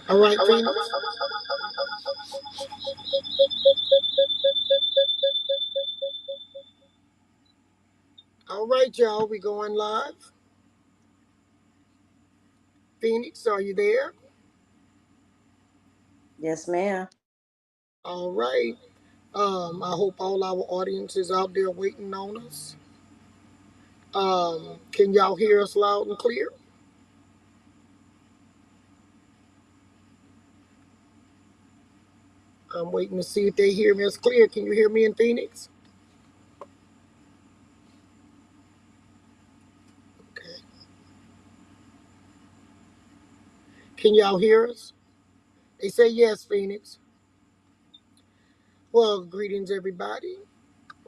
All right, Phoenix. All right, y'all. We going live. Phoenix, are you there? Yes, ma'am. All right. I hope all our audience is out there waiting on us. Can y'all hear us loud and clear? I'm waiting to see if they hear me as clear. Can you hear me in Phoenix? Okay. Can y'all hear us? They say yes, Phoenix. Well, greetings, everybody.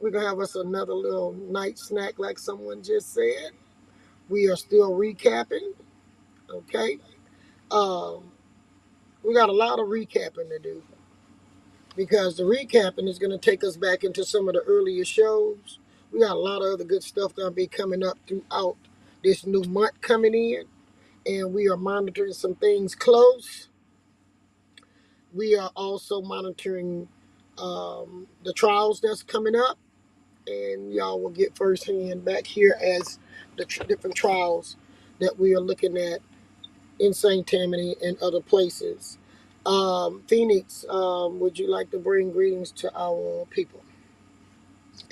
We're going to have us another little night snack, like someone just said. We are still recapping, okay? Um, we got a lot of recapping to do because the recapping is going to take us back into some of the earlier shows. We got a lot of other good stuff going to be coming up throughout this new month coming in, and we are monitoring some things close. We are also monitoring the trials that's coming up, and y'all will get firsthand back here as the different trials that we are looking at in St. Tammany and other places. Phoenix, would you like to bring greetings to our people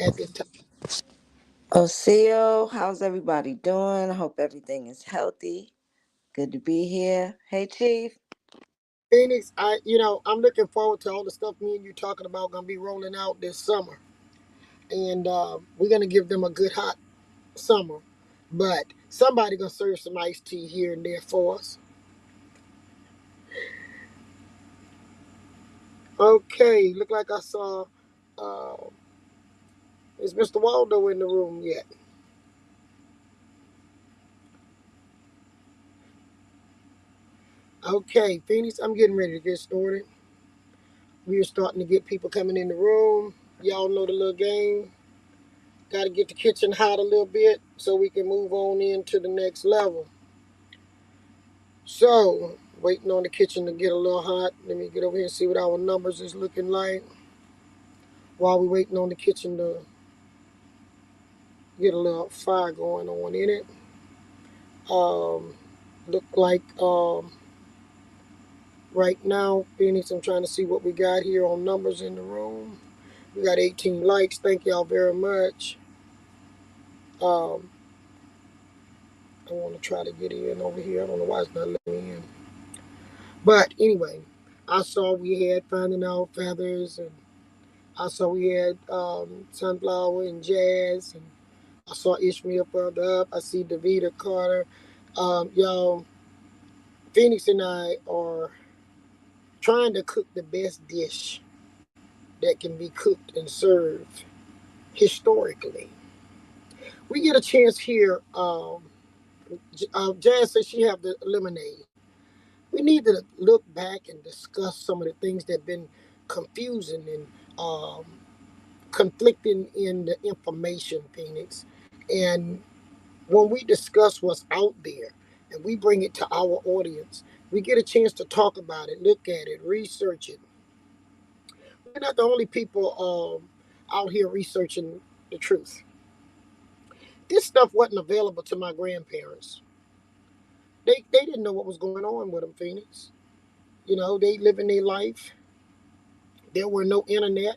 at this time? Oseo, how's everybody doing? I hope everything is healthy. Good to be here. Hey, Chief. Phoenix, I'm looking forward to all the stuff me and you talking about gonna be rolling out this summer, and we're gonna give them a good hot summer. But somebody gonna serve some iced tea here and there for us. Okay, look like I saw. Uh, is Mr. Waldo in the room yet? Okay, Phoenix, I'm getting ready to get started. We are starting to get people coming in the room. Y'all know the little game. Got to get the kitchen hot a little bit so we can move on into the next level. So, waiting on the kitchen to get a little hot. Let me get over here and see what our numbers is looking like while we waiting on the kitchen to get a little fire going on in it. Um, look like right now, Phoenix, I'm trying to see what we got here on numbers in the room. We got 18 likes. Thank y'all very much. Um, I want to try to get in over here. I don't know why it's not letting me in. But anyway, I saw we had Finding Out Feathers, and I saw we had Sunflower and Jazz, and I saw Ishmael further up. I see Davita Carter. Y'all, Phoenix and I are trying to cook the best dish that can be cooked and served historically. We get a chance here. Jazz says she have the lemonade. We need to look back and discuss some of the things that have been confusing and um, conflicting in the information, Phoenix. And when we discuss what's out there and we bring it to our audience, we get a chance to talk about it, look at it, research it. We're not the only people out here researching the truth. This stuff wasn't available to my grandparents. They didn't know what was going on with them, Phoenix. You know, they living their life. There were no internet.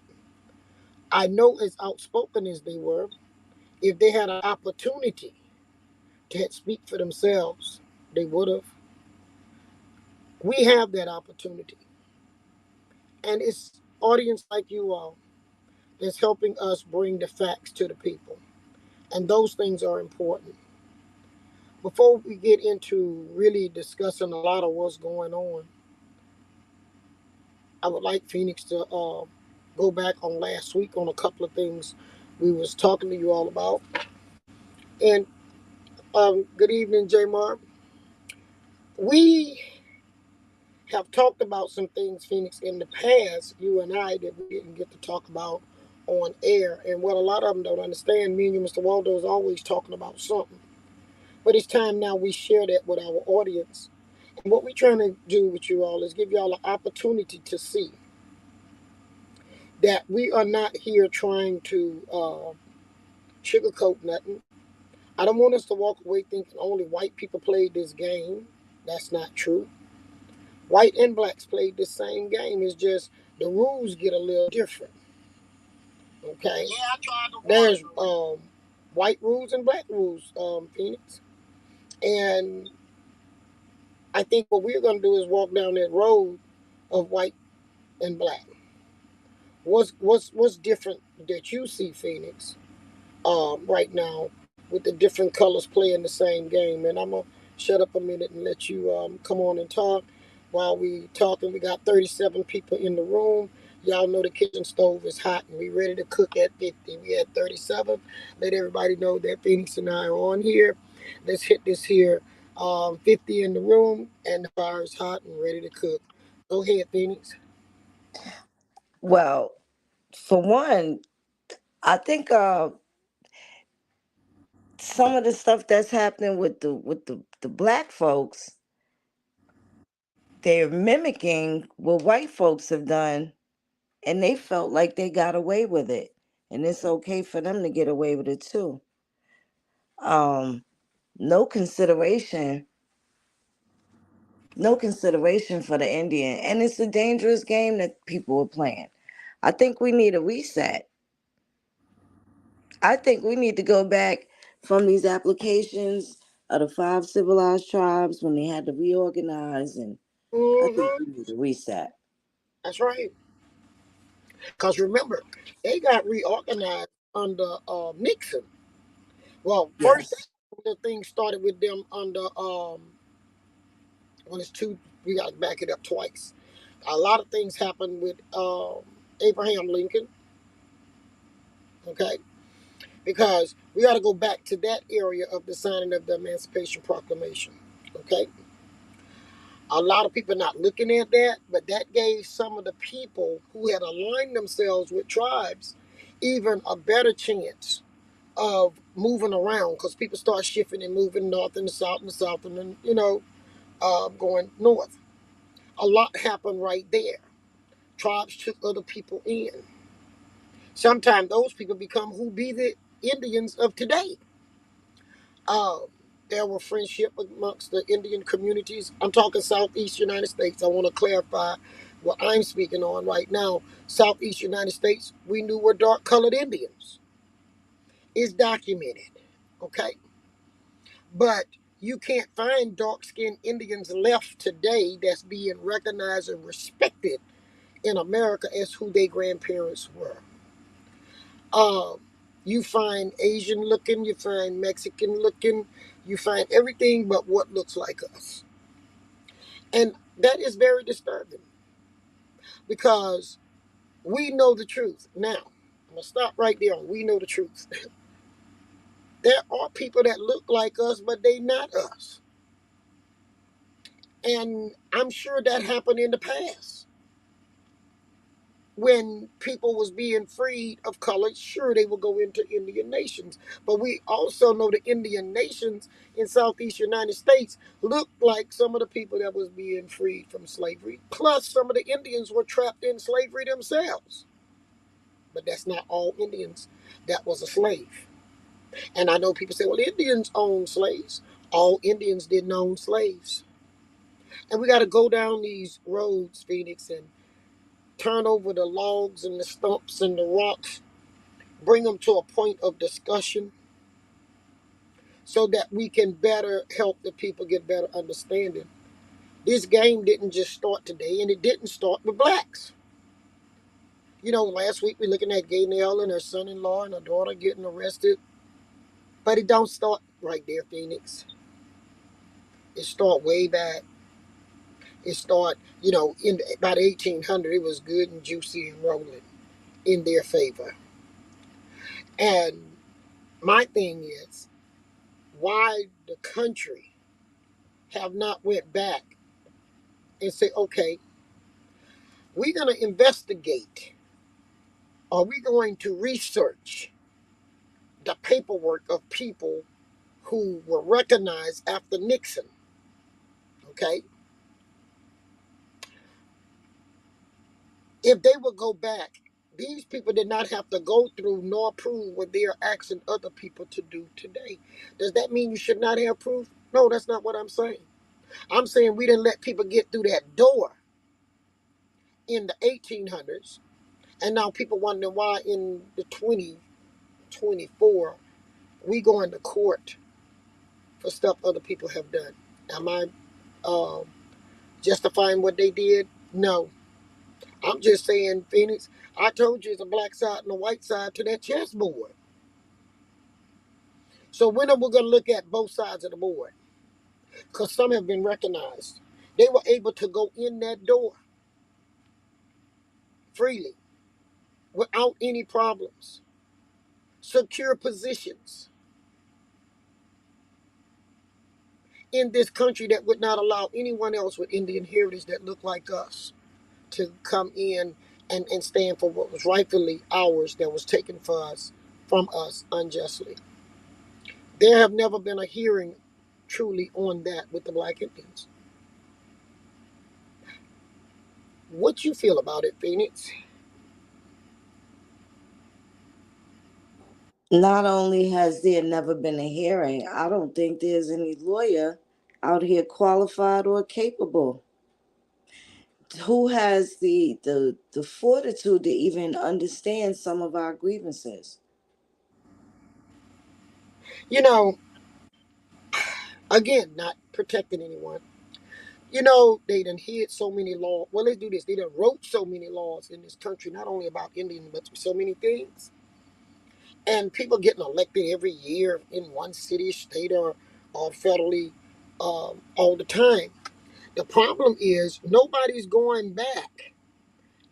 I know as outspoken as they were, if they had an opportunity to speak for themselves, they would have. We have that opportunity. And it's audience like you all that's helping us bring the facts to the people. And those things are important. Before we get into really discussing a lot of what's going on, I would like Phoenix to go back on last week on a couple of things we was talking to you all about. And good evening, J Mark. We have talked about some things, Phoenix, in the past, you and I, that we didn't get to talk about on air. And what a lot of them don't understand, me and you, Mr. Waldo, is always talking about something. But it's time now we share that with our audience. And what we're trying to do with you all is give y'all an opportunity to see that we are not here trying to sugarcoat nothing. I don't want us to walk away thinking only white people played this game. That's not true. White and blacks played the same game. It's just the rules get a little different. Okay. Yeah, I tried to. There's white rules and black rules, Phoenix. And I think what we're gonna do is walk down that road of white and black. What's different that you see, Phoenix, right now with the different colors playing the same game? And I'm gonna shut up a minute and let you come on and talk. While we talking, we got 37 people in the room. Y'all know the kitchen stove is hot and we ready to cook at 50. We at 37. Let everybody know that Phoenix and I are on here. Let's hit this here. 50 in the room and the fire is hot and ready to cook. Go ahead, Phoenix. Well, for one, I think some of the stuff that's happening with the black folks, they're mimicking what white folks have done, and they felt like they got away with it, and it's okay for them to get away with it too. Um, no consideration, no consideration for the Indian, and it's a dangerous game that people are playing. I think we need a reset. I think we need to go back from these applications of the five civilized tribes when they had to reorganize, and I think Mm-hmm. we need a reset. That's right. Because remember, they got reorganized under Nixon. Well, first Yes. the thing started with them under when it's two. We got to back it up twice. A lot of things happened with Abraham Lincoln. Okay, because we got to go back to that area of the signing of the Emancipation Proclamation. Okay, a lot of people not looking at that, but that gave some of the people who had aligned themselves with tribes even a better chance of moving around because people start shifting and moving north and south and south and then going north. A lot happened right there. Tribes took other people in. Sometimes those people become who be the Indians of today. Um, there were friendship amongst the Indian communities. I'm talking Southeast United States. I want to clarify what I'm speaking on right now. Southeast United States, we knew were dark colored Indians. It's documented. Okay. But you can't find dark skinned Indians left today that's being recognized and respected in America as who their grandparents were. Um, you find Asian looking, you find Mexican looking, you find everything but what looks like us. And that is very disturbing because we know the truth. Now, I'm going to stop right there on we know the truth. There are people that look like us, but they not us. And I'm sure that happened in the past when people was being freed of color. Sure, they would go into Indian nations, but we also know the Indian nations in Southeast United States looked like some of the people that was being freed from slavery. Plus, some of the Indians were trapped in slavery themselves. But that's not all Indians that was a slave. And I know people say, well, Indians own slaves. All Indians didn't own slaves. And we got to go down these roads, Phoenix, and turn over the logs and the stumps and the rocks, bring them to a point of discussion so that we can better help the people get better understanding. This game didn't just start today, and it didn't start with blacks. You know, last week we looking at Gaynell and her son-in-law and her daughter getting arrested, but it don't start right there, Phoenix. It start way back. It start, in about 1800. It was good and juicy and rolling in their favor. And my thing is, why the country have not went back and say, okay, we're going to investigate. Are we going to research the paperwork of people who were recognized after Nixon? Okay. If they would go back, these people did not have to go through nor prove what they are asking other people to do today. Does that mean you should not have proof? No, that's not what I'm saying. I'm saying we didn't let people get through that door in the 1800s, and now people wondering why in the 2024 we going to court for stuff other people have done. Am I um, justifying what they did? No. I'm just saying, Phoenix, I told you it's a black side and a white side to that chessboard. So when are we going to look at both sides of the board? Because some have been recognized. They were able to go in that door freely without any problems, secure positions in this country that would not allow anyone else with Indian heritage that looked like us to come in and stand for what was rightfully ours that was taken from us unjustly. There have never been a hearing truly on that with the Black Indians. What you feel about it, Phoenix? Not only has there never been a hearing, I don't think there's any lawyer out here qualified or capable who has the fortitude to even understand some of our grievances. You know, again, not protecting anyone. You know, they done hid so many laws. Well, let's do this. They done wrote so many laws in this country, not only about Indians, but so many things. And people getting elected every year in one city, state, or federally all the time. The problem is nobody's going back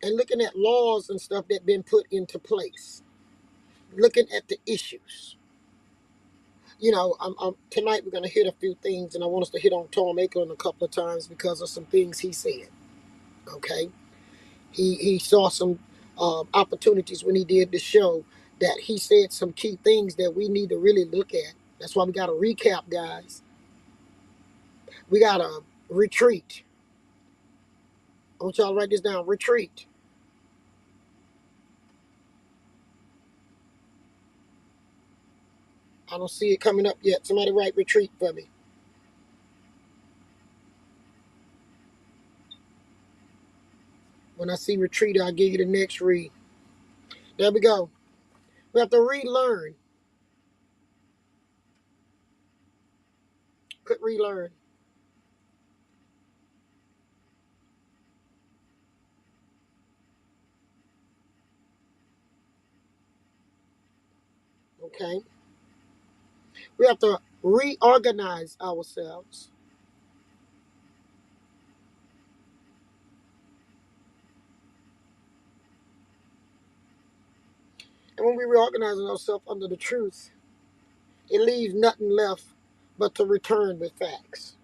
and looking at laws and stuff that been put into place, looking at the issues. You know, tonight we're going to hit a few things, and I want us to hit on Tom Akelin a couple of times because of some things he said. Okay, he saw some opportunities when he did the show that he said some key things that we need to really look at. That's why we got to recap, guys. We got to retreat. I want y'all to write this down. Retreat. I don't see it coming up yet. Somebody write retreat for me. When I see retreat, I'll give you the next read. There we go. We have to relearn. Put relearn. Okay. We have to reorganize ourselves. And when we reorganize ourselves under the truth, it leaves nothing left but to return with facts.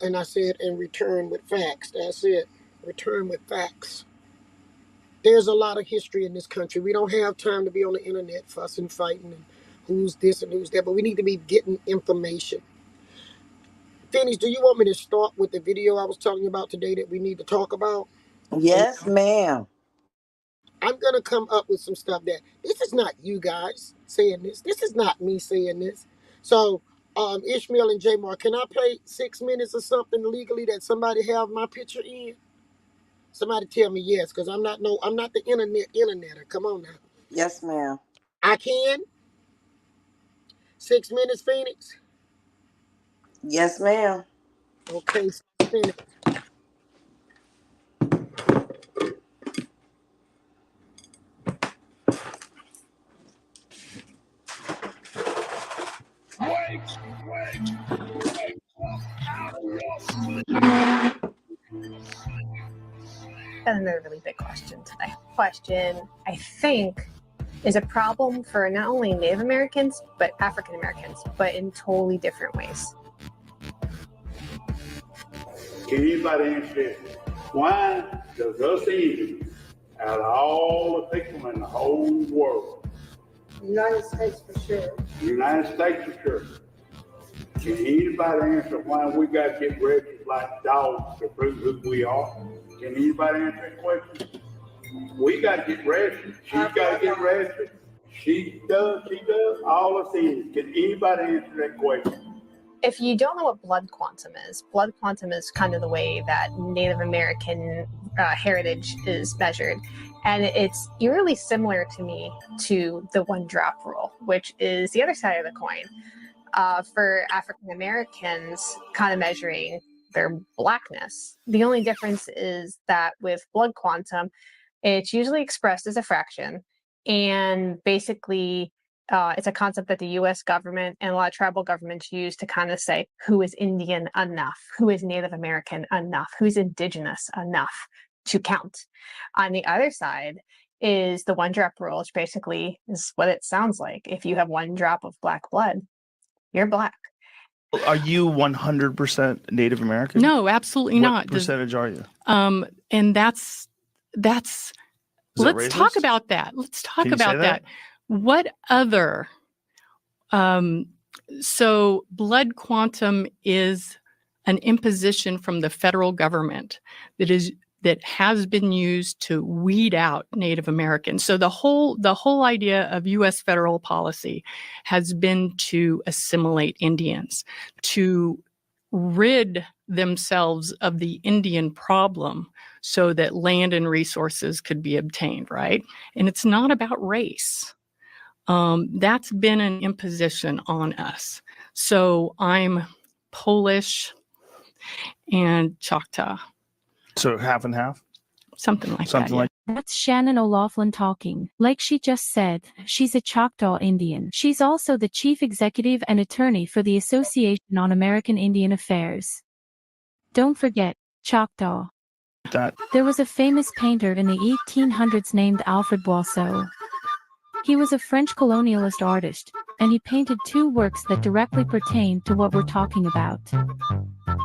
And I said, and return with facts. That's it. Return with facts. There's a lot of history in this country. We don't have time to be on the internet fussing, fighting, and who's this and who's that, but we need to be getting information. Phoenix, do you want me to start with the video I was talking about today that we need to talk about? Yes, ma'am. I'm going to come up with some stuff that this is not you guys saying this. This is not me saying this. So, Ishmael and Jamar, can I play 6 minutes or something legally that somebody have my picture in? Somebody tell me yes, because I'm not the interneter. Come on now. Yes, ma'am. I can. 6 minutes, Phoenix. Yes, ma'am. Okay, 6 minutes. Got another really big question today. Question, I think, is a problem for not only Native Americans, but African Americans, but in totally different ways. Can anybody answer that? Why does us Indians out of all the people in the whole world. United States for sure. United States for sure. Can anybody answer why we got to get registered like dogs to prove who we are? Can anybody answer that question? We got to get registered. She's got to get registered. She does, all of these. Can anybody answer that question? If you don't know what blood quantum is kind of the way that Native American heritage is measured. And it's eerily similar to me to the one drop rule, which is the other side of the coin. For African Americans, kind of measuring their blackness. The only difference is that with blood quantum, it's usually expressed as a fraction. And basically, it's a concept that the US government and a lot of tribal governments use to kind of say who is Indian enough, who is Native American enough, who's indigenous enough to count. On the other side is the one drop rule, which basically is what it sounds like. If you have one drop of black blood, you're black. Are you 100% Native American? No, absolutely not. What percentage are you? And that's Is let's that talk racist? about that. Let's talk Can you say about that? What other so blood quantum is an imposition from the federal government that has been used to weed out Native Americans. So the whole idea of US federal policy has been to assimilate Indians, to rid themselves of the Indian problem so that land and resources could be obtained, right? And it's not about race. That's been an imposition on us. So I'm Polish and Choctaw. So half and half? Something like Something that. like That's Shannon O'Laughlin talking. Like she just said, she's a Choctaw Indian. She's also the chief executive and attorney for the Association on American Indian Affairs. Don't forget, Choctaw. that. There was a famous painter in the 1800s named Alfred Boisseau. He was a French colonialist artist, and he painted two works that directly pertain to what we're talking about.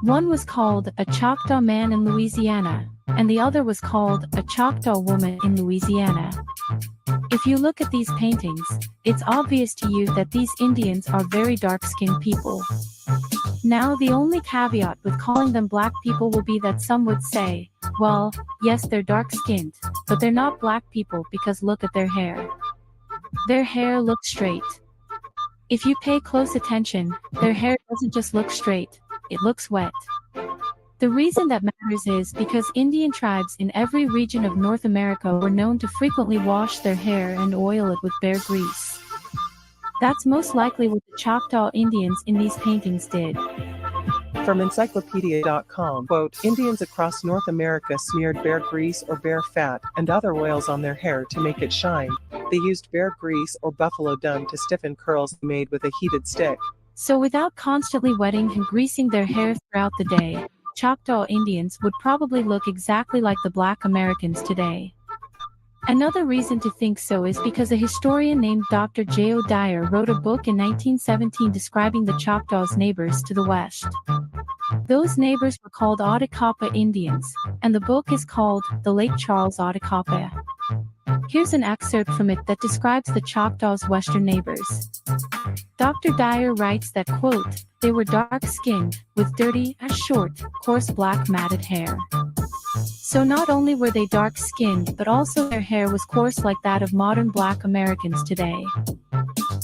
One was called A Choctaw Man in Louisiana, and the other was called A Choctaw Woman in Louisiana. If you look at these paintings, it's obvious to you that these Indians are very dark-skinned people. Now, the only caveat with calling them black people will be that some would say, well, yes, they're dark-skinned, but they're not black people because look at their hair. Their hair looks straight. If you pay close attention, their hair doesn't just look straight, it looks wet. The reason that matters is because Indian tribes in every region of North America were known to frequently wash their hair and oil it with bear grease. That's most likely what the Choctaw Indians in these paintings did. From encyclopedia.com, quote, Indians across North America smeared bear grease or bear fat and other oils on their hair to make it shine. They used bear grease or buffalo dung to stiffen curls made with a heated stick. So without constantly wetting and greasing their hair throughout the day, Choctaw Indians would probably look exactly like the Black Americans today. Another reason to think so is because a historian named Dr. J.O. Dyer wrote a book in 1917 describing the Choctaws' neighbors to the west. Those neighbors were called Ottacapa Indians, and the book is called The Lake Charles Ottacapa. Here's an excerpt from it that describes the Choctaws' western neighbors. Dr. Dyer writes that, quote, they were dark-skinned, with dirty, short, coarse black matted hair. So not only were they dark-skinned, but also their hair was coarse like that of modern Black Americans today.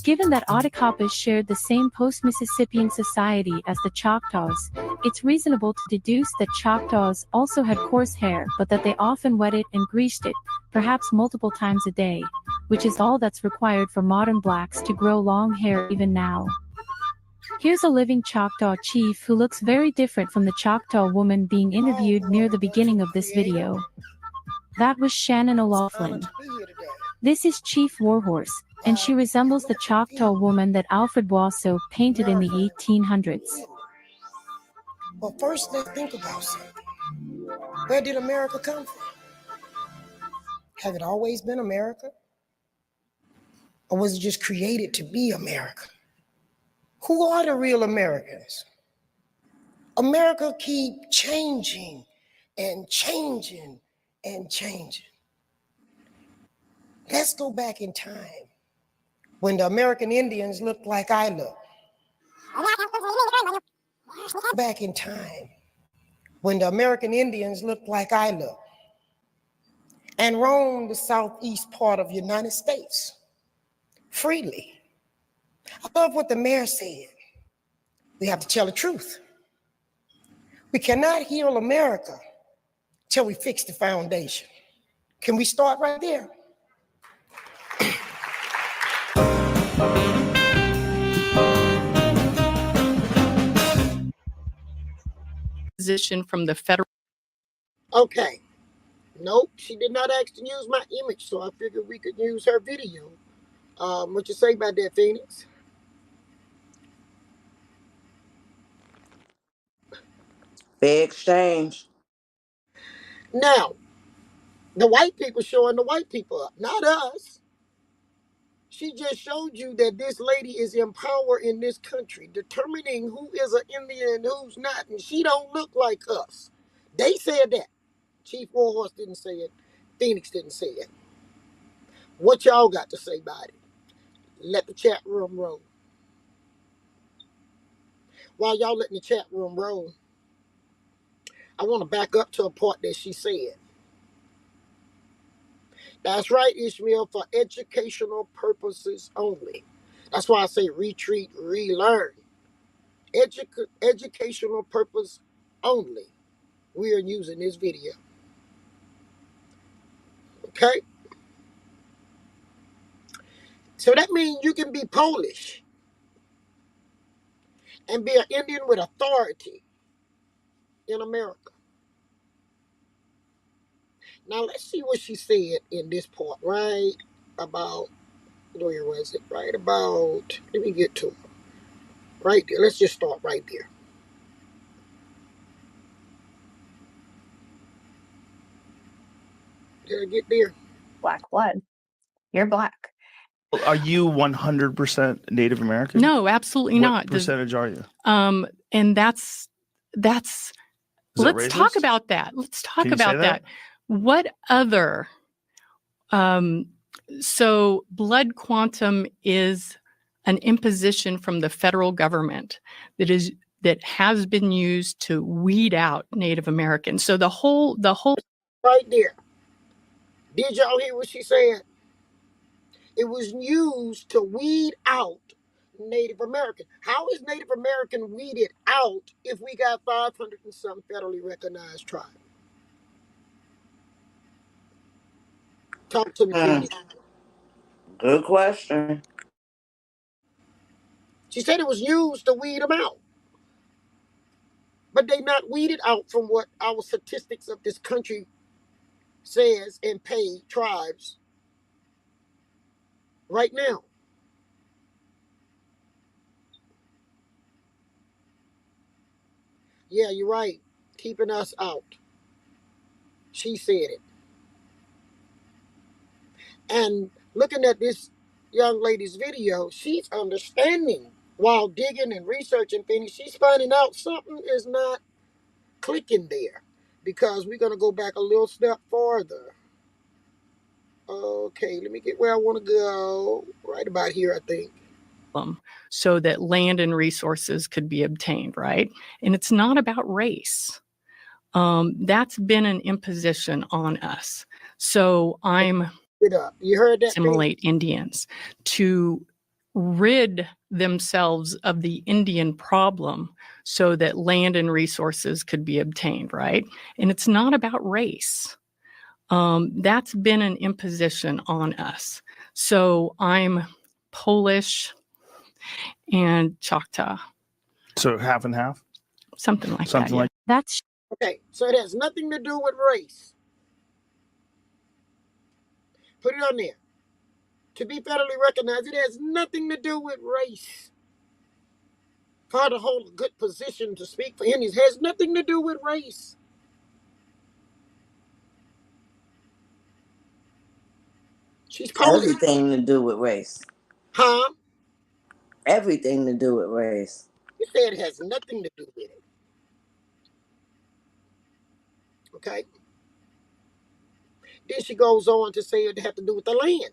Given that Ottacapas shared the same post-Mississippian society as the Choctaws, it's reasonable to deduce that Choctaws also had coarse hair, but that they often wetted and greased it, perhaps multiple times a day, which is all that's required for modern blacks to grow long hair even now. Here's a living Choctaw chief who looks very different from the Choctaw woman being interviewed near the beginning of this video. That was Shannon O'Laughlin. This is Chief Warhorse, and she resembles the Choctaw woman that Alfred Boisseau painted in the 1800s. Well, first let's think about something. Where did America come from? Have it always been America? Or was it just created to be America? Who are the real Americans? America keep changing and changing and changing. Let's go back in time when the American Indians looked like I look. Back in time when the American Indians looked like I look and roamed the southeast part of the United States freely. I love what the mayor said. We have to tell the truth. We cannot heal America till we fix the foundation. Can we start right there? Position from the federal. Okay. Nope, she did not ask to use my image, so I figured we could use her video. What you say about that, Phoenix? Fair exchange. Now, the white people showing the white people up, not us. She just showed you that this lady is in power in this country, determining who is an Indian and who's not, and she don't look like us. They said that. Chief Warhorse didn't say it. Phoenix didn't say it. What y'all got to say about it? Let the chat room roll. While y'all letting the chat room roll, I want to back up to a part that she said. That's right, Ishmael, for educational purposes only. That's why I say retreat, relearn. Educational purpose only. We are using this video. Okay? So that means you can be Polish and be an Indian with authority in America. Now let's see what she said in this part, right? About, where was it? Right about, let me get to it. Right there. Let's just start right there. Did I get there? Black blood. You're black. Are you 100% Native American? No, absolutely not. What percentage are you? And that's let's talk about that. Let's talk about that. What other so blood quantum is an imposition from the federal government that has been used to weed out Native Americans. So the whole right there. Did y'all hear what she said? It was used to weed out Native American. How is Native American weeded out if we got 500 and some federally recognized tribes? Talk to me, Phoenix. Good question. She said it was used to weed them out. But they not weeded out from what our statistics of this country says and pay tribes right now. Yeah, you're right. Keeping us out. She said it. And looking at this young lady's video, she's understanding while digging and researching things. She's finding out something is not clicking there because we're going to go back a little step farther. Okay, let me get where I want to go. Right about here, I think. So that land and resources could be obtained, right? And it's not about race. That's been an imposition on us. So I'm you heard that? Assimilate Indians to rid themselves of the Indian problem so that land and resources could be obtained, right? And it's not about race. That's been an imposition on us. So I'm Polish and Choctaw. So half and half? Something like that. Like That's okay. So it has nothing to do with race. Put it on there. To be federally recognized, it has nothing to do with race. For her to hold a good position to speak for Indians has nothing to do with race. She's Polish. Everything to do with race. Huh? Everything to do with race. You said it has nothing to do with it. Okay? Then she goes on to say it had to do with the land.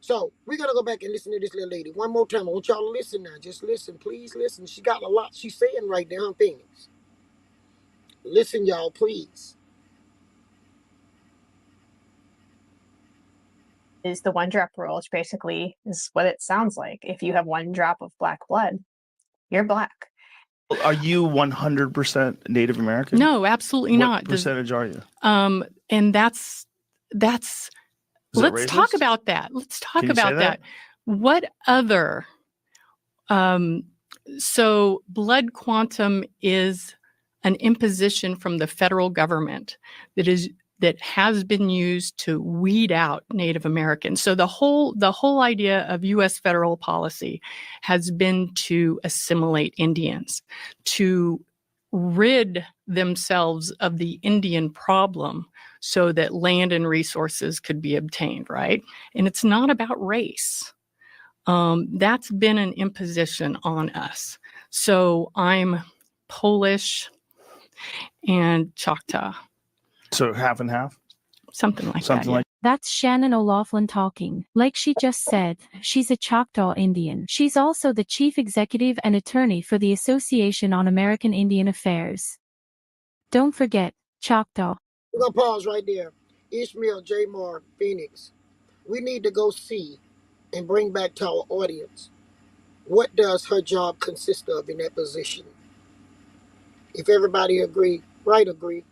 So we're gonna go back and listen to this little lady one more time. I want y'all to listen now. Just listen, please listen. She got a lot she's saying right now, Phoenix. Listen, y'all, please. Is the one drop rule, which basically is what it sounds like. If you have one drop of black blood, you're black. Are you 100% Native American? No, absolutely not. What percentage are you? And that's Is let's it talk racist? about that. Let's talk Can you say about that. What other so blood quantum is an imposition from the federal government that has been used to weed out Native Americans. So the whole idea of US federal policy has been to assimilate Indians, to rid themselves of the Indian problem so that land and resources could be obtained, right? And it's not about race. That's been an imposition on us. So I'm Polish and Choctaw. So half and half? Something like Something that. like That's Shannon O'Laughlin talking. Like she just said, she's a Choctaw Indian. She's also the chief executive and attorney for the Association on American Indian Affairs. Don't forget, Choctaw. We're gonna pause right there. Ishmael J. Moore, Phoenix. We need to go see and bring back to our audience what does her job consist of in that position. If everybody agree, right, agree.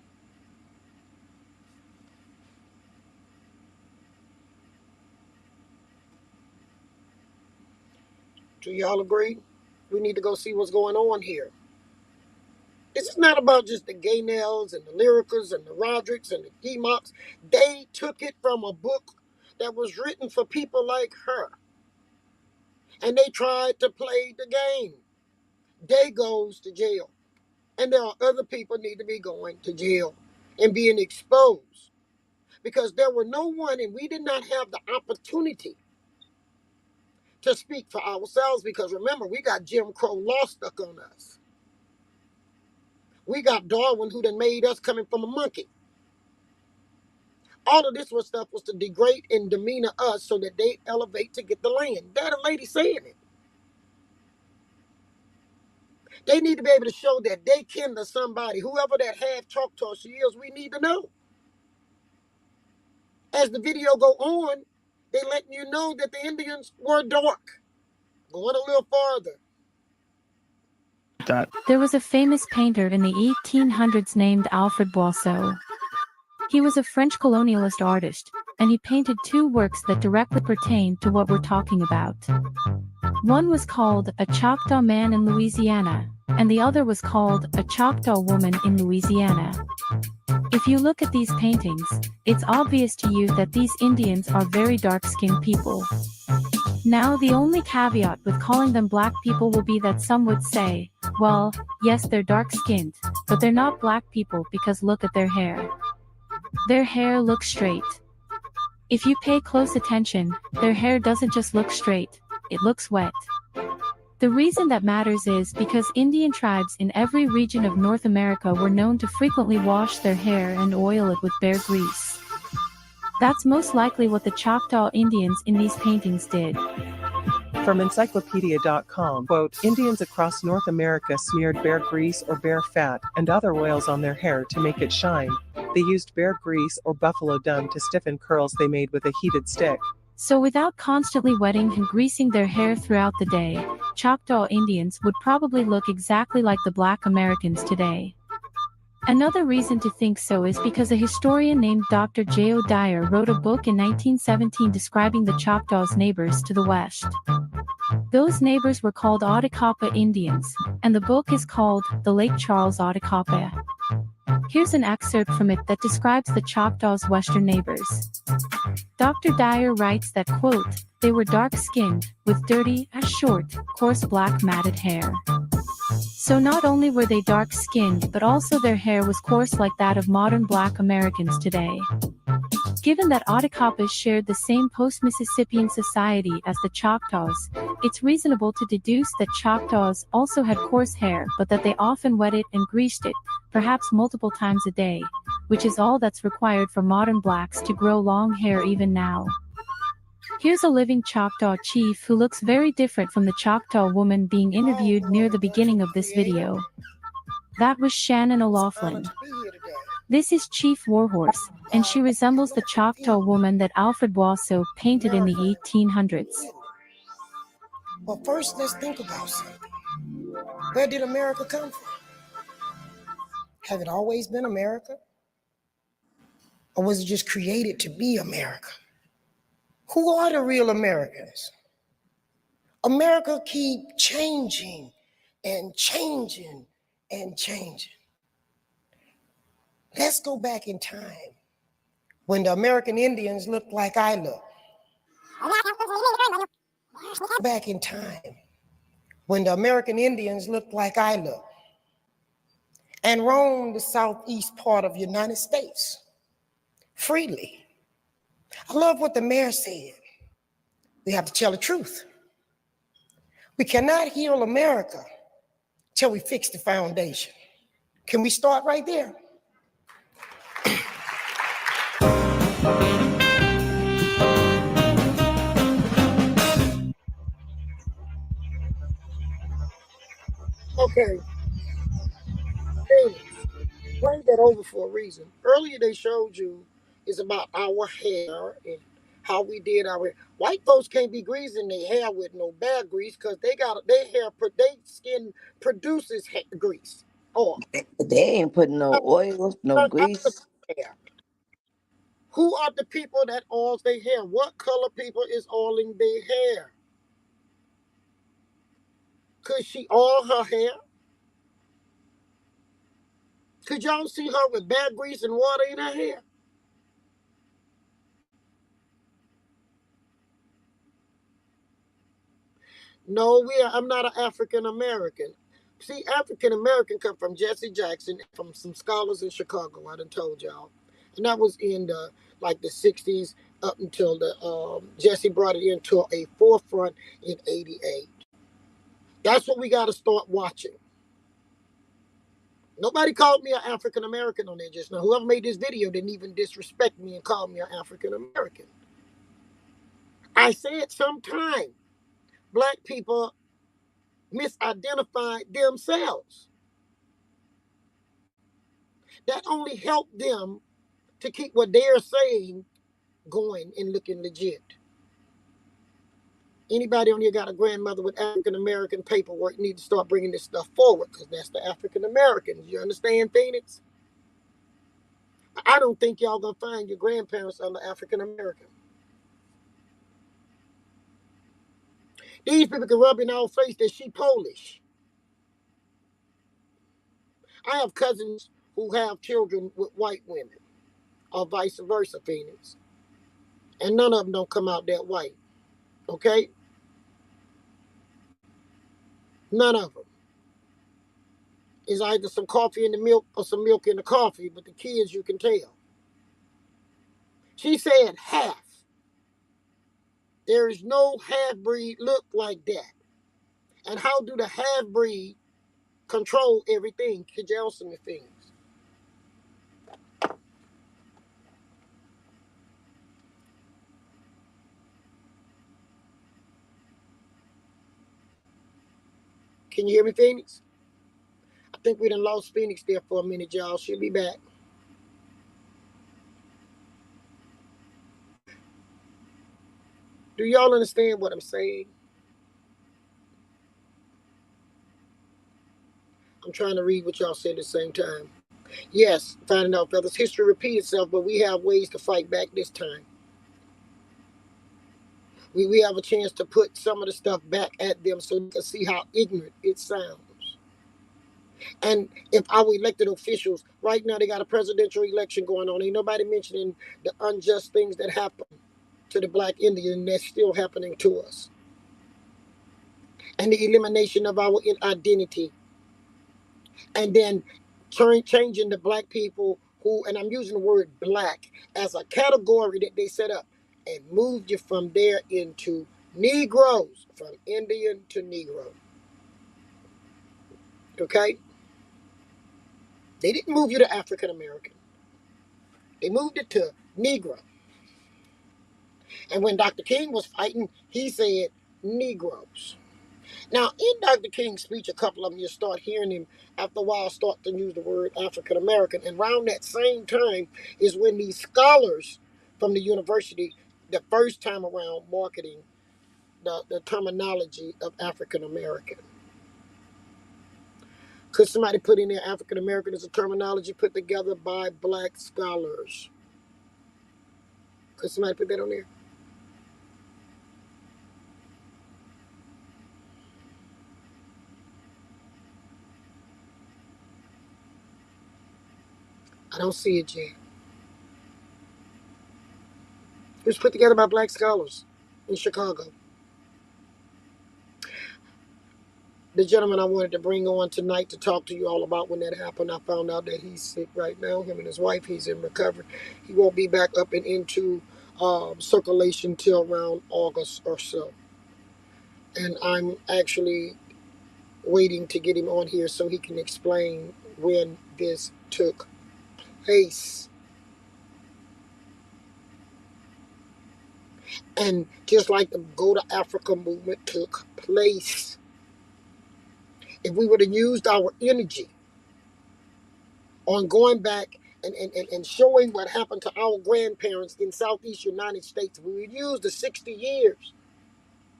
Do y'all agree? We need to go see what's going on here. This is not about just the Gaynells and the Lyricas and the Rodricks and the Hemocs. They took it from a book that was written for people like her. And they tried to play the game. They goes to jail. And there are other people need to be going to jail and being exposed. Because there were no one, and we did not have the opportunity to speak for ourselves. Because remember, we got Jim Crow law stuck on us. We got Darwin, who done made us coming from a monkey. All of this stuff was to degrade and demeanor us so that they elevate to get the land. That a lady saying it. They need to be able to show that they kin to somebody, whoever that half Choctaw she is, we need to know. As the video go on, they letting you know that the Indians were dark. Going a little farther. that. There was a famous painter in the 1800s named Alfred Boisseau. He was a French colonialist artist, and he painted two works that directly pertain to what we're talking about. One was called A Choctaw Man in Louisiana, and the other was called A Choctaw Woman in Louisiana. If you look at these paintings, it's obvious to you that these Indians are very dark-skinned people. Now, the only caveat with calling them black people will be that some would say, well, yes, they're dark-skinned, but they're not black people because look at their hair. Their hair looks straight. If you pay close attention, their hair doesn't just look straight, it looks wet. The reason that matters is because Indian tribes in every region of North America were known to frequently wash their hair and oil it with bear grease. That's most likely what the Choctaw Indians in these paintings did. From encyclopedia.com, quote, Indians across North America smeared bear grease or bear fat and other oils on their hair to make it shine. They used bear grease or buffalo dung to stiffen curls they made with a heated stick. So without constantly wetting and greasing their hair throughout the day, Choctaw Indians would probably look exactly like the Black Americans today. Another reason to think so is because a historian named Dr. J.O. Dyer wrote a book in 1917 describing the Choctaws' neighbors to the west. Those neighbors were called Ottacapa Indians, and the book is called The Lake Charles Ottacapa. Here's an excerpt from it that describes the Choctaws' western neighbors. Dr. Dyer writes that, quote, they were dark-skinned, with dirty, short, coarse black matted hair. So not only were they dark-skinned, but also their hair was coarse like that of modern Black Americans today. Given that Ottacapas shared the same post-Mississippian society as the Choctaws, it's reasonable to deduce that Choctaws also had coarse hair, but that they often wetted and greased it, perhaps multiple times a day, which is all that's required for modern blacks to grow long hair even now. Here's a living Choctaw chief who looks very different from the Choctaw woman being interviewed near the beginning of this video. That was Shannon O'Laughlin. This is Chief Warhorse, and she resembles the Choctaw woman that Alfred Boisseau painted in the 1800s. Well, first, let's think about something. Where did America come from? Have it always been America? Or was it just created to be America? Who are the real Americans? America keep changing and changing and changing. Let's go back in time when the American Indians looked like I look. Back in time when the American Indians looked like I look and roamed the southeast part of the United States freely. I love what the mayor said. We have to tell the truth. We cannot heal America till we fix the foundation. Can we start right there? Okay, bring that over for a reason. Earlier they showed you is about our hair and how we did our hair. White folks can't be greasing their hair with no bad grease because they got their hair, their skin produces grease. Oh, They ain't putting no oil, no grease. hair. Who are the people that oils their hair? What color people is oiling their hair? Could she oil her hair? Could y'all see her with bad grease and water in her hair? No, I'm not an African American. See, African American come from Jesse Jackson, from some scholars in Chicago. I done told y'all, and that was in the the 60s up until the Jesse brought it into a forefront in '88. That's what we got to start watching. Nobody called me an African American on there just now. Whoever made this video didn't even disrespect me and call me an African American. I said sometime black people misidentify themselves. That only helped them to keep what they're saying going and looking legit. Anybody on here got a grandmother with African American paperwork need to start bringing this stuff forward because that's the African Americans. You understand, Phoenix? I don't think y'all gonna find your grandparents under African American. These people can rub in our face that she Polish. I have cousins who have children with white women, or vice versa, Phoenix. And none of them don't come out that white. Okay? None of them. It's either some coffee in the milk or some milk in the coffee, but the kids you can tell. She said half. There is no half-breed look like that. And how do the half-breed control everything? Could you answer me, Phoenix? Can you hear me, Phoenix? I think we done lost Phoenix there for a minute, y'all. She'll be back. Do y'all understand what I'm saying? I'm trying to read what y'all said at the same time. Yes, finding out, fellas, history repeats itself, but we have ways to fight back this time. We have a chance to put some of the stuff back at them so they can see how ignorant it sounds. And if our elected officials, right now they got a presidential election going on, ain't nobody mentioning the unjust things that happen to the black Indian that's still happening to us. And the elimination of our identity. And then changing the black people who, and I'm using the word black as a category that they set up, and moved you from there into Negroes, from Indian to Negro. Okay? They didn't move you to African American. They moved it to Negro. And when Dr. King was fighting, he said Negroes. Now, in Dr. King's speech, a couple of them, you start hearing him after a while start to use the word African American. And around that same time is when these scholars from the university, the first time around, marketing the terminology of African American. Could somebody put in there African American as a terminology put together by black scholars? Could somebody put that on there? I don't see it yet. It was put together by black scholars in Chicago. The gentleman I wanted to bring on tonight to talk to you all about when that happened, I found out that he's sick right now. Him and his wife, he's in recovery. He won't be back up and into circulation till around August or so. And I'm actually waiting to get him on here so he can explain when this took place. And just like the Go to Africa movement took place, if we would have used our energy on going back and showing what happened to our grandparents in Southeast United States, we would use the 60 years,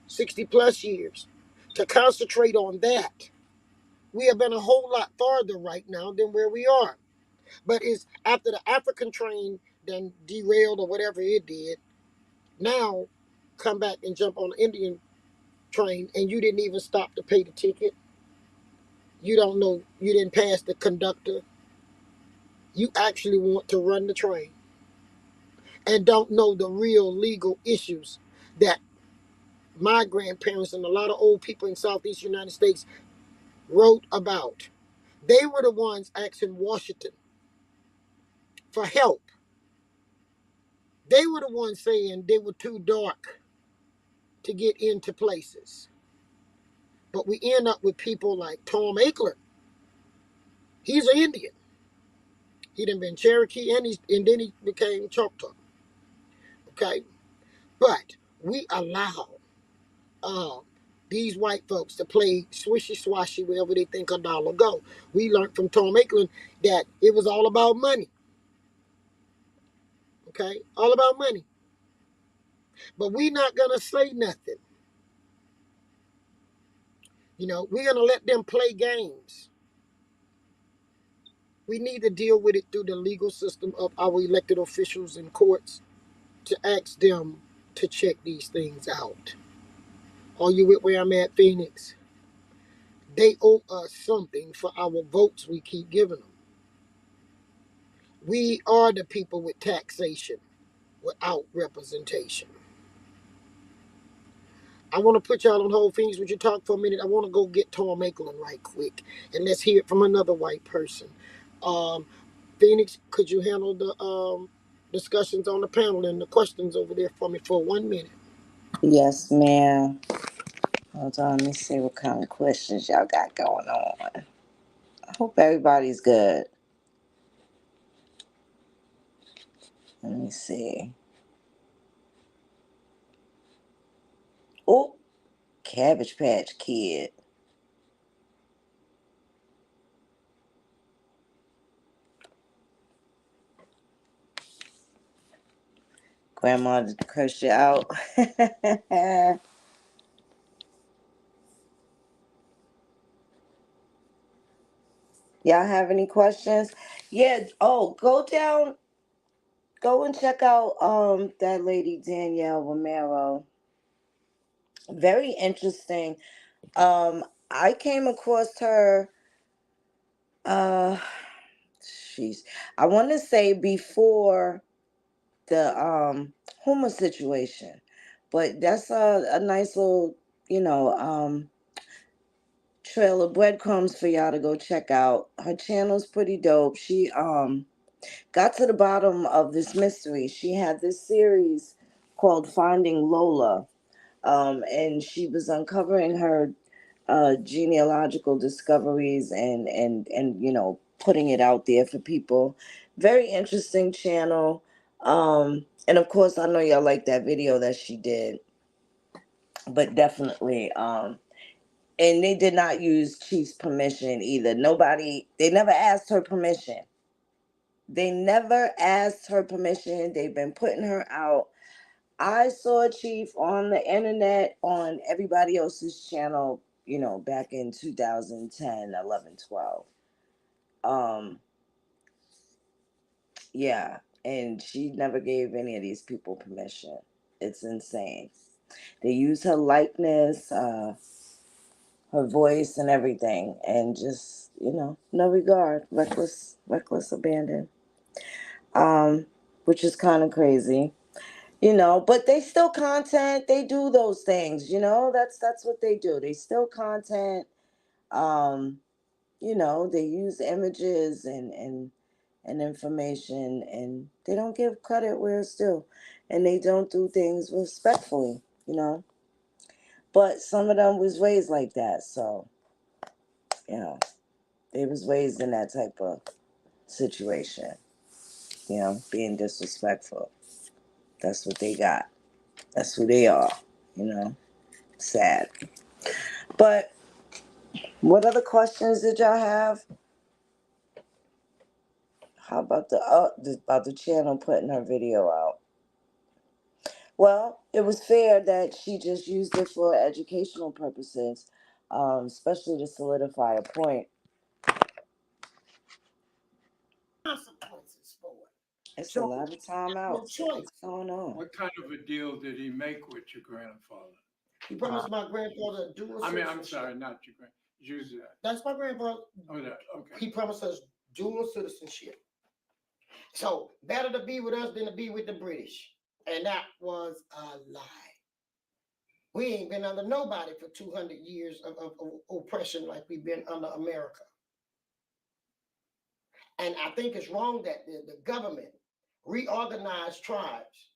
60 plus years, to concentrate on that, we have been a whole lot farther right now than where we are. But it's after the African train then derailed or whatever it did, now come back and jump on the Indian train and you didn't even stop to pay the ticket. You don't know, you didn't pass the conductor. You actually want to run the train and don't know the real legal issues that my grandparents and a lot of old people in Southeast United States wrote about. They were the ones asking Washington for help. They were the ones saying they were too dark to get into places. But we end up with people like Tom Ackler. He's an Indian. He done been Cherokee and then he became Choctaw. Okay? But we allow these white folks to play swishy swashy wherever they think a dollar go. We learned from Tom Ackland that it was all about money. Okay? All about money. But we not gonna say nothing. You know, we're gonna let them play games. We need to deal with it through the legal system of our elected officials and courts to ask them to check these things out. Are you with where I'm at, Phoenix? They owe us something for our votes we keep giving them. We are the people with taxation without representation. I want to put y'all on hold, Phoenix. Would you talk for a minute? I want to go get Tom Ackland right quick, and let's hear it from another white person. Phoenix, could you handle the discussions on the panel and the questions over there for me for 1 minute? Yes, ma'am. Hold on, let me see what kind of questions y'all got going on. I hope everybody's good. Let me see. Oh, Cabbage Patch Kid. Grandma cursed you out. Y'all have any questions? Yeah. Oh, go and check out that lady Danielle Romero. Very interesting. I came across her she's I want to say before the Homer situation. But that's a nice little, trail of breadcrumbs for y'all to go check out. Her channel's pretty dope. She got to the bottom of this mystery. She had this series called Finding Lola, and she was uncovering her genealogical discoveries and putting it out there for people. Very interesting channel. And of course, I know y'all like that video that she did, but definitely, and they did not use Chief's permission either. They never asked her permission. They never asked her permission. They've been putting her out. I saw Chief on the internet on everybody else's channel, back in 2010, 11, 12. Yeah, and she never gave any of these people permission. It's insane. They use her likeness, her voice, and everything, and just no regard, reckless abandon. Which is kind of crazy, But they still content. They do those things, That's what they do. They still content. Um, They use images and information, and they don't give credit where it's due, and they don't do things respectfully. But some of them was raised like that, so they was raised in that type of situation, being disrespectful. That's what they got. That's who they are, Sad. But what other questions did y'all have? How about the channel putting her video out? Well, it was fair that she just used it for educational purposes, especially to solidify a point. Consequences for it. It's a So lot of time out. no choice. What's going on? What kind of a deal did he make with your grandfather? He promised my grandfather dual citizenship. I'm sorry, not your grandfather. That's my grandfather. Oh, that, okay. He promised us dual citizenship. So better to be with us than to be with the British. And that was a lie. We ain't been under nobody for 200 years of oppression like we've been under America. And I think it's wrong that the government reorganized tribes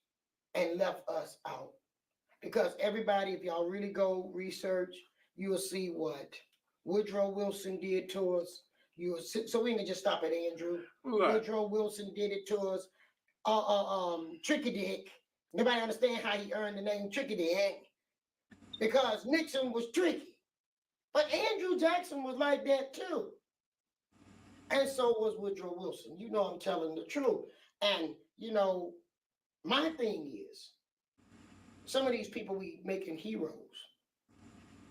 and left us out. Because everybody, if y'all really go research, you will see what Woodrow Wilson did to us. So we can just stop at Andrew. Right. Woodrow Wilson did it to us. Tricky Dick. Nobody understand how he earned the name Tricky Dick. Because Nixon was tricky. But Andrew Jackson was like that too. And so was Woodrow Wilson. I'm telling the truth. And, my thing is, some of these people we making heroes.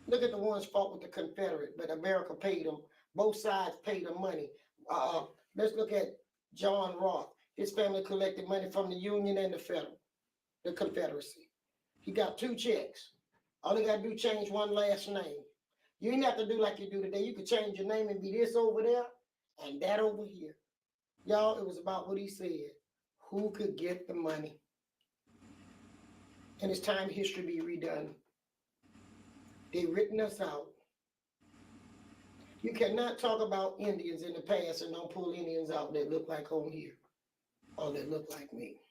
Look at the ones fought with the Confederate, but America paid them. Both sides paid them money. Let's look at John Roth. His family collected money from the Union and the Confederacy. He got 2 checks. All they got to do is change one last name. You ain't have to do like you do today. You could change your name and be this over there and that over here. Y'all, it was about what he said. Who could get the money? And it's time history be redone. They written us out. You cannot talk about Indians in the past and don't pull Indians out that look like on here or that look like me.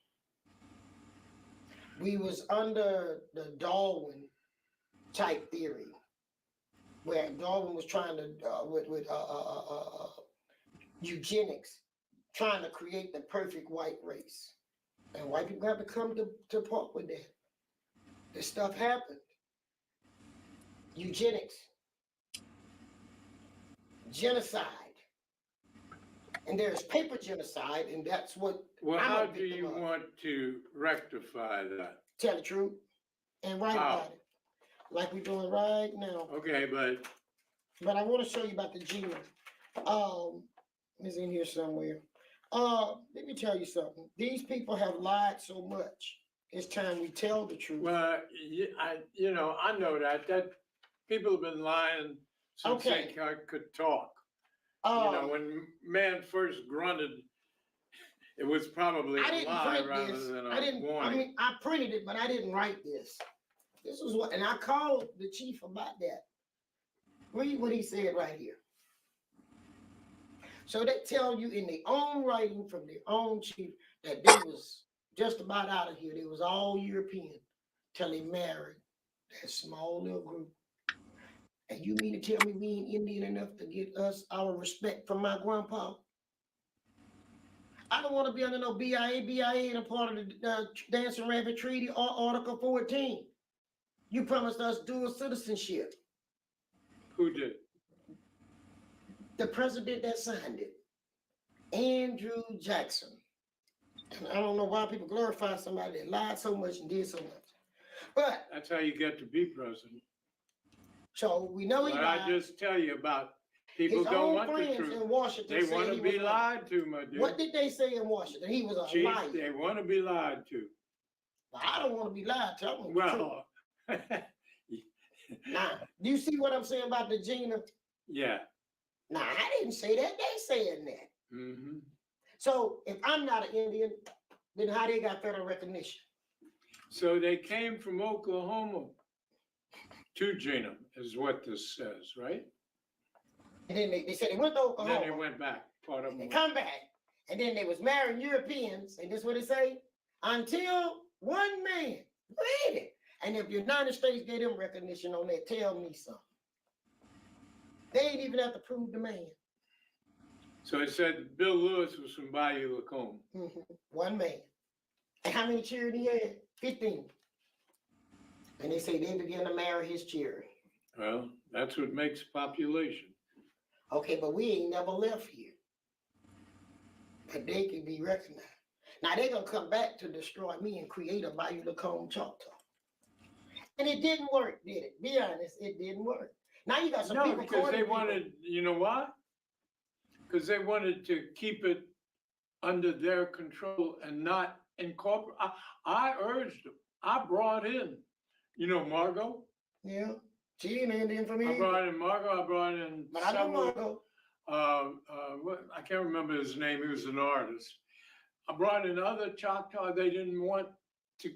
We was under the Darwin type theory, where Darwin was trying to with eugenics, trying to create the perfect white race, and white people have to come to part with that. This stuff happened. Eugenics, genocide, and there's paper genocide, and that's what. Well, how do you want to rectify that? Tell the truth and write about it, like we're doing right now. Okay, but I want to show you about the genome. It's in here somewhere. Let me tell you something. These people have lied so much. It's time we tell the truth. Well, I know that people have been lying since they could talk. When man first grunted, it was probably a lie rather than a warning. I printed it, but I didn't write this. This was what, and I called the chief about that. Read what he said right here. So they tell you in their own writing from their own chief that they was just about out of here. They was all European till they married that small little group. And you mean to tell me we ain't Indian enough to get us our respect from my grandpa? I don't want to be under no BIA. BIA ain't a part of the Dancing Rabbit Treaty or Article 14. You promised us dual citizenship. Who did? The president that signed it, Andrew Jackson. And I don't know why people glorify somebody that lied so much and did so much. But that's how you get to be president. So we know he lied. I just tell you about people his don't own want the friends truth. In Washington They want to be lied to, my dude. What did they say in Washington? He was a Chief, liar. they want to be lied to. Well, I don't want to be lied to. I want well, now, do you see what I'm saying about the Gina? Yeah. Now, I didn't say that. They saying that. Mm-hmm. So if I'm not an Indian, then how they got federal recognition? So they came from Oklahoma to Gina, is what this says, right? And then they said they went to Oklahoma. Then they went back. Part of them. They come back, and then they was marrying Europeans, and this is what they say, until one man. Read it. And if the United States gave them recognition on that, tell me something. They ain't even have to prove the man. So it said Bill Lewis was from Bayou Lacombe. Mm-hmm. One man. And how many children he had? 15. And they say they began to marry his children. Well, that's what makes population. Okay, but we ain't never left here. But they can be recognized. Now they're gonna come back to destroy me and create a Bayou Lacombe Choctaw. And it didn't work, did it? Be honest, it didn't work. Now you got some people because they wanted, you know why? Because they wanted to keep it under their control and not incorporate. I urged them. I brought in, Margot. Yeah, she ain't Indian for me. I brought in Margot. I brought in but several, I know Margot. I can't remember his name. He was an artist. I brought in other Choctaw. They didn't want to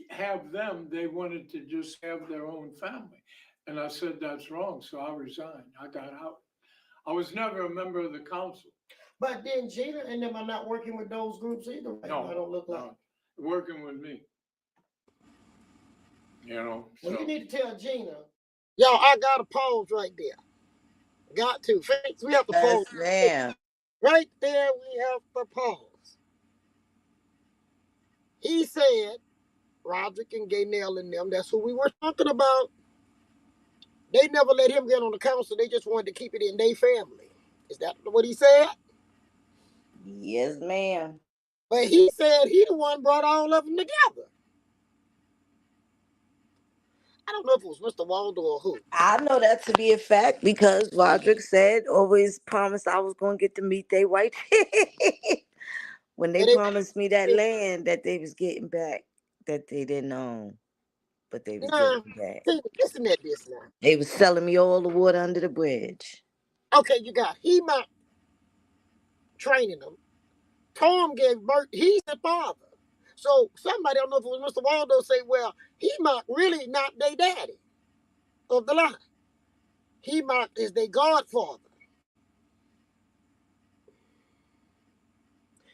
have them. They wanted to just have their own family. And I said, that's wrong. So I resigned. I got out. I was never a member of the council. But then Gina and them are not working with those groups either. Right? No, I don't look like working with me. So. Well, you need to tell Gina. Y'all, I got to pause right there. Got to. We have to pause. Man. Right there, we have to pause. He said, Roderick and Gaynell and them, that's who we were talking about. They never let him get on the council. They just wanted to keep it in their family. Is that what he said? Yes, ma'am. But he said he the one brought all of them together. I don't know if it was Mr. Waldo or who. I know that to be a fact because Roderick said, always promised I was going to get to meet their white when they promised me that land that they was getting back that they didn't own, but they was getting back. Listen at this now. They was selling me all the water under the bridge. Okay, you got Hema training them. Tom gave birth. He's the father. So somebody, I don't know if it was Mr. Waldo, say, well, Hema really not their daddy of the line. Hema is their godfather.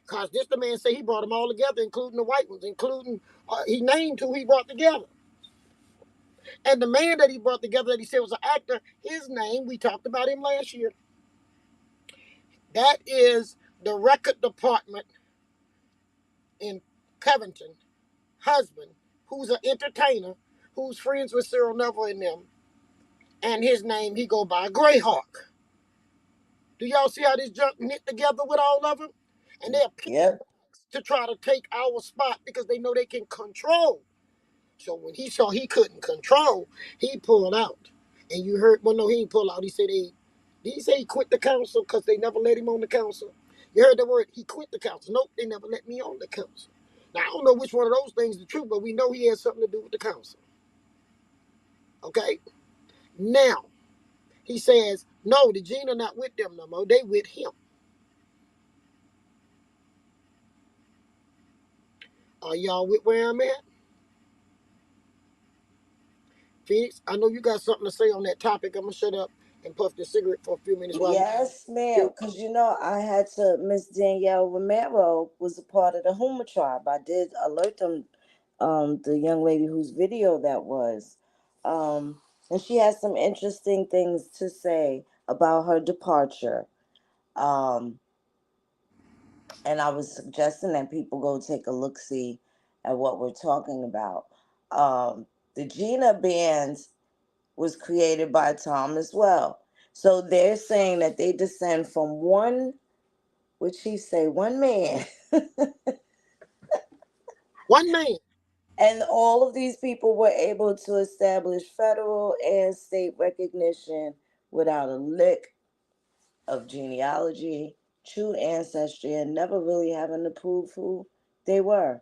Because this the man say he brought them all together, including the white ones, including, he named who he brought together. And the man that he brought together that he said was an actor, his name, we talked about him last year. That is the record department in Covington, husband, who's an entertainer, who's friends with Cyril Neville and them. And his name, he go by Greyhawk. Do y'all see how this junk knit together with all of them? And they're to try to take our spot because they know they can control. So when he saw he couldn't control, he pulled out. And you heard, well, no, he didn't pull out. He said did he say he quit the council because they never let him on the council? You heard the word, he quit the council. Nope, they never let me on the council. Now, I don't know which one of those things is the truth, but we know he has something to do with the council. Okay? Now, he says, no, the Gene are not with them no more. They with him. Are y'all with where I'm at? Phoenix, I know you got something to say on that topic. I'm going to shut up and puff the cigarette for a few minutes. Yes, ma'am. Because, I had to, Miss Danielle Romero was a part of the Huma tribe. I did alert them, the young lady whose video that was. And she has some interesting things to say about her departure. And I was suggesting that people go take a look see at what we're talking about. The Gina bands was created by Tom as well. So they're saying that they descend from one, what she say, one man. One man. And all of these people were able to establish federal and state recognition without a lick of genealogy, true ancestry, and never really having to prove who they were.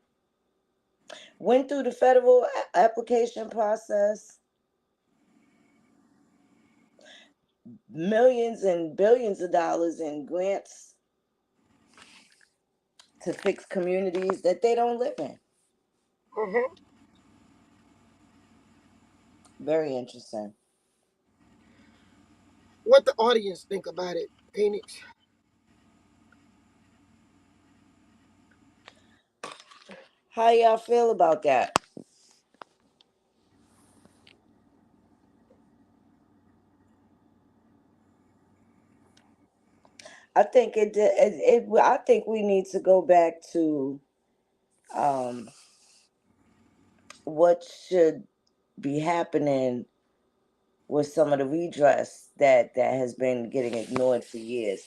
Went through the federal application process, millions and billions of dollars in grants to fix communities that they don't live in. Mm-hmm. Very interesting. What the audience think about it, Phoenix? How y'all feel about that? I think I think we need to go back to um, what should be happening with some of the redress that has been getting ignored for years.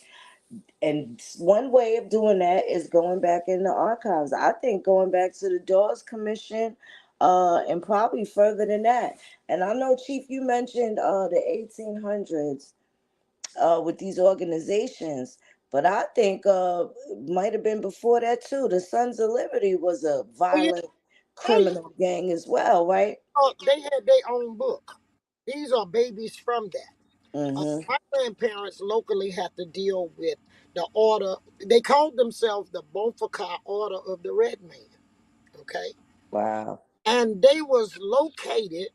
And one way of doing that is going back in the archives. I think going back to the Dawes Commission, and probably further than that. And I know, Chief, you mentioned the 1800s with these organizations, but I think might have been before that too. The Sons of Liberty was a Oh yeah, violent they criminal gang as well, right? they had their own book. These are babies from that. Mm-hmm. My grandparents locally had to deal with the order. They called themselves the Bonfaka Order of the Red Man. Okay, Wow. and they was located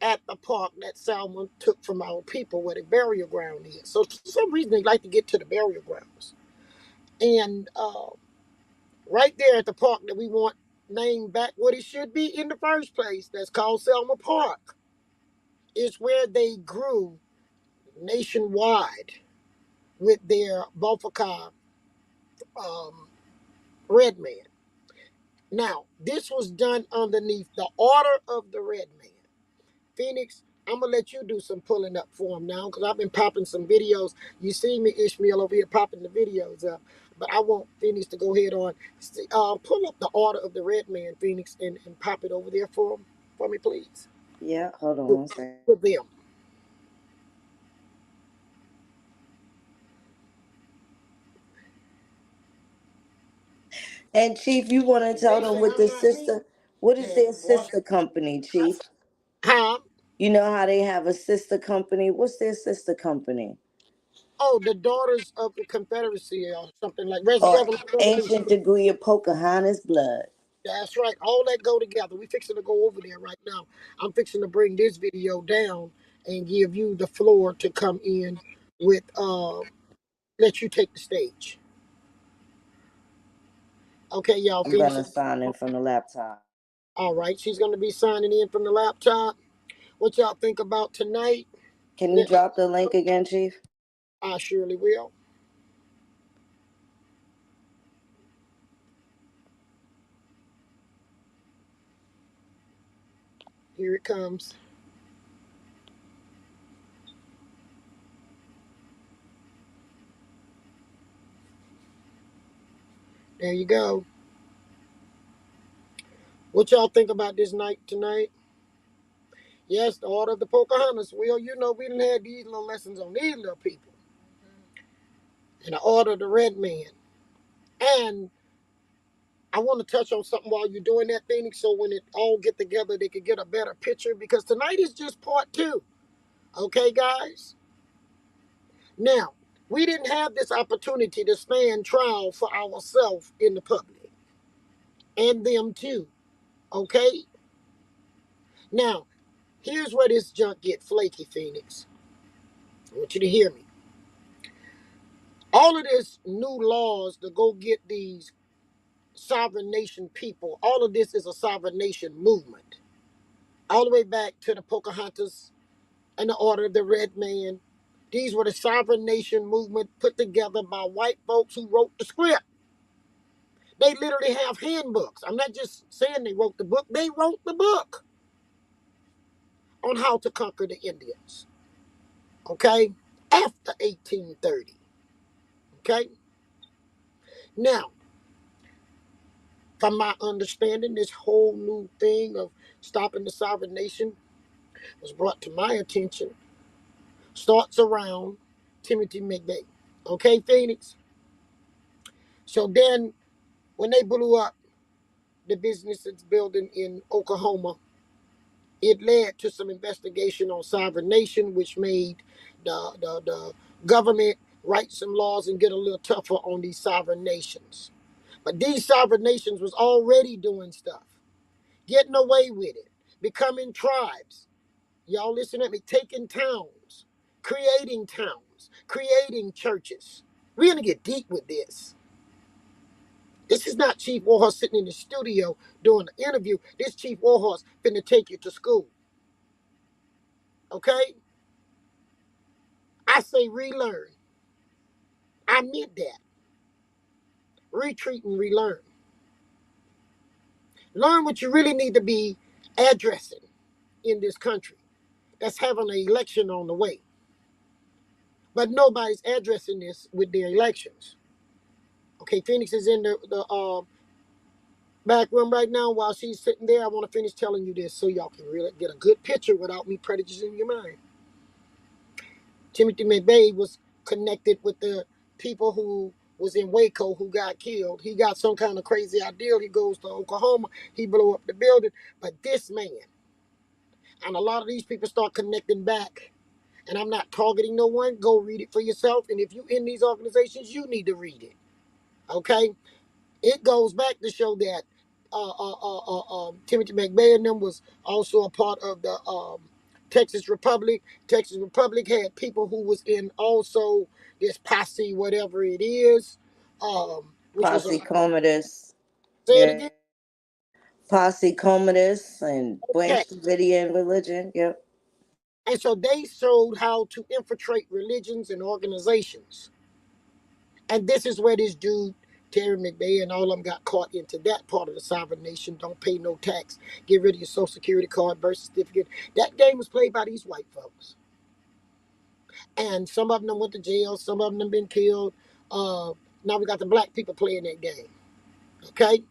at the park that Salmon took from our people where the burial ground is. So for some reason they like to get to the burial grounds. And right there at the park that we want named back what it should be in the first place, that's called Selma Park, is where they grew nationwide with their Bofaka um, Red Man. Now, this was done underneath the Order of the Red Man. Phoenix, I'm gonna let you do some pulling up for him now because I've been popping some videos. You see me, Ishmael, over here popping the videos up. But I want Phoenix to go ahead on pull up the Order of the Red Man, Phoenix, and pop it over there for me, please. Yeah, hold on With, one second. with them. And Chief, you want to tell They them say what I'm the not me. sister, what is That their once, sister company, Chief? huh? You know how they have a sister company? What's their sister company? Oh, the Daughters of the Confederacy or something like Or Revolution. ancient degree of Pocahontas blood. That's right. All that go together. We fixing to go over there right now. I'm fixing to bring this video down and give you the floor to come in with let you take the stage. Okay, y'all. I'm Phoenix. gonna sign in from the laptop. All right. She's gonna be signing in from the laptop. What y'all think about tonight? Can you Let me drop the link again, Chief? I surely will. Here it comes. There you go. What y'all think about this night tonight? Yes, the Order of the Pocahontas. Well, you know, we didn't have these little lessons on these little people. And the Order of the Red Man. And I want to touch on something while you're doing that, Phoenix, so when it all get together, they could get a better picture. Because tonight is just part two. Okay, guys? Now, we didn't have this opportunity to stand trial for ourselves in the public. And them too. Okay? Now, here's where this junk get flaky, Phoenix. I want you to hear me. All of this new laws to go get these sovereign nation people, all of this is a sovereign nation movement. All the way back to the Pocahontas and the Order of the Red Man. These were the sovereign nation movement put together by white folks who wrote the script. They literally have handbooks. I'm not just saying they wrote the book. They wrote the book on how to conquer the Indians. Okay? After 1830. Okay? Now, from my understanding, this whole new thing of stopping the sovereign nation was brought to my attention. Starts around Timothy McVeigh. Okay, Phoenix? So then, when they blew up the businesses building in Oklahoma, it led to some investigation on sovereign nation, which made the government write some laws and get a little tougher on these sovereign nations. But these sovereign nations was already doing stuff, getting away with it, becoming tribes. Y'all listen at me, taking towns, creating churches. We're gonna get deep with this. This is not Chief Warhorse sitting in the studio doing an interview. This Chief Warhorse finna take you to school. Okay? I say relearn. I meant that. Retreat and relearn. Learn what you really need to be addressing in this country that's having an election on the way. But nobody's addressing this with their elections. Okay, Phoenix is in the back room right now. While she's sitting there, I want to finish telling you this so y'all can really get a good picture without me prejudicing your mind. Timothy McVeigh was connected with the people who was in Waco who got killed. He got some kind of crazy idea. He goes to Oklahoma. He blew up the building. But this man, and a lot of these people start connecting back. And I'm not targeting no one. Go read it for yourself. And if you're in these organizations, you need to read it. Okay? It goes back to show that Timothy McVeigh and them was also a part of the Texas Republic. Texas Republic had people who was in also this posse, whatever it is, which was Posse Commodus. say it Yeah. again. Posse Commodus and Okay. Branch Davidian religion. Yep. And so they showed how to infiltrate religions and organizations. And this is where this dude, Terry McVeigh, and all of them got caught into that part of the sovereign nation. Don't pay no tax. Get rid of your social security card, birth certificate. That game was played by these white folks. And some of them went to jail. Some of them been killed. Now we got the black people playing that game. Okay?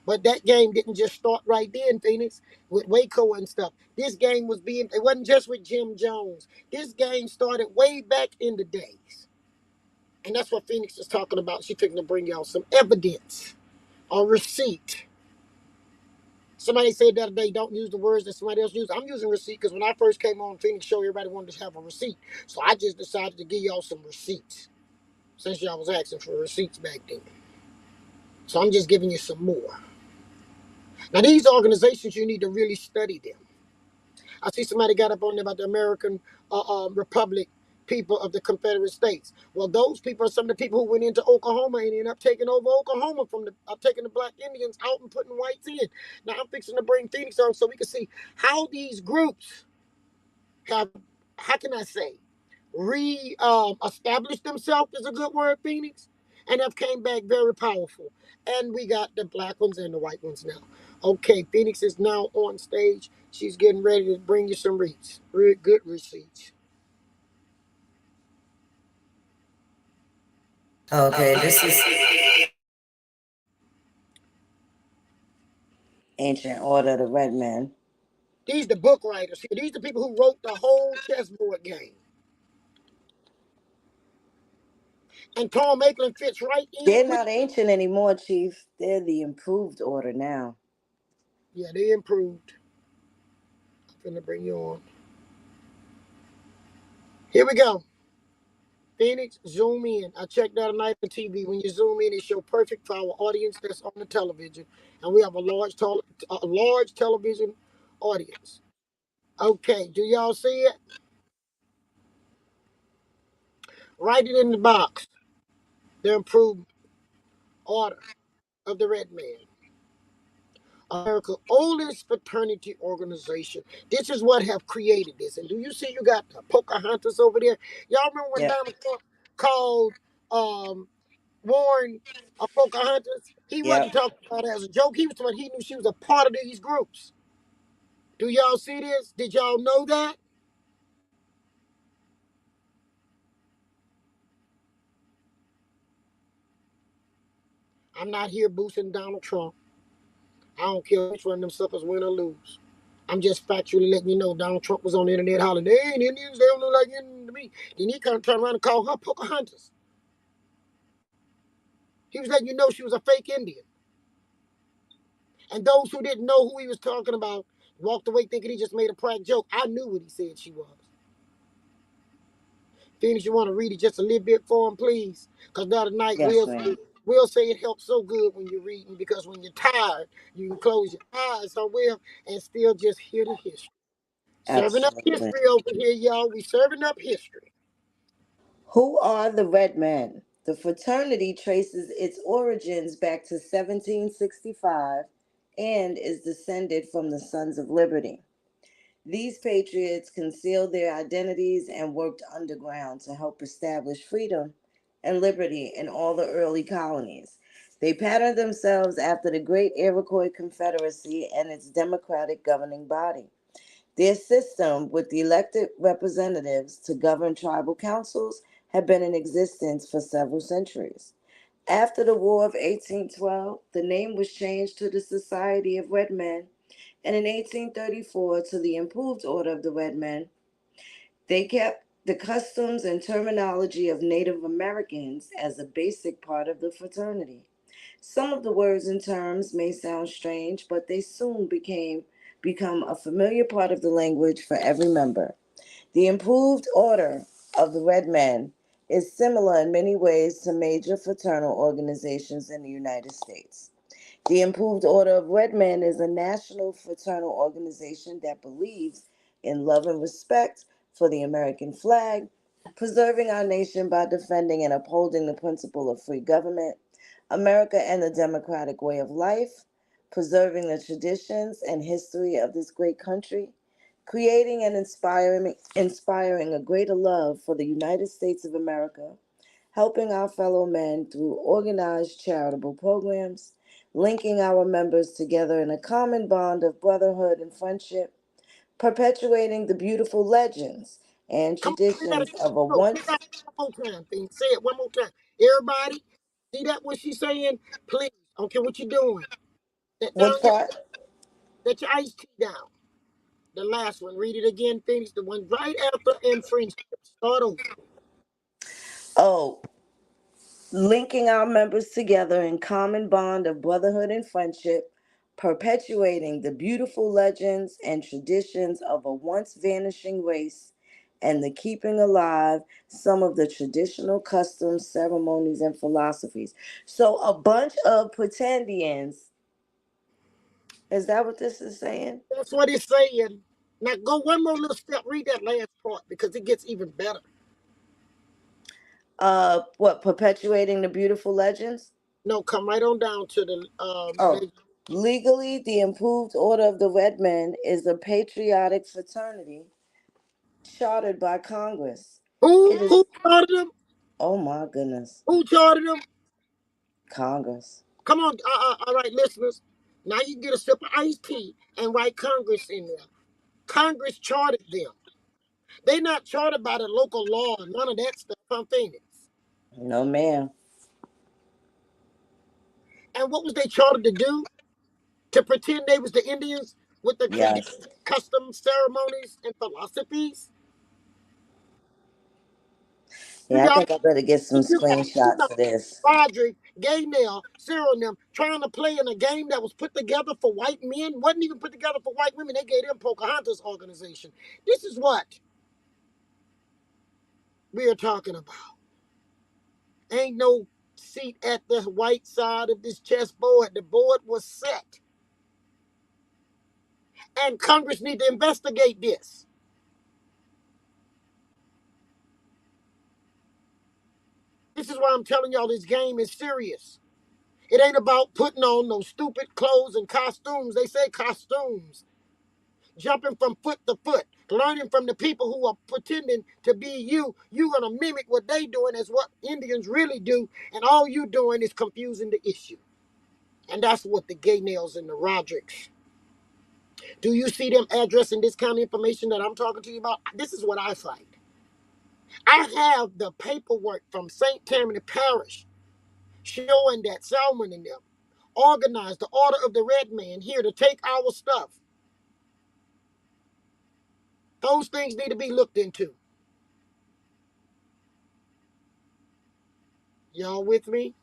But that game didn't just start right then, Phoenix, with Waco and stuff. This game was being, it wasn't just with Jim Jones. This game started way back in the days. And that's what Phoenix is talking about. She's trying to bring y'all some evidence or receipt. Somebody said the other day, don't use the words that somebody else used. I'm using receipt because when I first came on Phoenix Show, everybody wanted to have a receipt. So I just decided to give y'all some receipts since y'all was asking for receipts back then. So I'm just giving you some more. Now, these organizations, you need to really study them. I see somebody got up on there about the American Republic people of the Confederate States. Well, those people are some of the people who went into Oklahoma and ended up taking over Oklahoma from taking the black Indians out and putting whites in. Now, I'm fixing to bring Phoenix on so we can see how these groups have, how can I say, established themselves is a good word, Phoenix, and have came back very powerful. And we got the black ones and the white ones now. Okay, Phoenix is now on stage. She's getting ready to bring you some receipts, good receipts. Okay, this is Ancient Order of the Red Men. These the book writers here. These the people who wrote the whole chessboard game. And Tom Maitland fits right in. They're not ancient anymore, Chief. They're the improved order now. Yeah, they improved. I'm finna bring you on. Here we go. Phoenix, zoom in. I checked out a night on TV. When you zoom in, it shows perfect for our audience that's on the television, and we have a large television audience. Okay, do y'all see it? Write it in the box. The improved order of the Red Man. America's oldest fraternity organization. This is what have created this. And do you see you got the Pocahontas over there? Y'all remember when Donald Trump called warned Pocahontas, he wasn't Yep. talking about it as a joke. He was talking about he knew she was a part of these groups. Do y'all see this? Did y'all know that? I'm not here boosting Donald Trump. I don't care which one of them suckers win or lose. I'm just factually letting you know Donald Trump was on the internet hollering, they ain't Indians, they don't look like Indians to me. Then he kind of turned around and called her Pocahontas. He was letting you know she was a fake Indian. And those who didn't know who he was talking about walked away thinking he just made a prank joke. I knew what he said she was. Phoenix, you want to read it just a little bit for him, please? Because the other night, Yes, ma'am. Will say it helps so good when you're reading because when you're tired, you can close your eyes on Will and still just hear the history. Serving up Absolutely. history over here, y'all. We serving up history. Who are the Red Men? The fraternity traces its origins back to 1765 and is descended from the Sons of Liberty. These patriots concealed their identities and worked underground to help establish freedom and liberty in all the early colonies. They patterned themselves after the Great Iroquois Confederacy and its democratic governing body. Their system, with elected representatives to govern tribal councils, had been in existence for several centuries. After the War of 1812, the name was changed to the Society of Red Men, and in 1834 to the Improved Order of the Red Men. They kept the customs and terminology of Native Americans as a basic part of the fraternity. Some of the words and terms may sound strange, but they soon become a familiar part of the language for every member. The Improved Order of the Red Men is similar in many ways to major fraternal organizations in the United States. The Improved Order of Red Men is a national fraternal organization that believes in love and respect for the American flag, preserving our nation by defending and upholding the principle of free government, America and the democratic way of life, preserving the traditions and history of this great country, creating and inspiring a greater love for the United States of America, helping our fellow men through organized charitable programs, linking our members together in a common bond of brotherhood and friendship, perpetuating the beautiful legends and Come on, we gotta traditions of a go. Say once. that one more time, thing. Say it one more time. Everybody, see that what she's saying? Please, I don't care what you're doing. That down Which your part? let your iced tea down. The last one. Read it again, Phoenix. The one right after and friendship. Start over. Oh, linking our members together in common bond of brotherhood and friendship, perpetuating the beautiful legends and traditions of a once vanishing race, and the keeping alive some of the traditional customs, ceremonies, and philosophies. So, a bunch of pretendians. Is that what this is saying? That's what it's saying. Now go one more little step. Read that last part because it gets even better. What, perpetuating the beautiful legends? No, come right on down to the Oh, legally, the Improved Order of the Red Men is a patriotic fraternity chartered by Congress. who It is, who charted them? oh my goodness, Who charted them? Congress. Come on, all right, listeners. Now you can get a sip of iced tea and write Congress in there. Congress chartered them. They not chartered by the local law and none of that stuff. I'm Phoenix. No, ma'am. And what was they chartered to do? To pretend they was the Indians with the Yes. traditions, customs, ceremonies, and philosophies? Do Yeah, I y'all think I better get some you actually know screenshots of this. Roderick, Gaynell, Cyril and them trying to play in a game that was put together for white men? Wasn't even put together for white women. They gave them Pocahontas organization. This is what we are talking about. Ain't no seat at the white side of this chessboard. The board was set. And Congress need to investigate this. This is why I'm telling y'all this game is serious. It ain't about putting on no stupid clothes and costumes. They say costumes. jumping from foot to foot, learning from the people who are pretending to be you. You're going to mimic what they doing as what Indians really do, and all you doing is confusing the issue. And that's what the Gaynells and the Rodricks. Do you see them addressing this kind of information that I'm talking to you about? This is what I find. I have the paperwork from St. Tammany Parish showing that Salmon and them organized the Order of the Red Man here to take our stuff. Those things need to be looked into. Y'all with me?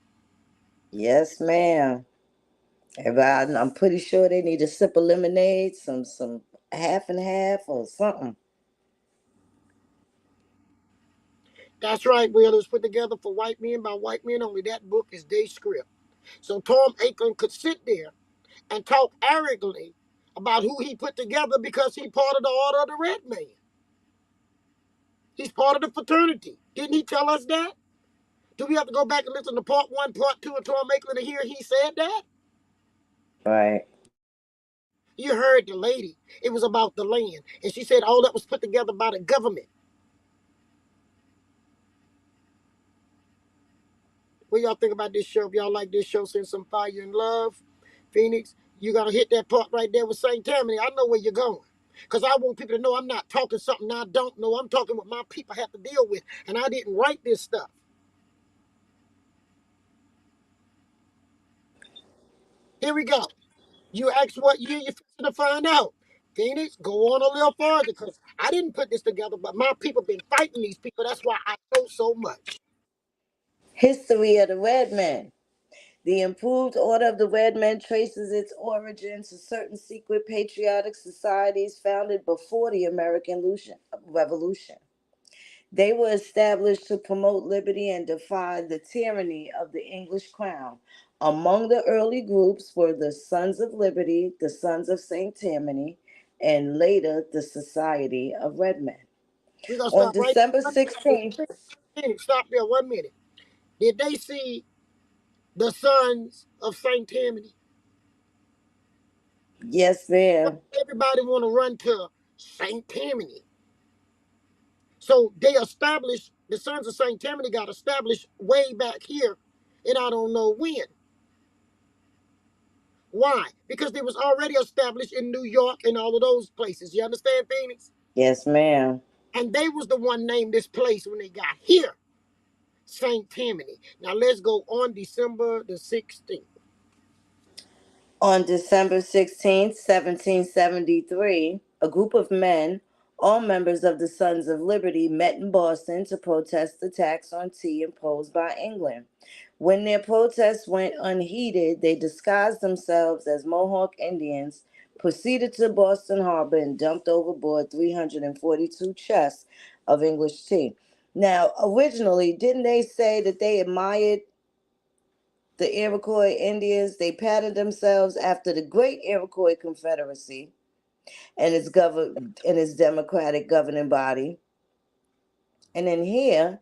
Yes, ma'am. I'm pretty sure they need a sip of lemonade, some half and half or something. That's right, Will. It was put together for white men by white men only. That book is their script. So Tom Aiken could sit there and talk arrogantly about who he put together because he's part of the Order of the Red Man. He's part of the fraternity. Didn't he tell us that? Do we have to go back and listen to part 1, part 2 of Tom Aiken to hear he said that? Right. You heard the lady. It was about the land. And she said all that was put together by the government. What y'all think about this show? If y'all like this show, send some fire and love. Phoenix, you got to hit that part right there with St. Tammany. I know where you're going. Because I want people to know I'm not talking something I don't know. I'm talking what my people have to deal with. And I didn't write this stuff. Here we go. You ask what year you're fixing to find out. Phoenix, go on a little farther because I didn't put this together, but my people been fighting these people. That's why I know so much. History of the Red Men. The improved Order of the Red Men traces its origin to certain secret patriotic societies founded before the American Revolution. They were established to promote liberty and defy the tyranny of the English crown. Among the early groups were the Sons of Liberty, the Sons of St. Tammany, and later the Society of Red Men. We're going to On stop right December there. 16th, Phoenix, stop there 1 minute. Did they see the Sons of St. Tammany? yes, ma'am. Everybody want to run to St. Tammany. So they established, the Sons of St. Tammany got established way back here, and I don't know when. Why? Because they was already established in New York and all of those places. You understand, Phoenix? Yes, ma'am. And they was the one named this place when they got here, St. Tammany. Now let's go on December the 16th. On December 16, 1773, a group of men, all members of the Sons of Liberty, met in Boston to protest the tax on tea imposed by England. When their protests went unheeded, they disguised themselves as Mohawk Indians, proceeded to Boston Harbor, and dumped overboard 342 chests of English tea. Now, originally, didn't they say that they admired the Iroquois Indians? They patterned themselves after the Great Iroquois Confederacy and its democratic governing body. And then here,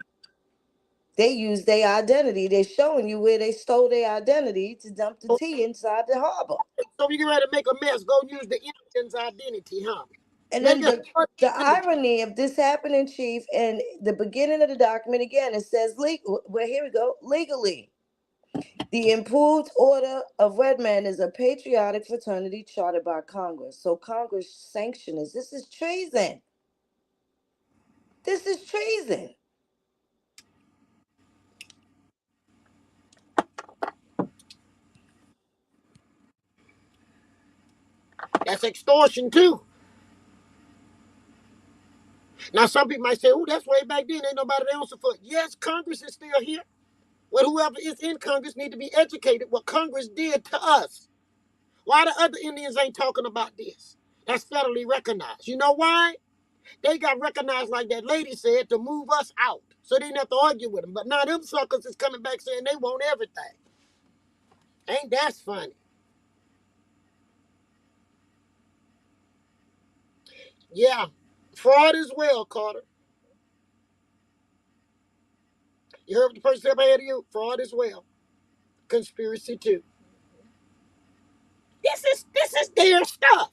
they use their identity. They're showing you where they stole their identity to dump the tea inside the harbor. So we get ready to make a mess. Go use the Indians' identity, huh? And Make then us the irony of this happening, Chief, and the beginning of the document again, it says well, here we go, legally. The improved Order of Red Men is a patriotic fraternity chartered by Congress. So Congress sanctioned this. This is treason. This is treason. That's extortion too. Now some people might say, "Oh, that's way back then. Ain't nobody answer for it." Yes, Congress is still here. Well, whoever is in Congress need to be educated what Congress did to us. Why the other Indians ain't talking about this? That's federally recognized. You know why? They got recognized, like that lady said, to move us out. So they didn't have to argue with them. But now them suckers is coming back saying they want everything. Ain't that funny? Yeah. Fraud as well, Carter. You heard what the person said ahead of you? Fraud as well. Conspiracy too. This is their stuff.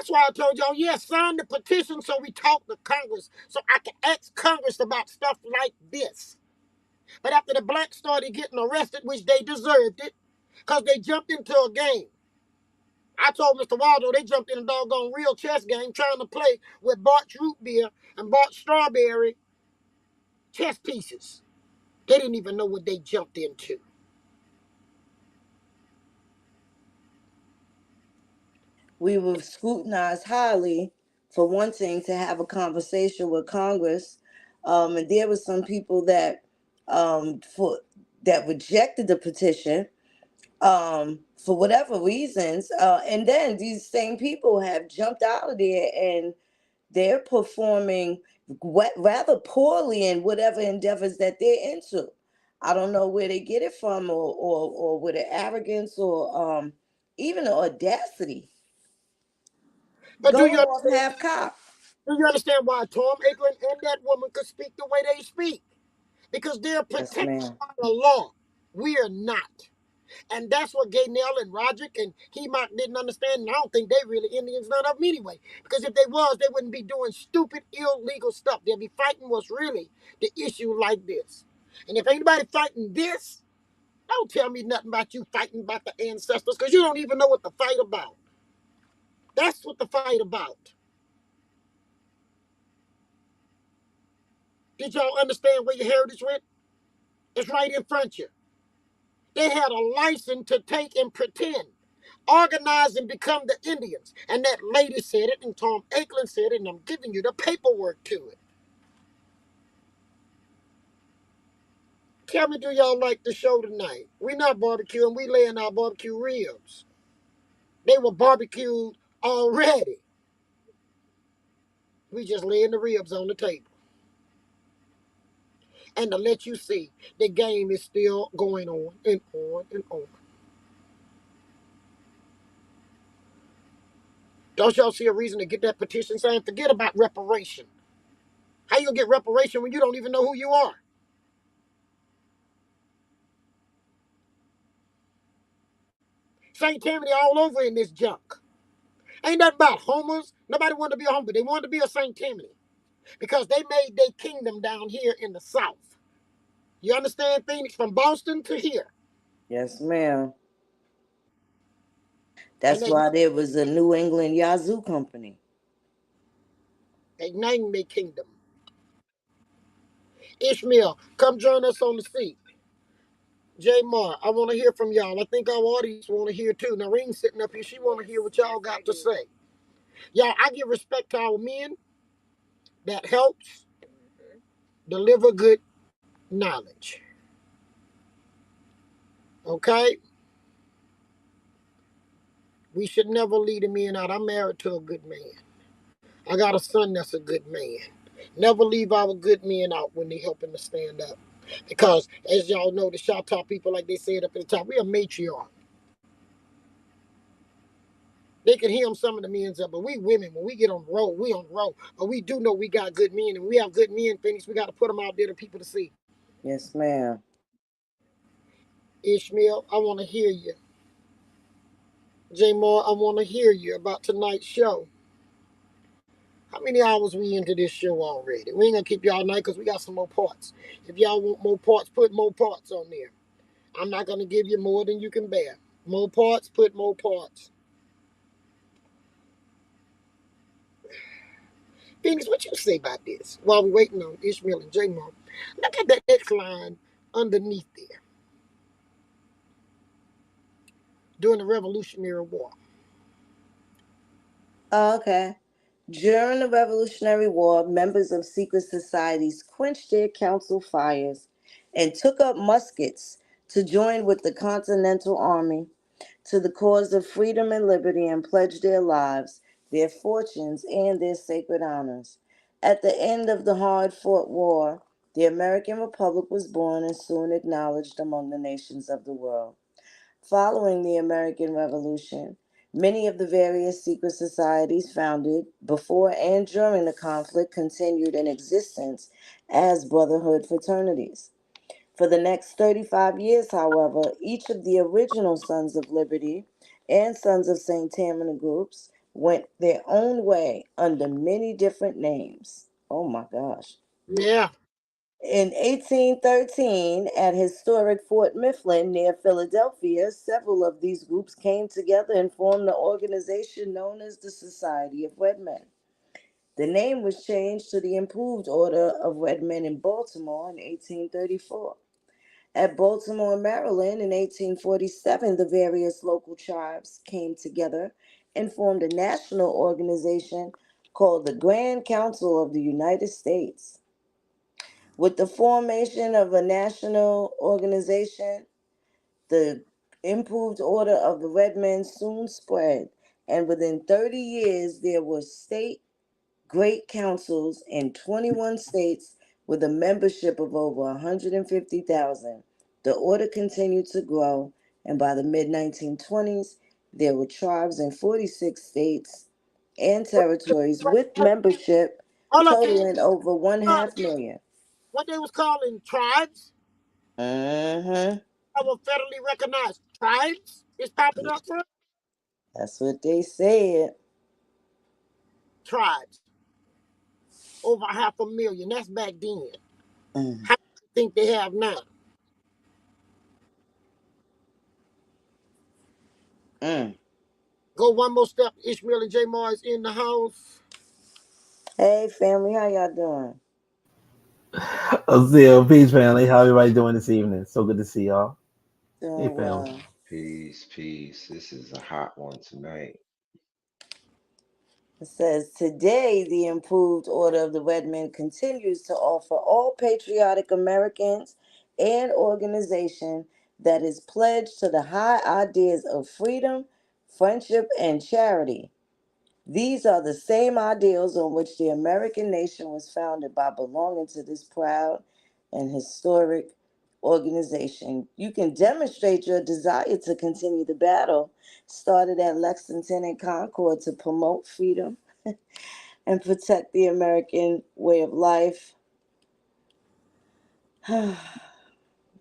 That's why I told y'all, yeah, sign the petition so we talk to Congress, so I can ask Congress about stuff like this. But after the blacks started getting arrested, which they deserved it, because they jumped into a game. I told Mr. Waldo they jumped in a doggone real chess game trying to play with Bart's root beer and Bart's strawberry chess pieces. They didn't even know what they jumped into. We were scrutinized highly for wanting to have a conversation with Congress, and there were some people that that rejected the petition for whatever reasons, and then these same people have jumped out of there and they're performing rather poorly in whatever endeavors that they're into. I don't know where they get it from, or with the arrogance, or even the audacity. But Going off half cop. do you understand why Tom Ackland and that woman could speak the way they speak? Because they're Yes, protected ma'am. by the law. We are not. And that's what Gaynell and Roderick and Hemock didn't understand. And I don't think they really Indians, none of them anyway. Because if they was, they wouldn't be doing stupid, illegal stuff. They'll be fighting what's really the issue like this. And if anybody fighting this, don't tell me nothing about you fighting about the ancestors, because you don't even know what the fight about. That's what the fight about. Did y'all understand where your heritage went? It's right in front of you. They had a license to take and pretend, organize and become the Indians. And that lady said it, and Tom Ackland said it, and I'm giving you the paperwork to it. Tell me, do y'all like the show tonight? We not barbecuing, we laying our barbecue ribs. They were barbecued already. We just laying the ribs on the table. And to let you see, the game is still going on and on and on. Don't y'all see a reason to get that petition signed? Forget about reparation. How you gonna get reparation when you don't even know who you are? St. Tammany all over in this junk. Ain't nothing about homers. Nobody wanted to be a homer. They wanted to be a St. Tammany because they made their kingdom down here in the South. You understand, Phoenix? From Boston to here. Yes, ma'am. And That's why there was a New England Yazoo Company. They named their kingdom. Ishmael, come join us on the seat. J Mar, I want to hear from y'all. I think our audience want to hear too. Noreen's sitting up here. She want to hear what y'all got to say. Y'all, I give respect to our men. That helps deliver good knowledge. Okay? We should never lead a man out. I'm married to a good man. I got a son that's a good man. Never leave our good men out when they helping to stand up. Because, as y'all know, the Choctaw people, like they said up at the top, we are matriarch. They can hear some of the men up, but we women, when we get on the road, we on the road. But we do know we got good men, and we have good men, Phoenix. We got to put them out there for people to see. Yes, ma'am. Ishmael, I want to hear you. J Moore, I want to hear you about tonight's show. How many hours we into this show already? We ain't gonna keep y'all night because we got some more parts. If y'all want more parts, put more parts on there. I'm not gonna give you more than you can bear. More parts, put more parts. Phoenix, what you say about this? While we're waiting on Ishmael and J Moore, look at that X line underneath there. During the Revolutionary War. Okay. During the Revolutionary War, members of secret societies quenched their council fires and took up muskets to join with the Continental Army to the cause of freedom and liberty and pledge their lives, their fortunes, and their sacred honors. At the end of the hard-fought war, the American Republic was born and soon acknowledged among the nations of the world. Following the American Revolution, many of the various secret societies founded before and during the conflict continued in existence as brotherhood fraternities. For the next 35 years, however, each of the original Sons of Liberty and Sons of St. Tammany groups went their own way under many different names. Oh my gosh. Yeah. In 1813, at historic Fort Mifflin near Philadelphia, several of these groups came together and formed the organization known as the Society of Red Men. The name was changed to the Improved Order of Red Men in Baltimore in 1834. At Baltimore, Maryland in 1847, the various local tribes came together and formed a national organization called the Grand Council of the United States. With the formation of a national organization, the Improved Order of the Red Men soon spread, and within 30 years, there were state great councils in 21 states with a membership of over 150,000. The order continued to grow, and by the mid 1920s, there were tribes in 46 states and territories with membership Hold up. totaling over one Uh, half million. what they was calling tribes Mm-hmm. that were federally recognized tribes is popping up for That's what they said. tribes. Over 500,000. That's back then. Mm, How do you think they have now? mm. Go one more step. Ishmael and J Mars in the house. Hey, family, how y'all doing? Peace, family. How everybody doing this evening? So good to see y'all. Hey, Doing family. well. Peace, peace. This is a hot one tonight. It says today the Improved Order of the Red Men continues to offer all patriotic Americans an organization that is pledged to the high ideas of freedom, friendship, and charity. These are the same ideals on which the American nation was founded by belonging to this proud and historic organization. You can demonstrate your desire to continue the battle started at Lexington and Concord to promote freedom and protect the American way of life.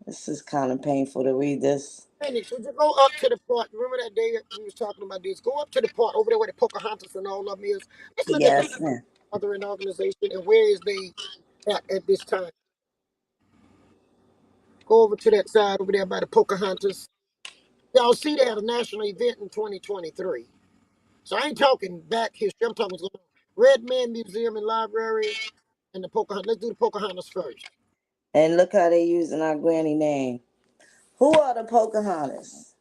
This is kind of painful to read this. Phoenix, would you go up to the part? Remember that day we was talking about this? Go up to the part over there where the Pocahontas and all of them is. Let's look at the Yes, ma'am. other in the organization and where is they at this time. Go over to that side over there by the Pocahontas. Y'all see they had a national event in 2023. So I ain't talking back history. I'm talking what's going on. Red Man Museum and Library and the Pocahontas. Let's do the Pocahontas first. And look how they using our granny name. Who are the Pocahontas?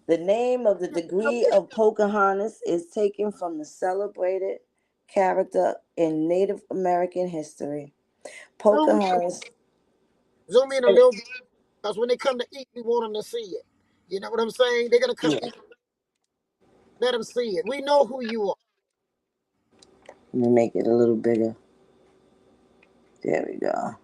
The name of the degree of Pocahontas is taken from the celebrated character in Native American history. Zoom, Pocahontas. zoom in a little bit because when they come to eat, we want them to see it. You know what I'm saying? They're gonna come Yeah, eat. Let them see it. We know who you are. let me make it a little bigger. There we go.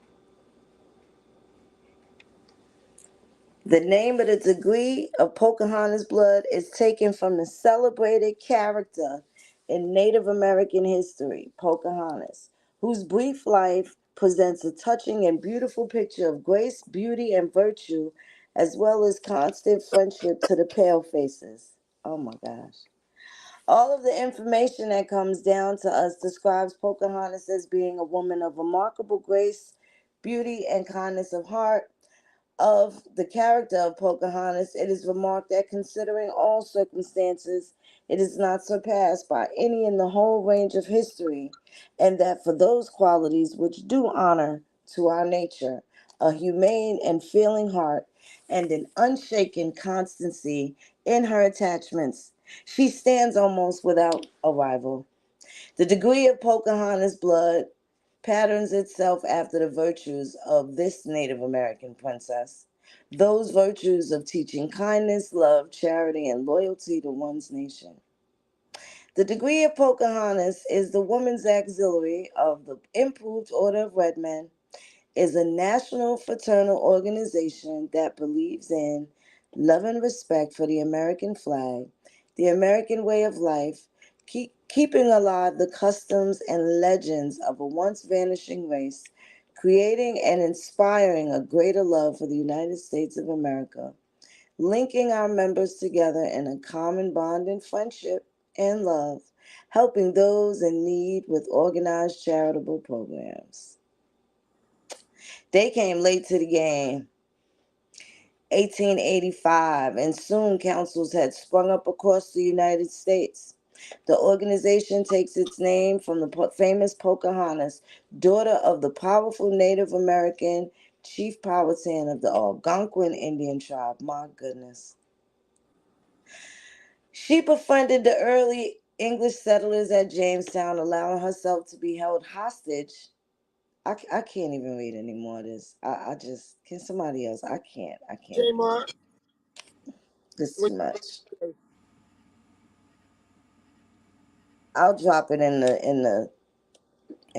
The name of the degree of Pocahontas blood is taken from the celebrated character in Native American history, Pocahontas, whose brief life presents a touching and beautiful picture of grace, beauty, and virtue, as well as constant friendship to the palefaces. Oh my gosh. All of the information that comes down to us describes Pocahontas as being a woman of remarkable grace, beauty, and kindness of heart. Of the character of Pocahontas, it is remarked that considering all circumstances, it is not surpassed by any in the whole range of history, and that for those qualities which do honor to our nature, a humane and feeling heart, and an unshaken constancy in her attachments, she stands almost without a rival. The degree of Pocahontas blood patterns itself after the virtues of this Native American princess. Those virtues of teaching kindness, love, charity, and loyalty to one's nation. The degree of Pocahontas is the woman's auxiliary of the Improved Order of Red Men, is a national fraternal organization that believes in love and respect for the American flag, the American way of life, keeping alive the customs and legends of a once vanishing race, creating and inspiring a greater love for the United States of America, linking our members together in a common bond and friendship and love, helping those in need with organized charitable programs. They came late to the game. 1885, and soon councils had sprung up across the United States. The organization takes its name from the famous Pocahontas, daughter of the powerful Native American Chief Powhatan of the Algonquin Indian tribe. My goodness. She befriended the early English settlers at Jamestown, allowing herself to be held hostage. I can't even read any more of this. I just, can somebody else? I can't. Jamar, It's what too much. you say? I'll drop it in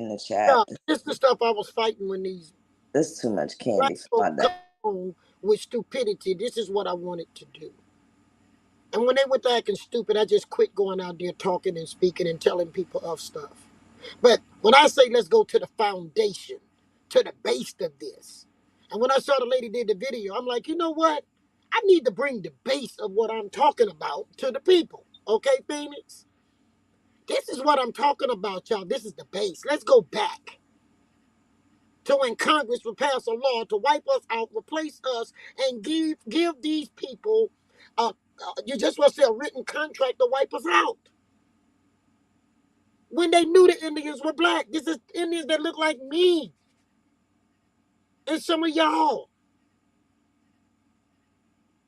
the chat. Yeah, this is the stuff I was fighting when these There's too much black candy for folk my dad. come on with stupidity. This is what I wanted to do. And when they went to acting stupid, I just quit going out there talking and speaking and telling people of stuff. But when I say let's go to the foundation, to the base of this, and when I saw the lady did the video, I'm like, you know what? I need to bring the base of what I'm talking about to the people. Okay, Phoenix? This is what I'm talking about, y'all. This is the base. Let's go back to when Congress would pass a law to wipe us out, replace us, and give these people, you just want to say a written contract to wipe us out. When they knew the Indians were black, this is Indians that look like me and some of y'all.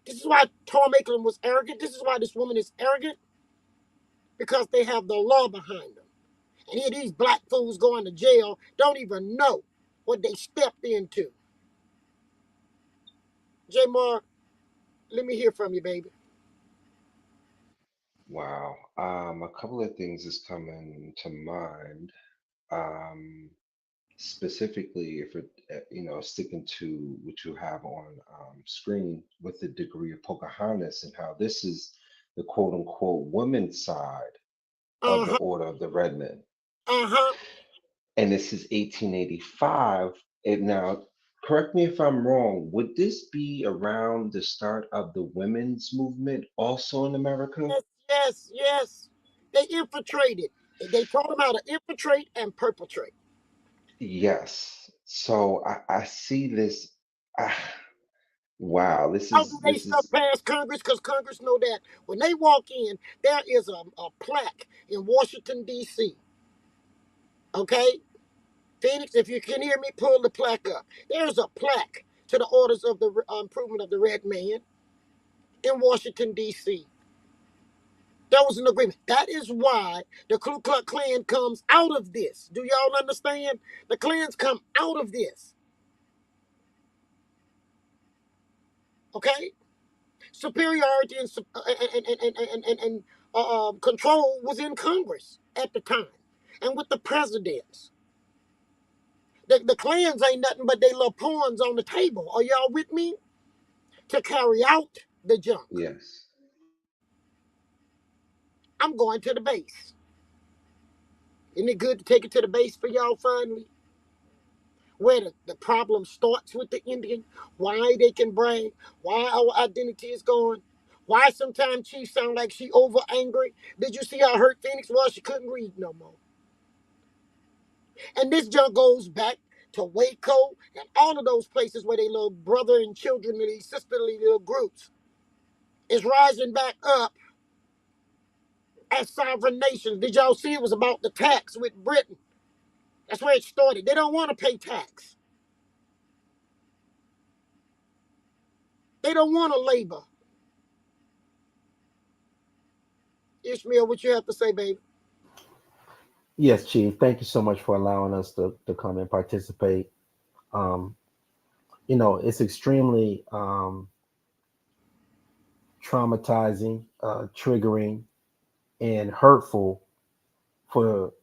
This is why Tom Ackland was arrogant. This is why this woman is arrogant, because they have the law behind them. And here these black fools going to jail don't even know what they stepped into. Jamar, let me hear from you, baby. Wow. A couple of things is coming to mind. Um, Specifically, if it, sticking to what you have on screen with the degree of Pocahontas and how this is the quote unquote women's side of the Uh-huh. Order of the Red Men. Uh-huh. And this is 1885. And now, correct me if I'm wrong, would this be around the start of the women's movement also in America? Yes, yes, yes. They infiltrated. They taught them how to infiltrate and perpetrate. Yes. So I see this. Ah, wow, this How do is they this stuff is past Congress? Because Congress know that when they walk in, there is a plaque in Washington, D.C. Okay? Phoenix, if you can hear me, pull the plaque up. There's a plaque to the orders of the improvement of the red man in Washington, D.C. There was an agreement. That is why the Ku Klux Klan comes out of this. Do y'all understand? The Klans come out of this. Okay? Superiority and control was in Congress at the time and with the presidents. The Klans ain't nothing but they little pawns on the table. Are y'all with me? To carry out the junk. yes. I'm going to the base. Isn't it good to take it to the base for y'all finally? Where the problem starts with the Indian, why they can brag, why our identity is gone, why sometimes Chief sound like she over angry. Did you see how hurt Phoenix was? She couldn't read no more. And this junk goes back to Waco and all of those places where they little brother and children, these sisterly little groups, is rising back up as sovereign nations. Did y'all see it was about the tax with Britain? That's where it started. They don't want to pay tax. They don't want to labor. Ishmael, what you have to say, baby? Yes, Chief. Thank you so much for allowing us to come and participate. Um, it's extremely traumatizing, triggering, and hurtful for,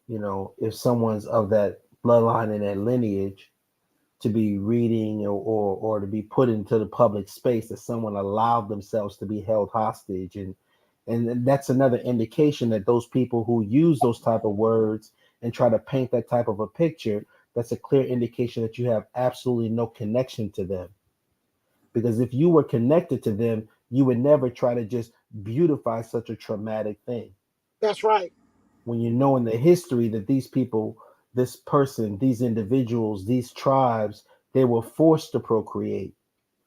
if someone's of that bloodline and that lineage to be reading or to be put into the public space that someone allowed themselves to be held hostage. And that's another indication that those people who use those type of words and try to paint that type of a picture, that's a clear indication that you have absolutely no connection to them. Because if you were connected to them, you would never try to just beautify such a traumatic thing. That's right. When you know in the history that these people, this person, these individuals, these tribes, they were forced to procreate,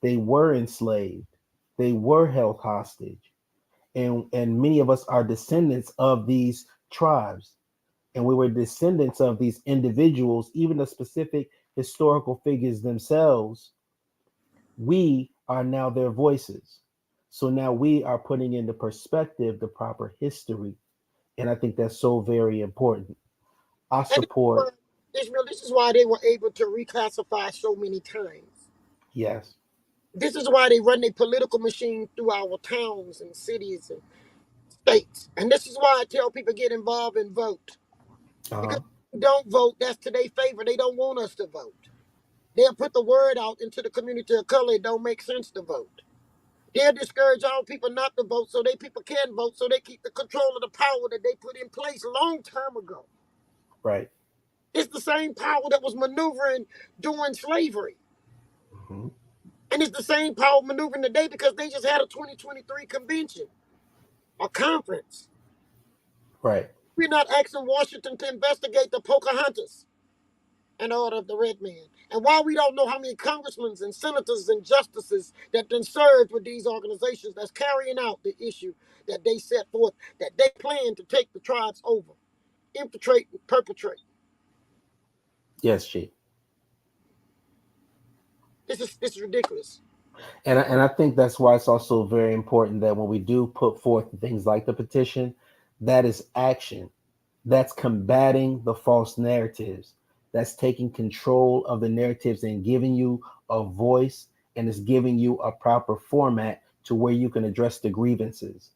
they were enslaved, they were held hostage, and many of us are descendants of these tribes, and we were descendants of these individuals, even the specific historical figures themselves. We are now their voices. So now we are putting into perspective the proper history. And I think that's so very important. I And support, Ishmael, this is why they were able to reclassify so many times. yes. This is why they run their political machine through our towns and cities and states. And this is why I tell people get involved and vote. Because Uh-huh. if you don't vote, that's to their favor. They don't want us to vote. They'll put the word out into the community of color. It don't make sense to vote. They'll discourage all people not to vote so they people can vote, so they keep the control of the power that they put in place long time ago. Right. It's the same power that was maneuvering during slavery. Hmm. And it's the same power maneuvering today because they just had a 2023 convention, a conference. Right. We're not asking Washington to investigate the Pocahontas and order of the red man. And while we don't know how many congressmen and senators and justices that then served with these organizations that's carrying out the issue that they set forth, that they plan to take the tribes over, infiltrate and perpetrate. Yes, Chief. This is ridiculous. And I think that's why it's also very important that when we do put forth things like the petition, that is action. That's combating the false narratives. That's taking control of the narratives and giving you a voice, and it's giving you a proper format to where you can address the grievances.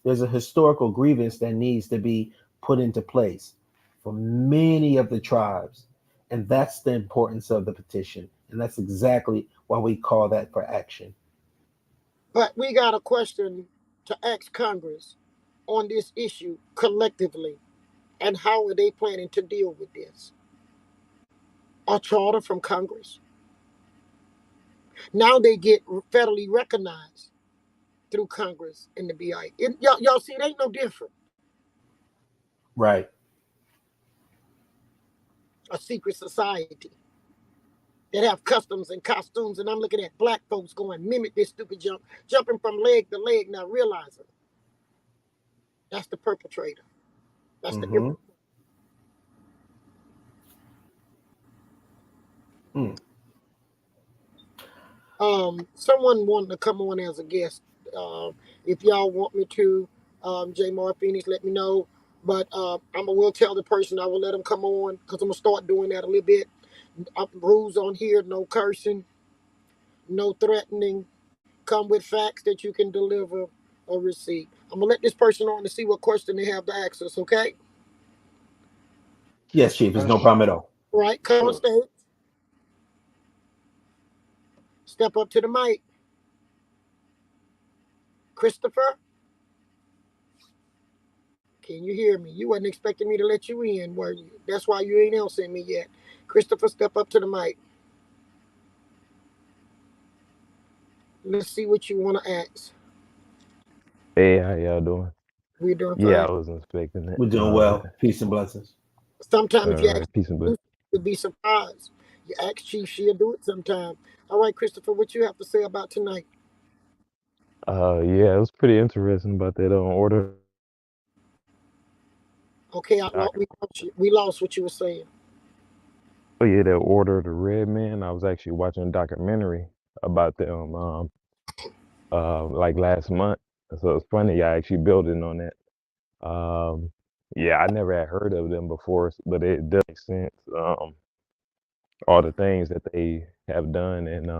There's a historical grievance that needs to be put into place for many of the tribes. And that's the importance of the petition. And that's exactly why we call that for action. But we got a question to ask Congress on this issue collectively, and how are they planning to deal with this? A charter from Congress. Now they get federally recognized through Congress and the BI. Y'all see, it ain't no different. Right. A secret society that have customs and costumes, and I'm looking at black folks going mimic this stupid jumping from leg to leg, not realizing that's the perpetrator. That's the Mm-hmm. Mm. Someone wanted to come on as a guest. If y'all want me to, J. Mar Phoenix, let me know. But I will tell the person I will let them come on because I'm gonna start doing that a little bit. Rules on here: no cursing, no threatening. Come with facts that you can deliver or receive. I'm gonna let this person on to see what question they have to ask us. Okay? Yes, Chief, there's no problem at all. All right, come on Sure. stage. Step up to the mic, Christopher. Can you hear me? You wasn't expecting me to let you in, were you? That's why you ain't answering me yet. Christopher, step up to the mic. Let's see what you want to ask. Hey, how y'all doing? We're doing Yeah, fine. I wasn't expecting it. We're doing well. Peace and blessings. Sometimes All if you ask, right, peace and blessings. you'll be surprised. You ask Chief, she'll do it sometime. All right, Christopher, what you have to say about tonight? Yeah, it was pretty interesting about that order. Okay, Doc- we lost you. We lost what you were saying. Oh yeah, that Order of the Red Man. I was actually watching a documentary about them, like last month. So it's funny, I actually building on that. Um, yeah, I never had heard of them before, but it does make sense. All the things that they have done and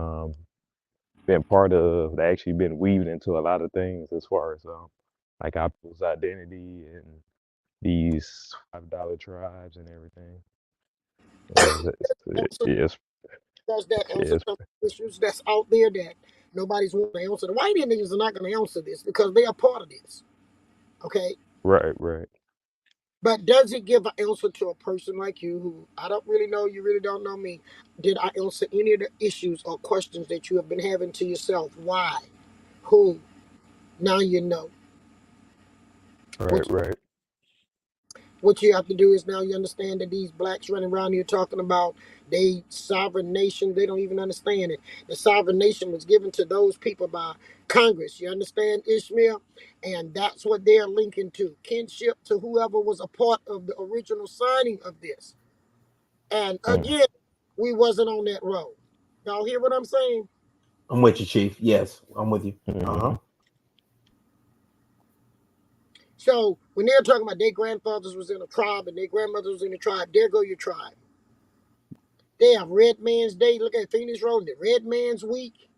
been part of, they actually been weaved into a lot of things as far as like our people's identity and these $5 tribes and everything. Answer Yes, does that answer yes, some issues that's out there that nobody's want to answer. The white Indians are not going to answer this because they are part of this. Okay, right, right. but does it give an answer to a person like you who I don't really know, you really don't know me? Did I answer any of the issues or questions that you have been having to yourself? Why? Who? Now you know. Right, What right. What you have to do is now you understand that these blacks running around here talking about they sovereign nation, they don't even understand it. The sovereign nation was given to those people by Congress. You understand, Ishmael? And that's what they're linking to. Kinship to whoever was a part of the original signing of this. And Mm, again, we wasn't on that road. Y'all hear what I'm saying? I'm with you, Chief. Yes, I'm with you. Uh-huh. mhm. So when they're talking about their grandfathers was in a tribe and their grandmothers was in a tribe, there go your tribe. They have Red Man's Day. Look at Phoenix Road, the Red Man's Week.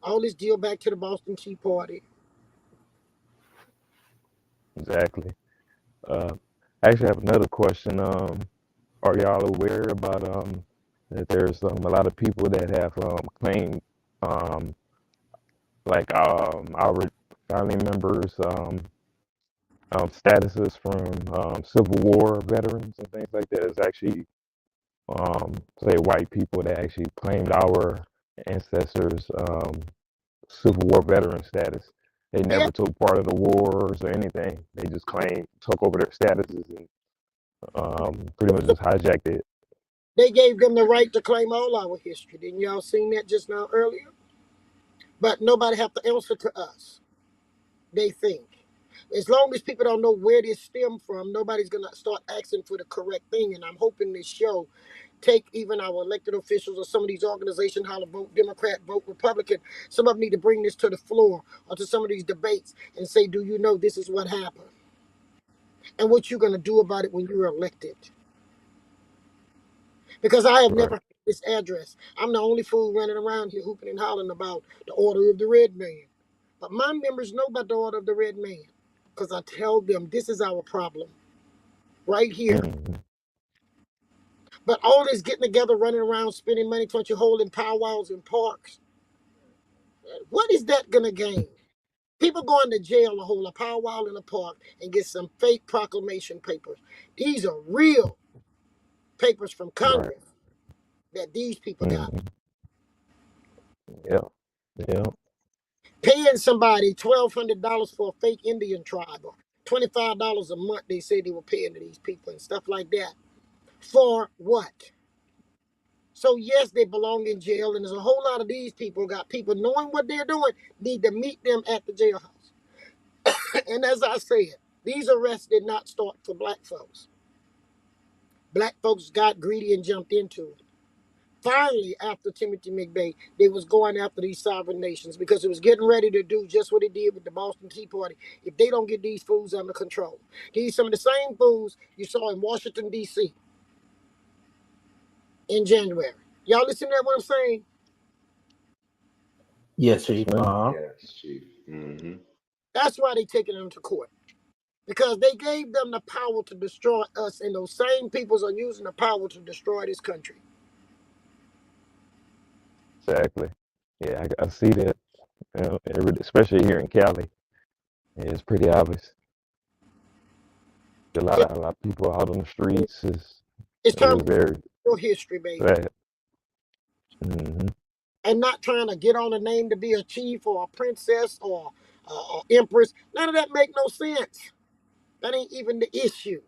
All this deal back to the Boston Tea Party. Exactly. I actually have another question. Are y'all aware about that there's a lot of people that have claimed um like our family members statuses from Civil War veterans and things like that is actually say white people that actually claimed our ancestors Civil War veteran status. They Yeah, never took part of the wars or anything. They just took over their statuses and pretty much just hijacked it. they gave them the right to claim all our history. Didn't y'all seen that just now earlier? But nobody have to answer to us. They think. As long as people don't know where this stemmed from, nobody's gonna start asking for the correct thing. And I'm hoping this show take even our elected officials or some of these organizations how to vote Democrat, vote Republican. Some of them need to bring this to the floor or to some of these debates and say, do you know this is what happened? And what you're gonna do about it when you're elected. Because I have never Right. heard this address. I'm the only fool running around here hooping and hollering about the Order of the Red Man. But my members know about the Order of the Red Man because I tell them this is our problem right here. Mm-hmm. But all this getting together, running around, spending money, bunch of holding powwows in parks, what is that going to gain? People going to jail to hold a powwow in a park and get some fake proclamation papers. These are real papers from Right. Congress that these people got. Mm-hmm. Yeah. Yeah. Paying somebody $1,200 for a fake Indian tribe or $25 a month they say they were paying to these people and stuff like that. For what? So yes, they belong in jail, and there's a whole lot of these people got people knowing what they're doing, need to meet them at the jailhouse. And as I said, these arrests did not start for black folks. Black folks got greedy and jumped into it. Finally, after Timothy McVeigh, they was going after these sovereign nations because it was getting ready to do just what it did with the Boston Tea Party. If they don't get these fools under control, these some of the same fools you saw in Washington D.C. in January. Y'all listen to what I'm saying? Yes, Yes, Chief. man. Uh-huh. Yes, Chief. Mm-hmm. That's why they taking them to court because they gave them the power to destroy us, and those same peoples are using the power to destroy this country. Exactly. Yeah, I see that. Especially here in Cali. Yeah, it's pretty obvious. It, A lot of people out on the streets it's is time to very your history, baby. sad. Hmm. And not trying to get on a name to be a chief or a princess or empress. None of that make no sense. That ain't even the issue.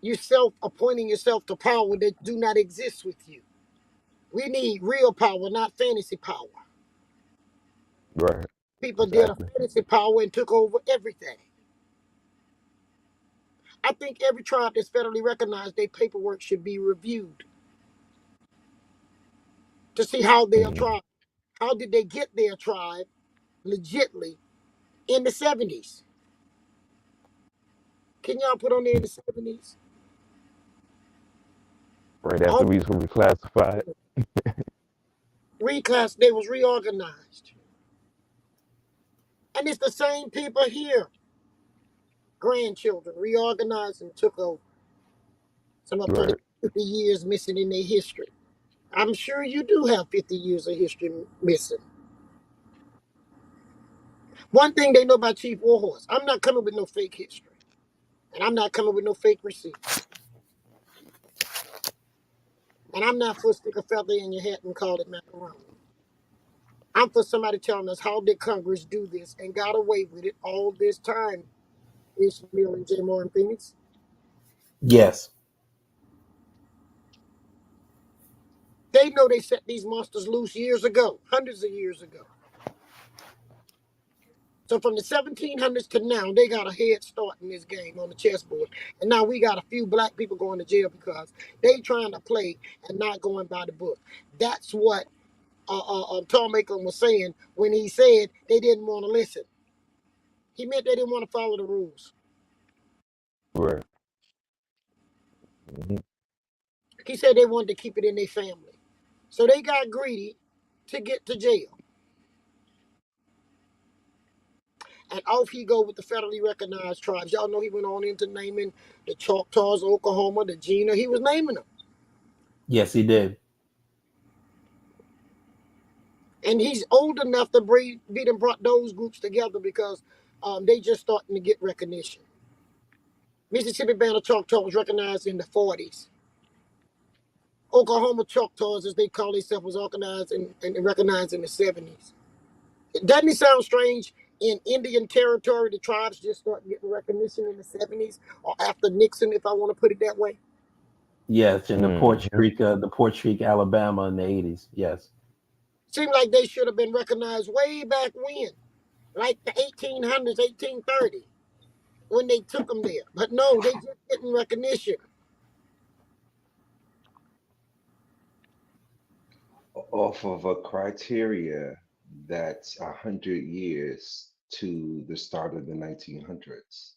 You self-appointing yourself to power that do not exist with you. We need real power, not fantasy power. Right. People did a Exactly. fantasy power and took over everything. I think every tribe that's federally recognized, their paperwork should be reviewed to see how their Mm, tribe, how did they get their tribe legitly in the 70s? Can y'all put on there in the 70s? right after All we was reclassified. reclass, they was reorganized. And it's the same people here. Grandchildren reorganized and took over. Some of them Right. 50 years missing in their history. I'm sure you do have 50 years of history missing. One thing they know about Chief Warhorse, I'm not coming with no fake history. And I'm not coming with no fake receipts. And I'm not for to stick a feather in your hat and call it macaroni. I'm for somebody telling us how did Congress do this and got away with it all this time. Ishmael and J. Moore in Phoenix. Yes. They know they set these monsters loose years ago, hundreds of years ago. So from the 1700s to now, they got a head start in this game on the chessboard. And now we got a few black people going to jail because they trying to play and not going by the book. That's what Tom Ackland was saying when he said they didn't want to listen. He meant they didn't want to follow the rules. Right. Hmm. He said they wanted to keep it in their family. So they got greedy to get to jail. And off he go with the federally recognized tribes. Y'all know he went on into naming the Choctaws, Oklahoma, the Gina. He was naming them. Yes, he did. And he's old enough to be them brought those groups together because they just starting to get recognition. Mississippi Band of Choctaw was recognized in the 40s. Oklahoma Choctaws, as they call themselves, was organized and recognized in the 70s. Doesn't it sound strange? In Indian territory, the tribes just start getting recognition in the 70s or after Nixon, if I want to put it that way. Yes, in Hmm. The Porch Creek, Alabama, in the 80s. Yes. Seemed like they should have been recognized way back when, like the 1800s, 1830, when they took them there. But no, they just getting recognition. Off of a criteria that's 100 years to the start of the 1900s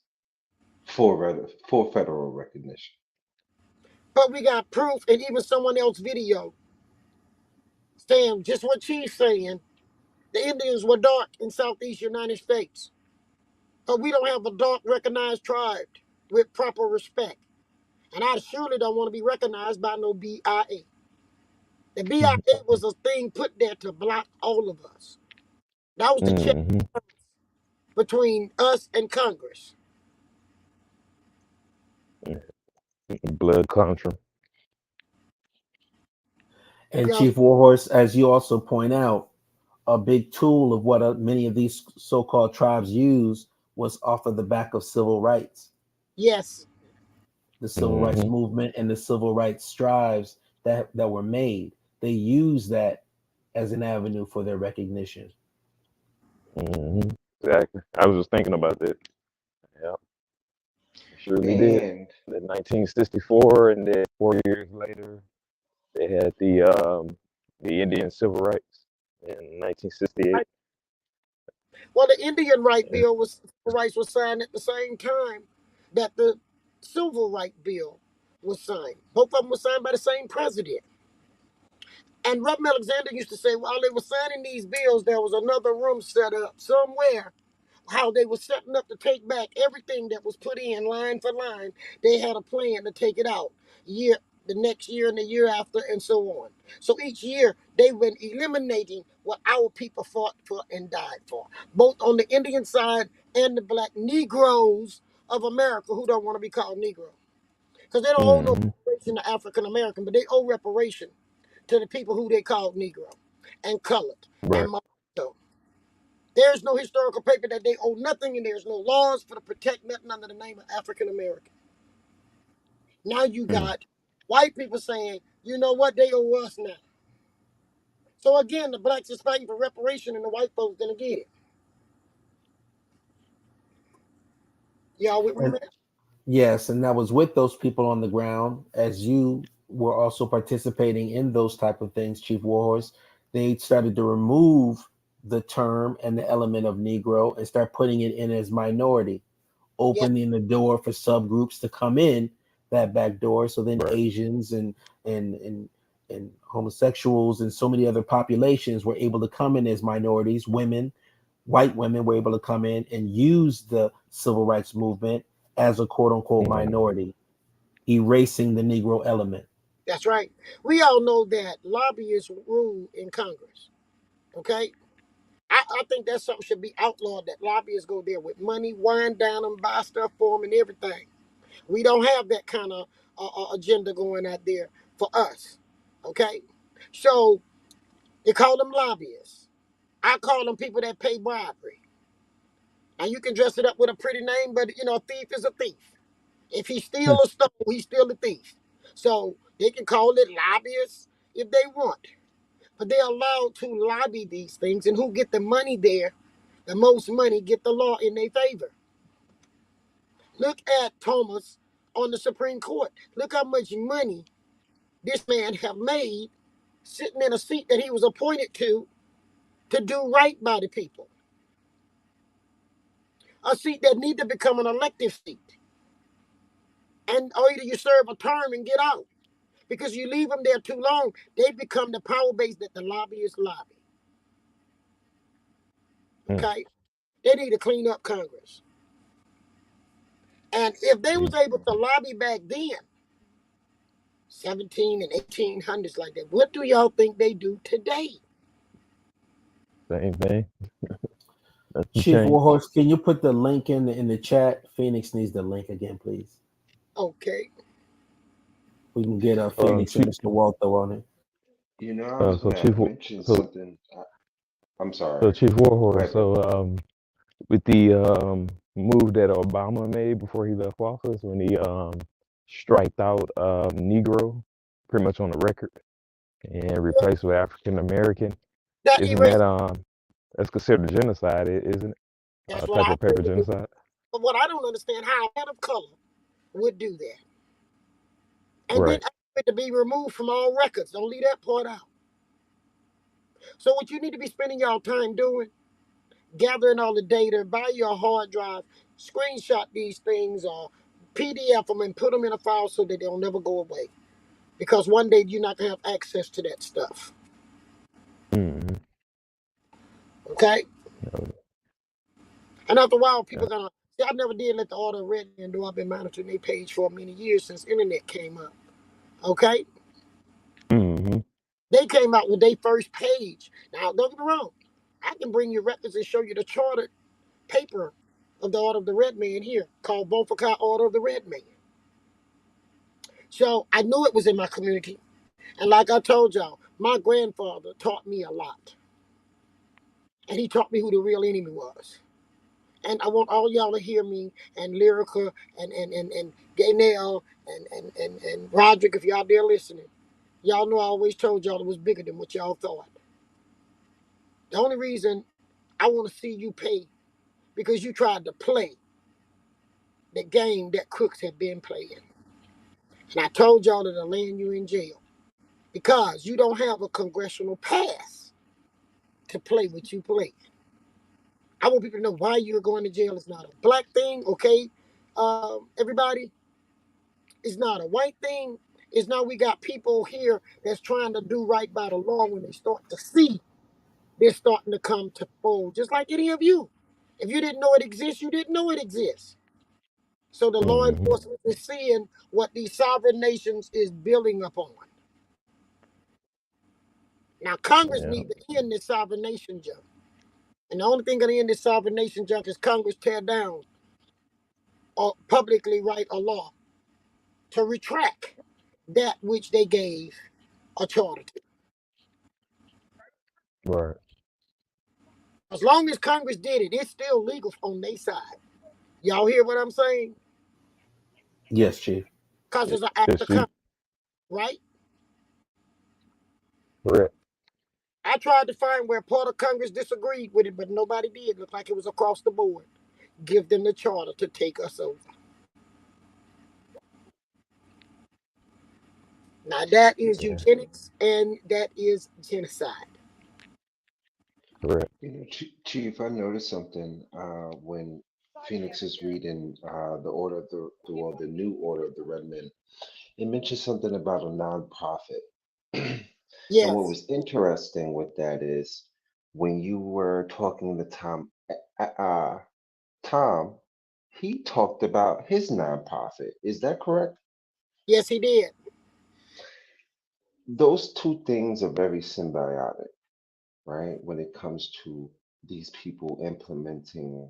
for federal recognition. But we got proof and even someone else video saying just what she's saying. The Indians were dark in Southeast United States. But we don't have a dark recognized tribe with proper respect. And I surely don't want to be recognized by no BIA. The BIA was a thing put there to block all of us. That was the check Hmm. between us and Congress. Blood country. And Y'all, Chief Warhorse, as you also point out, a big tool of what many of these so-called tribes use was off of the back of civil rights, yes. the civil rights Hmm. movement and the civil rights strives that were made. They use that as an avenue for their recognition. Hmm. Exactly. I was just thinking about that. Yeah, surely did. And In 1964, and then 4 years later, they had the Indian civil rights in 1968. Well, the Indian Right Bill was rights was signed at the same time that the Civil Right Bill was signed. Both of them were signed by the same president. And Robert Alexander used to say while they were signing these bills, there was another room set up somewhere. How they were setting up to take back everything that was put in line for line. They had a plan to take it out year, the next year, and the year after, and so on. So each year they went eliminating what our people fought for and died for, both on the Indian side and the black Negroes of America who don't want to be called Negro because they don't owe no Hmm. reparation to African American, but they owe reparation to the people who they called Negro and colored and Right. mulatto. There's no historical paper that they owe nothing, and there's no laws for to protect nothing under the name of African American. Now you Mm. got white people saying, you know what, they owe us now. So again, the blacks is fighting for reparation, and the white folks gonna get it. Y'all with me, And man? yes, and that was with those people on the ground, as you were also participating in those type of things, Chief Warhorse. They started to remove the term and the element of Negro and start putting it in as minority, Yeah, opening the door for subgroups to come in that back door. So then Right. Asians and and homosexuals and so many other populations were able to come in as minorities. White women were able to come in and use the civil rights movement as a quote unquote Mm. minority, erasing the Negro element. that's right. We all know that lobbyists rule in Congress. Okay, I think that's something should be outlawed. That lobbyists go there with money, wind down them, buy stuff for them, and everything. We don't have that kind of agenda going out there for us. Okay, so they call them lobbyists. I call them people that pay bribery. And you can dress it up with a pretty name, but a thief is a thief. If he steals a stone, he's still a thief. So they can call it lobbyists if they want. But they're allowed to lobby these things, and who get the money there, the most money, get the law in their favor. Look at Thomas on the Supreme Court. Look how much money this man have made sitting in a seat that he was appointed to do right by the people. A seat that need to become an elective seat. And or either you serve a term and get out. Because you leave them there too long, they become the power base that the lobbyists lobby. Okay? They need to clean up Congress. And if they was able to lobby back then, 17 and 1800s like that, what do y'all think they do today? Same thing. Chief Warhorse, can you put the link in the chat? Phoenix needs the link again, please. Okay. We can get Phoenix and Mr. Waltho on it. You know, I was going to mention something. I'm sorry. So Chief Warhorse, with the move that Obama made before he left office, when he striked out Negro pretty much on the record and replaced with African American, isn't that that's considered genocide, isn't it? That's a type of paper genocide. But what I don't understand, how a man of color would do that. And right. then to be removed from all records. Don't leave that part out. So what you need to be spending y'all time doing, gathering all the data, buy your hard drive, screenshot these things, or PDF them and put them in a file so that they'll never go away. Because one day you're not going to have access to that stuff. Mm-hmm. Okay? And after a while, people are going to... See, I never did let the Order of Red Men do. I've been monitoring their page for many years since internet came up. Okay? Mm-hmm. They came out with their first page. Now, don't get me wrong. I can bring you records and show you the chartered paper of the Order of the Red Man here, called Bonfaka Order of the Red Man. So I knew it was in my community. And like I told y'all, my grandfather taught me a lot. And he taught me who the real enemy was. And I want all y'all to hear me, and Lyrica and Gaynell and Roderick, if y'all there listening. Y'all know I always told y'all it was bigger than what y'all thought. The only reason I want to see you pay because you tried to play the game that crooks have been playing. And I told y'all that I'll land you in jail because you don't have a congressional pass to play what you play. I want people to know why you're going to jail. It's not a black thing, okay? Everybody, it's not a white thing. It's now we got people here that's trying to do right by the law. When they start to see, they're starting to come to fold, just like any of you. If you didn't know it exists, you didn't know it exists. So the law enforcement is seeing what these sovereign nations is building upon. Now, Congress needs to end this sovereign nation junk. And the only thing going to end this sovereign nation junk is Congress tear down or publicly write a law to retract that which they gave a charter to. Right. As long as Congress did it, it's still legal on their side. Y'all hear what I'm saying? Yes, Chief. Because it's an act of Congress, right? Correct. I tried to find where part of Congress disagreed with it, but nobody did. Looked like it was across the board. Give them the charter to take us over. Now that is eugenics and that is genocide. Correct. You know, Chief, I noticed something when Phoenix is reading the order of the new order of the Red Men. It mentioned something about a nonprofit. Yes. And what was interesting with that is when you were talking to Tom, he talked about his nonprofit. Is that correct? Yes, he did. Those two things are very symbiotic, right? When it comes to these people implementing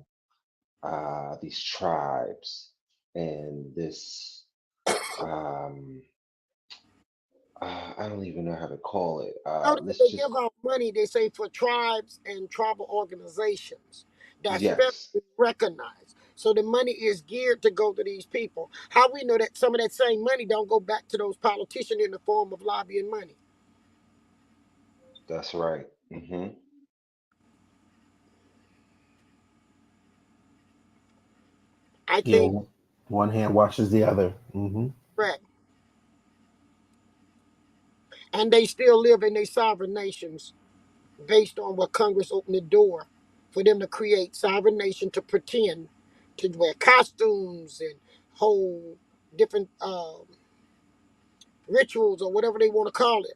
these tribes and this I don't even know how to call it. They give out money, they say, for tribes and tribal organizations. that's Yes, federally recognized. So the money is geared to go to these people. How we know that some of that same money don't go back to those politicians in the form of lobbying money? that's right. I Yeah, think one hand washes the other. correct. And they still live in their sovereign nations based on what Congress opened the door for them to create sovereign nation to pretend to wear costumes and hold different rituals or whatever they want to call it.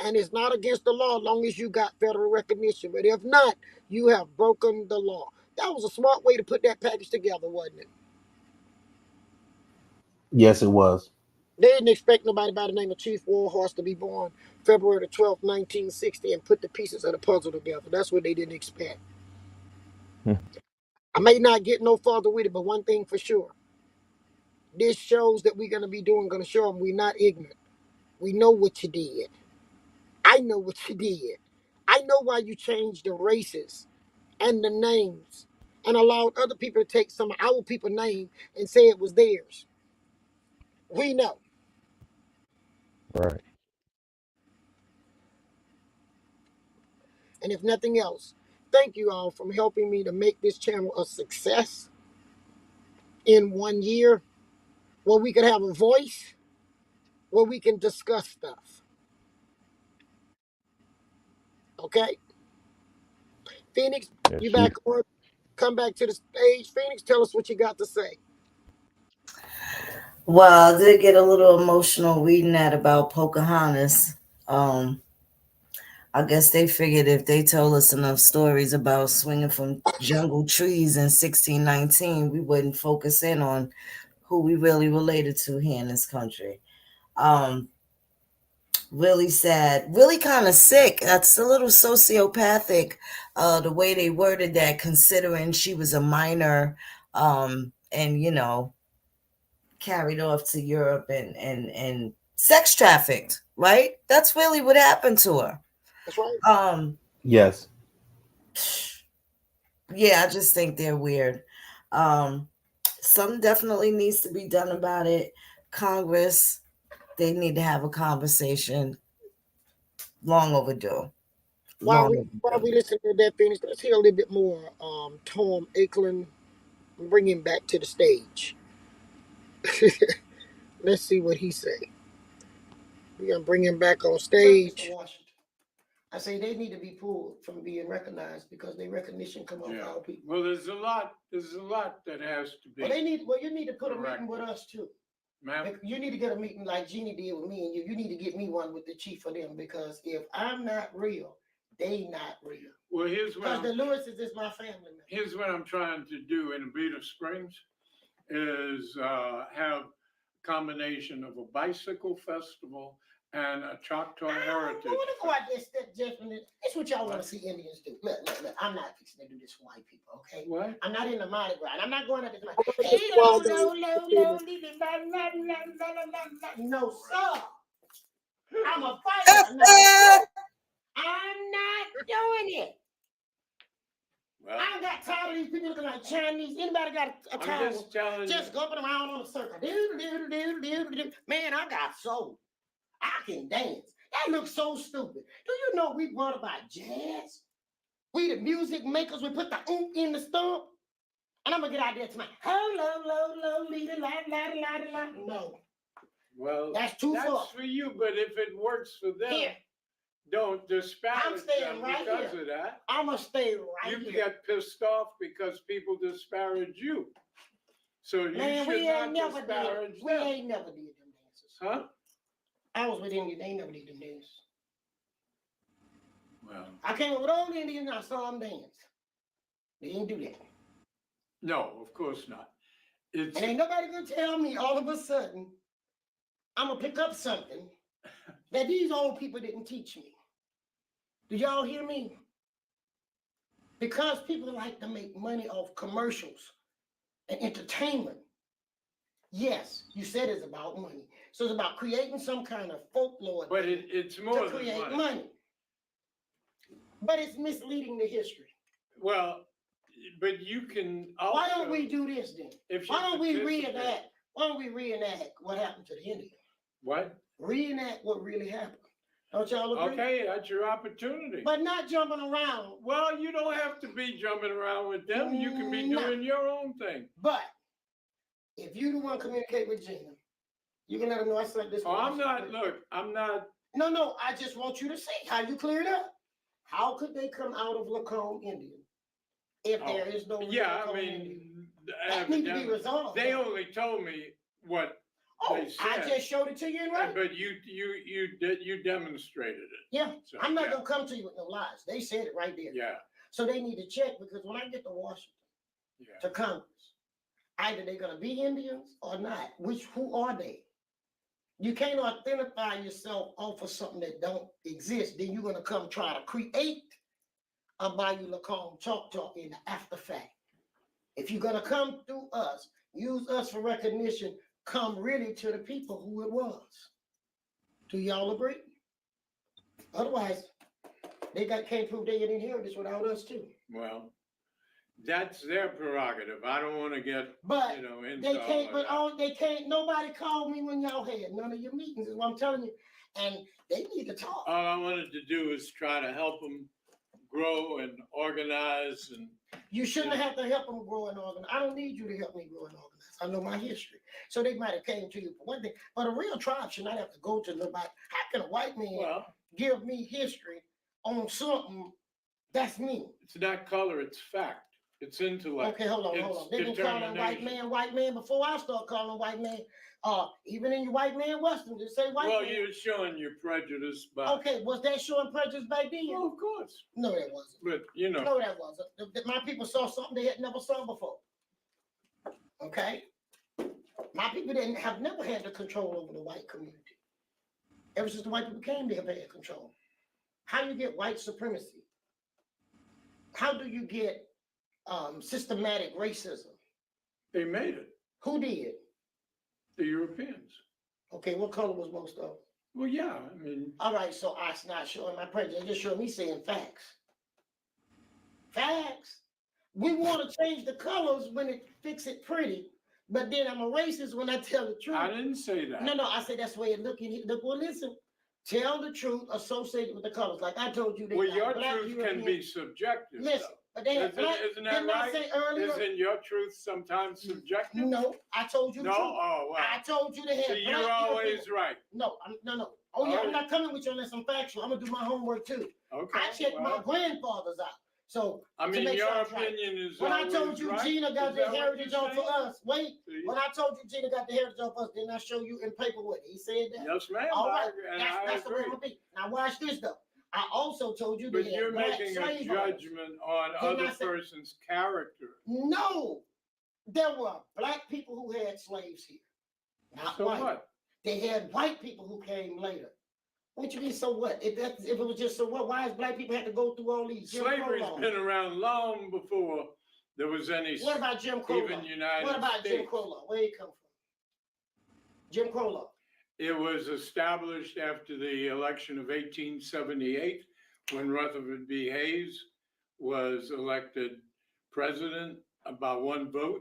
And it's not against the law as long as you got federal recognition. But if not, you have broken the law. That was a smart way to put that package together, wasn't it? Yes, it was. They didn't expect nobody by the name of Chief Warhorse to be born February the 12th, 1960, and put the pieces of the puzzle together. That's what they didn't expect. I may not get no further with it, but one thing for sure, this shows that we're going to be doing, going to show them we're not ignorant. We know what you did. I know what you did. I know why you changed the races and the names and allowed other people to take some of our people's name and say it was theirs. We know. Right. And if nothing else, thank you all for helping me to make this channel a success in 1 year where we can have a voice, where we can discuss stuff. Okay? Phoenix, Yes, you Chief. back on? Come back to the stage. Phoenix, tell us what you got to say. Well, I did get a little emotional reading that about Pocahontas. Um, I guess they figured if they told us enough stories about swinging from jungle trees in 1619, we wouldn't focus in on who we really related to here in this country. Um, really sad, really kind of sick. That's a little sociopathic, the way they worded that, considering she was a minor, and carried off to Europe and sex trafficked, right? That's really what happened to her. That's right. Yes. Yeah, I just think they're weird. Something definitely needs to be done about it. Congress, they need to have a conversation. Long overdue. Long While overdue. we listen to that, Phoenix, let's hear a little bit more Tom Ackland. Bring him back to the stage. Let's see what he say. We're gonna bring him back on stage. Washington. I say they need to be pulled from being recognized because their recognition come off our people. Well, there's a lot that has to be. Well, you need to put a meeting with us too. Ma'am? You need to get a meeting like Jeannie did with me and you. You need to get me one with the chief of them because if I'm not real, they not real. Well, because the Lewises is my family member. Here's what I'm trying to do in Abita Springs is have a combination of a bicycle festival and a Choctaw heritage. I want to go out there, That's what y'all want to see Indians do. Look. I'm not fixing to do this for white people, okay? What? I'm not in the Mardi Gras. I'm not going out there. No, sir. I'm a fighter. No. I'm not doing it. Well, I got tired of these people looking like Chinese. Anybody got a towel? Just going around on a circle. Man, I got soul. I can dance. That looks so stupid. Do you know we brought about jazz? We the music makers. We put the in the stump. And I'm gonna get out there tonight. Hello, no. Well, that's too far. That's for you, but if it works for them, here. Don't disparage I'm staying them right because here. of that. I'm gonna stay right you here. You get pissed off because people disparage you. So you should not disparage them. We ain't never did them dances. Huh? I was with Indians. They never did them dances. Well, I came up with all the Indians. I saw them dance. They didn't do that. No, of course not. And ain't nobody gonna tell me all of a sudden I'm gonna pick up something that these old people didn't teach me. Do y'all hear me? Because people like to make money off commercials and entertainment. Yes, you said it's about money. So it's about creating some kind of folklore. But it's more to create money. But it's misleading the history. Well, but you can also. Why don't we do this then? If Why don't we participate- reenact? Why don't we reenact what happened to the Indians? What? Reenact what really happened. Don't y'all agree? Okay, that's your opportunity. But not jumping around. Well, you don't have to be jumping around with them. You can be No. doing your own thing. But if you don't want to communicate with Gina, you can let her know I said this. Oh, I'm not. Look, I'm not. No. I just want you to see how you clear it up. How could they come out of Lacombe, Indian, if there is no? Yeah, I Lacombe mean, Indian? That need to be resolved. They only told me what. They said. I just showed it to you in writing. But you demonstrated it. Yeah, So, I'm not gonna come to you with no lies. They said it right there. Yeah. So they need to check, because when I get to Washington, to Congress, either they're gonna be Indians or not. Who are they? You can't identify yourself off of something that don't exist. Then you're gonna come try to create a Bayou Lacombe Choctaw in the after fact. If you're gonna come through us, use us for recognition, come really to the people who it was. Do y'all agree? Otherwise, they can't prove they didn't inherit this without us too. Well, that's their prerogative. I don't want to get, But into they can't. all of that. They can't. Nobody called me when y'all had none of your meetings. Is what I'm telling you. And they need to talk. All I wanted to do is try to help them grow and organize and. You shouldn't have to help them grow and organize. I don't need you to help me grow and organize. I know my history. So they might have came to you for one thing, but a real tribe should not have to go to nobody. How can a white man give me history on something that's me? It's not color, it's fact. It's intellect. Okay, hold on. They been calling white man before I start calling white man. Even in your white man Western, they say white man. Well, you're showing your prejudice, but. Okay, was that showing prejudice back then? Well, of course. No, that wasn't. But, No, that wasn't. My people saw something they had never saw before. Okay? My people have never had the control over the white community. Ever since the white people came, they have had control. How do you get white supremacy? How do you get systematic racism? They made it. Who did? The Europeans. Okay, what color was most of them? Well, yeah, I mean. All right, so it's not showing my prejudice. It's just showing me saying facts. Facts. We want to change the colors when it fix it pretty, but then I'm a racist when I tell the truth. I didn't say that. No, I said that's the way it look. Well, listen, tell the truth associated with the colors. Like I told you. Well, your truth can be subjective. Listen, but they isn't that right? Say earlier, isn't your truth sometimes subjective? No, I told you the truth. Oh, well. I told you they had. See, you're always right. No. Oh yeah, I'm not coming with you unless I'm factual. I'm gonna do my homework too. Okay. I checked my grandfathers out. So I mean, your opinion is when I told you right? Gina got the heritage off of us. Wait, See? when I told you Gina got the heritage off us, didn't I show you in paperwork? He said that. Yes, ma'am. All right, I that's the way agree. it be. Now watch this though. I also told you But that you're black making a slave judgment on Didn't other I say- person's character. No, there were black people who had slaves here. Not So white. what? They had white people who came later. What you mean, so what? If it was just so what, why does black people have to go through all these Jim Crow Slavery's laws? been around long before there was any. What about Jim Crow even law? United What about States. Jim Crow law? Where it come from? Jim Crow law. It was established after the election of 1878 when Rutherford B. Hayes was elected president by one vote.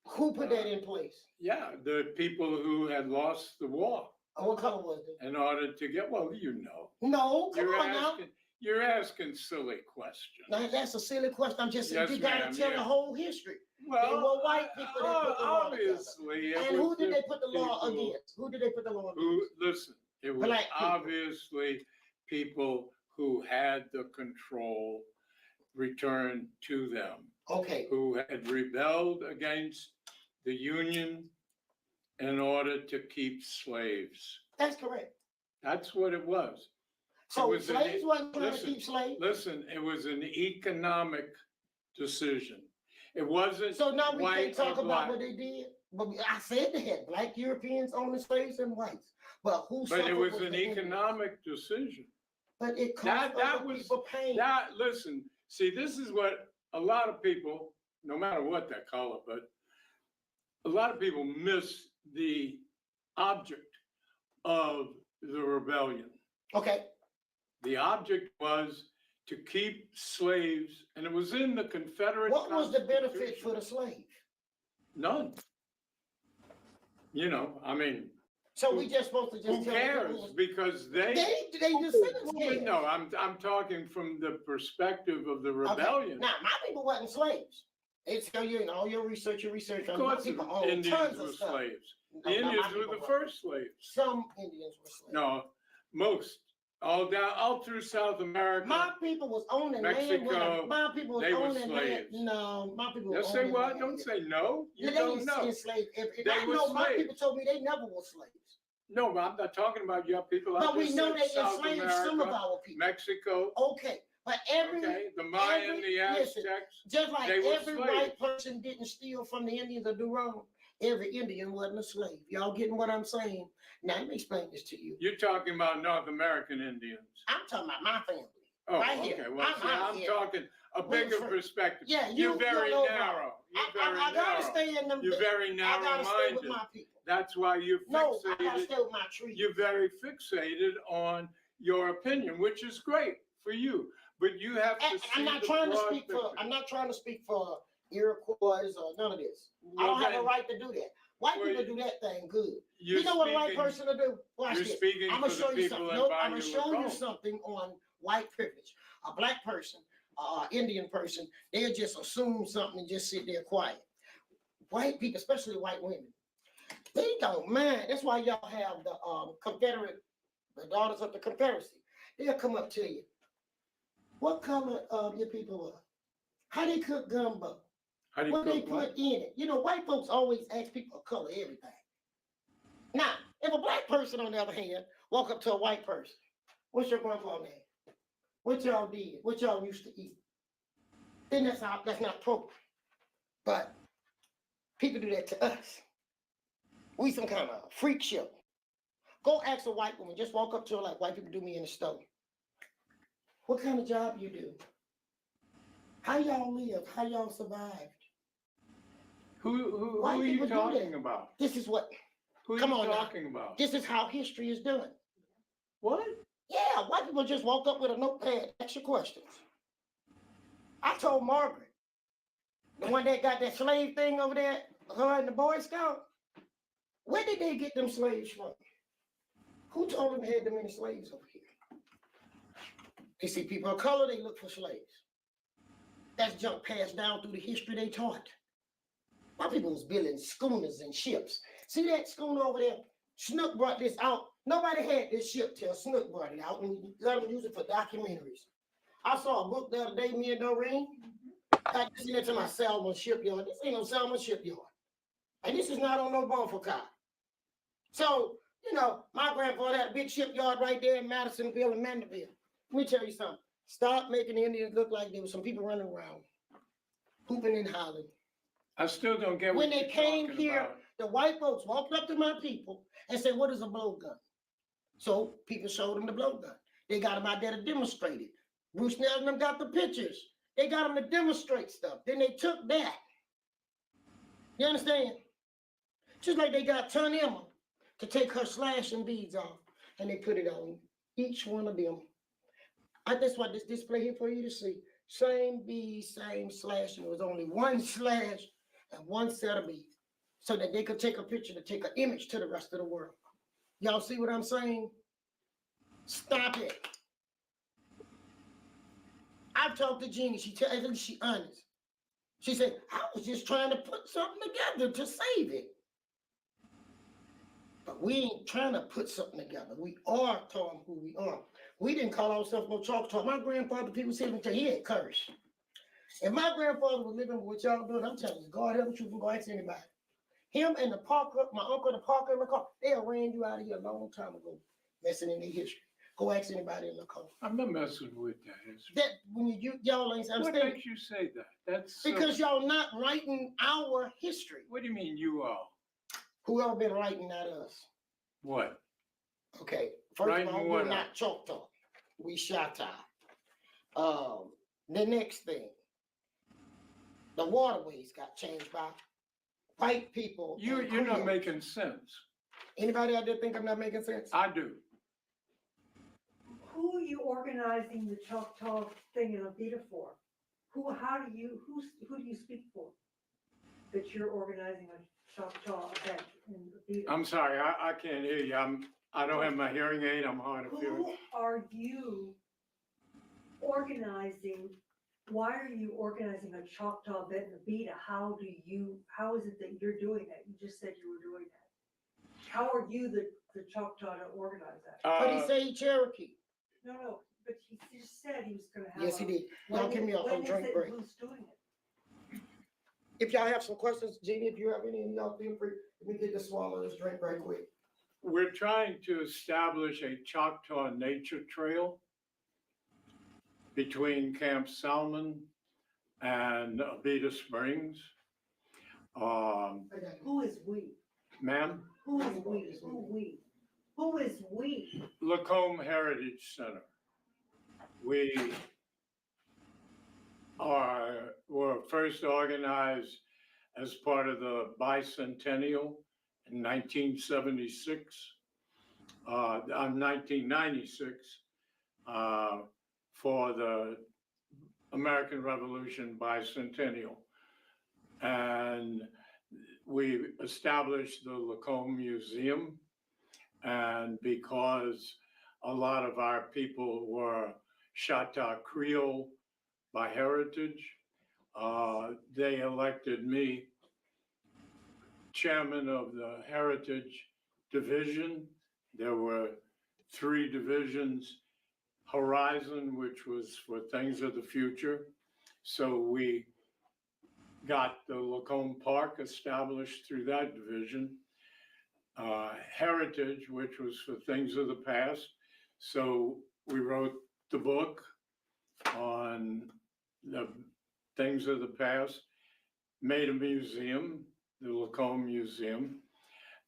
Who put that in place? Yeah, the people who had lost the war. And what color was it? In order to get, well, you know. No, come on now. You're asking silly questions. Now that's a silly question. I'm just saying Yes, you gotta ma'am, tell yeah. the whole history. Well, they were white people that put the law obviously. together. And who did they put the law against? Who did they put the law against? Listen, it was Black people. obviously people who had the control returned to them. Okay. Who had rebelled against the Union in order to keep slaves. That's correct. That's what it was. So It was slaves wasn't trying to keep slaves? Listen, it was an economic decision. It wasn't. So now we white can't talk or about black. what they did. But I said they had black Europeans owning slaves and whites. But who But it suffered was was an the Indians. economic decision. But it caused other people pain. Listen, see, this is what a lot of people, no matter what they call it, but a lot of people miss the object of the rebellion. Okay. The object was to keep slaves, and it was in the Confederate What was the benefit Constitution. for the slave? None. You know, I mean, So we just supposed to just who tell cares? them Because they just Well, but no, I'm talking from the perspective of the rebellion. Now, my people wasn't slaves. They tell you in all your research, Of course, people the own Indians tons were of stuff. slaves. No, The not my Indians were people the weren't. first slaves. Some Indians were slaves. No, most. All through South America. My people was owning Mexico, land. My people was they were owning land. slaves. No, my people was Just say owning what? land. Don't say no. You They don't didn't know. enslave. If They I were know, my slaves. people told me they never were slaves. No, but I'm not talking about your people. I But we just know said they South enslaved some of America, our people. Mexico. Okay, but The Mayan, the listen, Aztecs. just like they were every slaves. white person didn't steal from the Indians or do wrong, every Indian wasn't a slave. Y'all getting what I'm saying? Now let me explain this to you. You're talking about North American Indians. I'm talking about my family. Oh, right okay. here. Well, I'm talking a bigger perspective. Yeah, you're very know narrow. I gotta stay in them. You're very I gotta stay with narrow-minded. my people. That's why you're No, I gotta fixated. stay with my trees. You're very fixated on your opinion, which is great for you. But you have to see I'm not the trying to broad speak for. picture. I'm not trying to speak for Iroquois or none of this. I Well, don't have a then- right to do that. White Well, people do that thing good. You're You know what a white speaking- person will do? Watch You're this. speaking I'm for gonna the show you people something. in Nope, I'm Bayou gonna show you Lagoon. something on white privilege. A black person, Indian person, they'll just assume something and just sit there quiet. White people, especially white women, they don't mind. That's why y'all have the Confederate, the Daughters of the Confederacy. They'll come up to you. What color your people are? How they cook gumbo? How do you What they cook what? put in it? You know, white folks always ask people of color everything. Now, if a black person, on the other hand, walk up to a white person, what's your grandpa name? What y'all did? What y'all used to eat? Then that's not appropriate. But people do that to us. We some kind of freak show. Go ask a white woman, just walk up to her like white people do me in the store. What kind of job you do? How y'all live? How y'all survived? Who White are you people do talking that. about? This is what, Who are come you on now. talking about? This is how history is done. What? Yeah, white people just walk up with a notepad, ask you questions. I told Margaret, the one that got that slave thing over there, her and the Boy Scout, where did they get them slaves from? Who told them they had them many slaves over here? They see people of color, they look for slaves. That's junk passed down through the history they taught. My people was building schooners and ships. See that schooner over there? Snook brought this out. Nobody had this ship till Snook brought it out, and we let them use it for documentaries. I saw a book the other day, me and Doreen. I just seen it to my Salmon shipyard. This ain't no Salmon shipyard. And this is not on no Bonfire. So, you know, my grandfather had a big shipyard right there in Madisonville and Mandeville. Let me tell you something. Stop making the Indians look like there was some people running around, hooping and hollering. I still don't get When what they you're came talking here, about. the white folks walked up to my people and said, what is a blowgun? So people showed them the blowgun. They got them out there to demonstrate it. Bruce Snell and them got the pictures. They got them to demonstrate stuff. Then they took that. You understand? Just like they got Ton Emma to take her slashing beads off, and they put it on each one of them. That's what this display here for you to see. Same bead, same slash, and it was only one slash and one set of beads, so that they could take a picture to take an image to the rest of the world. Y'all see what I'm saying? Stop it. I've talked to Jeannie. At least she honest. She said, I was just trying to put something together to save it. But we ain't trying to put something together. We are telling who we are. We didn't call ourselves no Choctaw. My grandfather, people said until he had cursed. If my grandfather was living with what y'all doing, I'm telling you, God help the truth and go ask anybody. Him and the Parker, my uncle, the Parker in the car, they ran you out of here a long time ago, messing in their history. Go ask anybody in the car. I'm not messing with that history. That when y'all ain't What understand. makes you say that? That's Because y'all not writing our history. What do you mean you all? Who ever been writing at us? What? Okay, first Writing of all, what we're not Choctaw. We Shatta. The next thing, the waterways got changed by white people. You're not Creoles. making sense. Anybody out there think I'm not making sense? I do. Who are you organizing the Choctaw thing in Avita for? Who do you speak for? That you're organizing a Choctaw event in Avita? I'm sorry, I can't hear you. I don't have my hearing aid. I'm hard of hearing. Who are you organizing? Why are you organizing a Choctaw event in Avita? How is it that you're doing that? You just said you were doing that. How are you the Choctaw to organize that? But he say Cherokee. No, but he just said he was gonna have. Yes, he did. Now give me a drink break. Who's doing it? If y'all have some questions, Jeannie, if you have any, y'all feel free. Let me get to swallow this drink right quick. We're trying to establish a Choctaw nature trail between Camp Salmon and Avita Springs. Who is we? Ma'am? Who is we? Who is we? Lacombe Heritage Center. We were first organized as part of the bicentennial in 1976, 1996, for the American Revolution bicentennial. And we established the Lacombe Museum. And because a lot of our people were Choctaw Creole by heritage, they elected me chairman of the Heritage Division. There were 3 divisions: Horizon, which was for things of the future. So we got the Lacombe Park established through that division. Heritage, which was for things of the past. So we wrote the book on the things of the past, made a museum, the Lacombe Museum,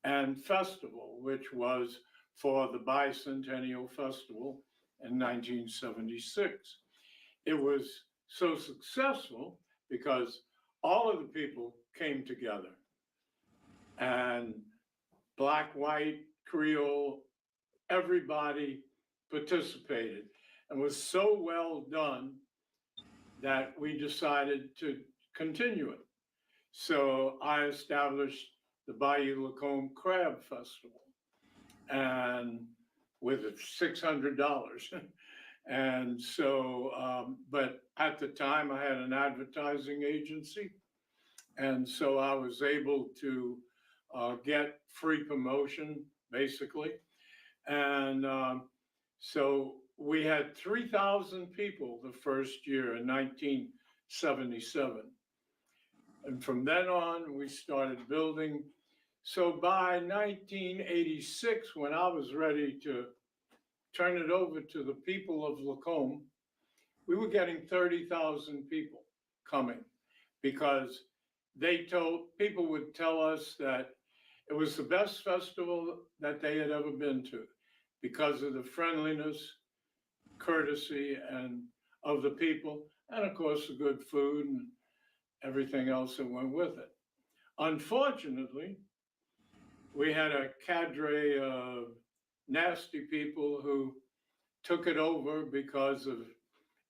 and festival, which was for the bicentennial festival in 1976. It was so successful because all of the people came together, and Black, white, Creole, everybody participated, and was so well done that we decided to continue it. So I established the Bayou Lacombe Crab Festival, and with $600. And so, but at the time I had an advertising agency, and so I was able to get free promotion, basically. And so we had 3,000 people the first year in 1977. And from then on, we started building. So by 1986, when I was ready to turn it over to the people of Lacombe, we were getting 30,000 people coming, because people would tell us that it was the best festival that they had ever been to because of the friendliness, courtesy, and of the people, and of course the good food and everything else that went with it. Unfortunately, we had a cadre of nasty people who took it over because of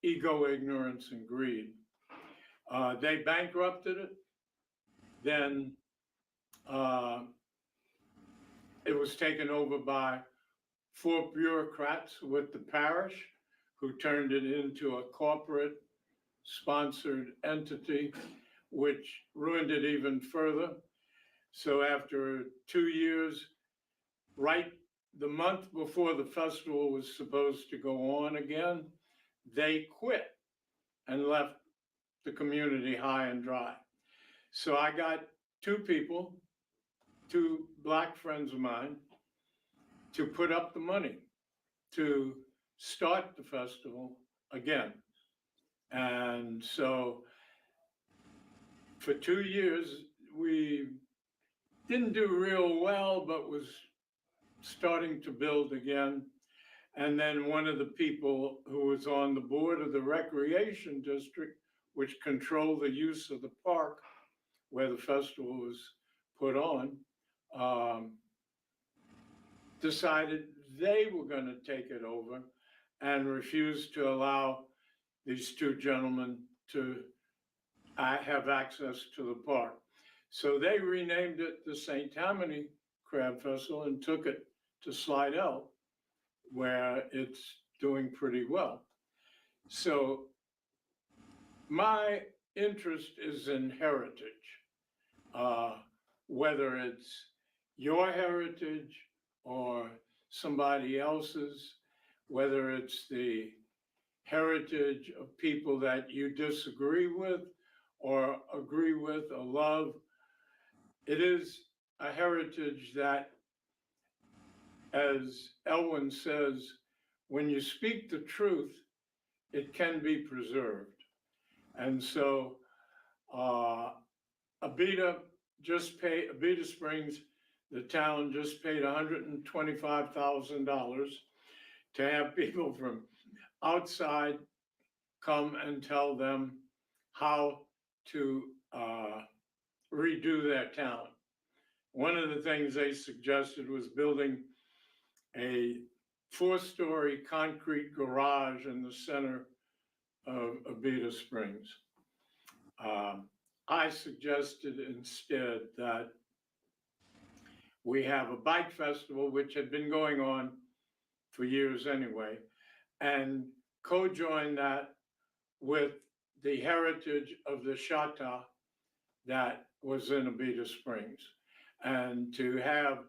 ego, ignorance, and greed. They bankrupted it. Then it was taken over by 4 bureaucrats with the parish, who turned it into a corporate sponsored entity, which ruined it even further. So after 2 years, right the month before the festival was supposed to go on again, they quit and left the community high and dry. So I got 2 people, 2 Black friends of mine, to put up the money to start the festival again. And so for 2 years, we didn't do real well, but was starting to build again. And then one of the people who was on the board of the recreation district, which controlled the use of the park where the festival was put on, decided they were going to take it over and refused to allow these two gentlemen to have access to the park. So they renamed it the St. Tammany Crab Festival and took it to Slidell, where it's doing pretty well. So my interest is in heritage, whether it's your heritage or somebody else's, whether it's the heritage of people that you disagree with or agree with or love. It is a heritage that, as Elwin says, when you speak the truth, it can be preserved. And so Abita Springs, the town just paid $125,000 to have people from outside come and tell them how to redo their town. One of the things they suggested was building a 4-story concrete garage in the center of Abita Springs. I suggested instead that we have a bike festival, which had been going on for years anyway, and co-join that with the heritage of the Chata that was in Abita Springs, and to have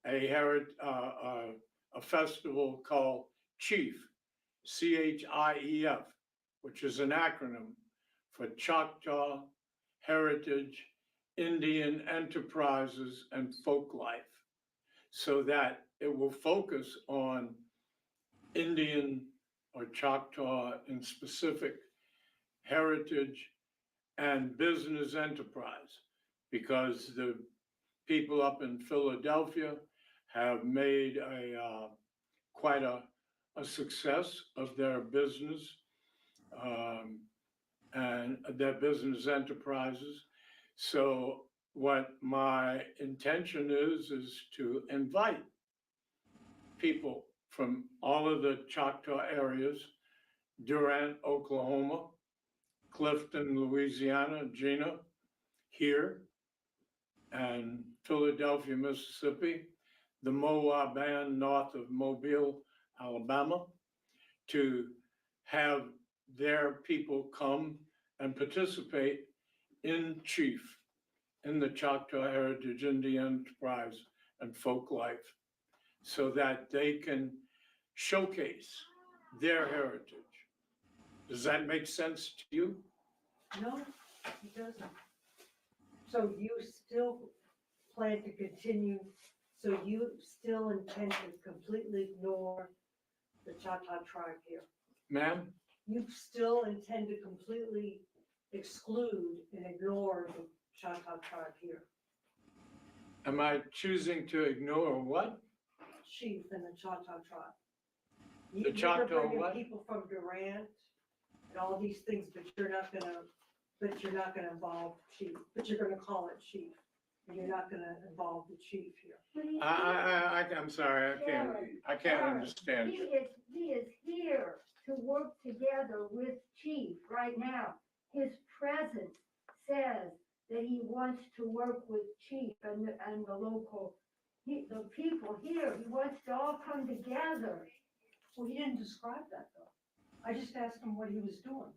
a festival called Chief, CHIEF, which is an acronym for Choctaw Heritage, Indian Enterprises, and Folk Life, so that it will focus on Indian or Choctaw in specific heritage and business enterprise, because the people up in Philadelphia have made quite a success of their business and their business enterprises. So what my intention is to invite people from all of the Choctaw areas, Durant, Oklahoma, Clifton, Louisiana, Gina, here, and Philadelphia, Mississippi, the Moa Band north of Mobile, Alabama, to have their people come and participate in Chief, in the Choctaw Heritage, Indian Enterprise, and Folk Life, so that they can showcase their heritage. Does that make sense to you? No, it doesn't. So you still plan to continue, so you still intend to completely ignore the Choctaw tribe here? Ma'am? You still intend to completely exclude and ignore the Choctaw tribe here? Am I choosing to ignore what? Chief and the Choctaw tribe. The Choctaw bringing what? people from Durant and all these things, but you're not gonna involve Chief, but you're gonna call it Chief. And you're not gonna involve the Chief here. I'm sorry, I can't understand you. He is here to work together with Chief right now. His presence says that he wants to work with Chief and the local, the people here. He wants to all come together. Well, he didn't describe that though. I just asked him what he was doing.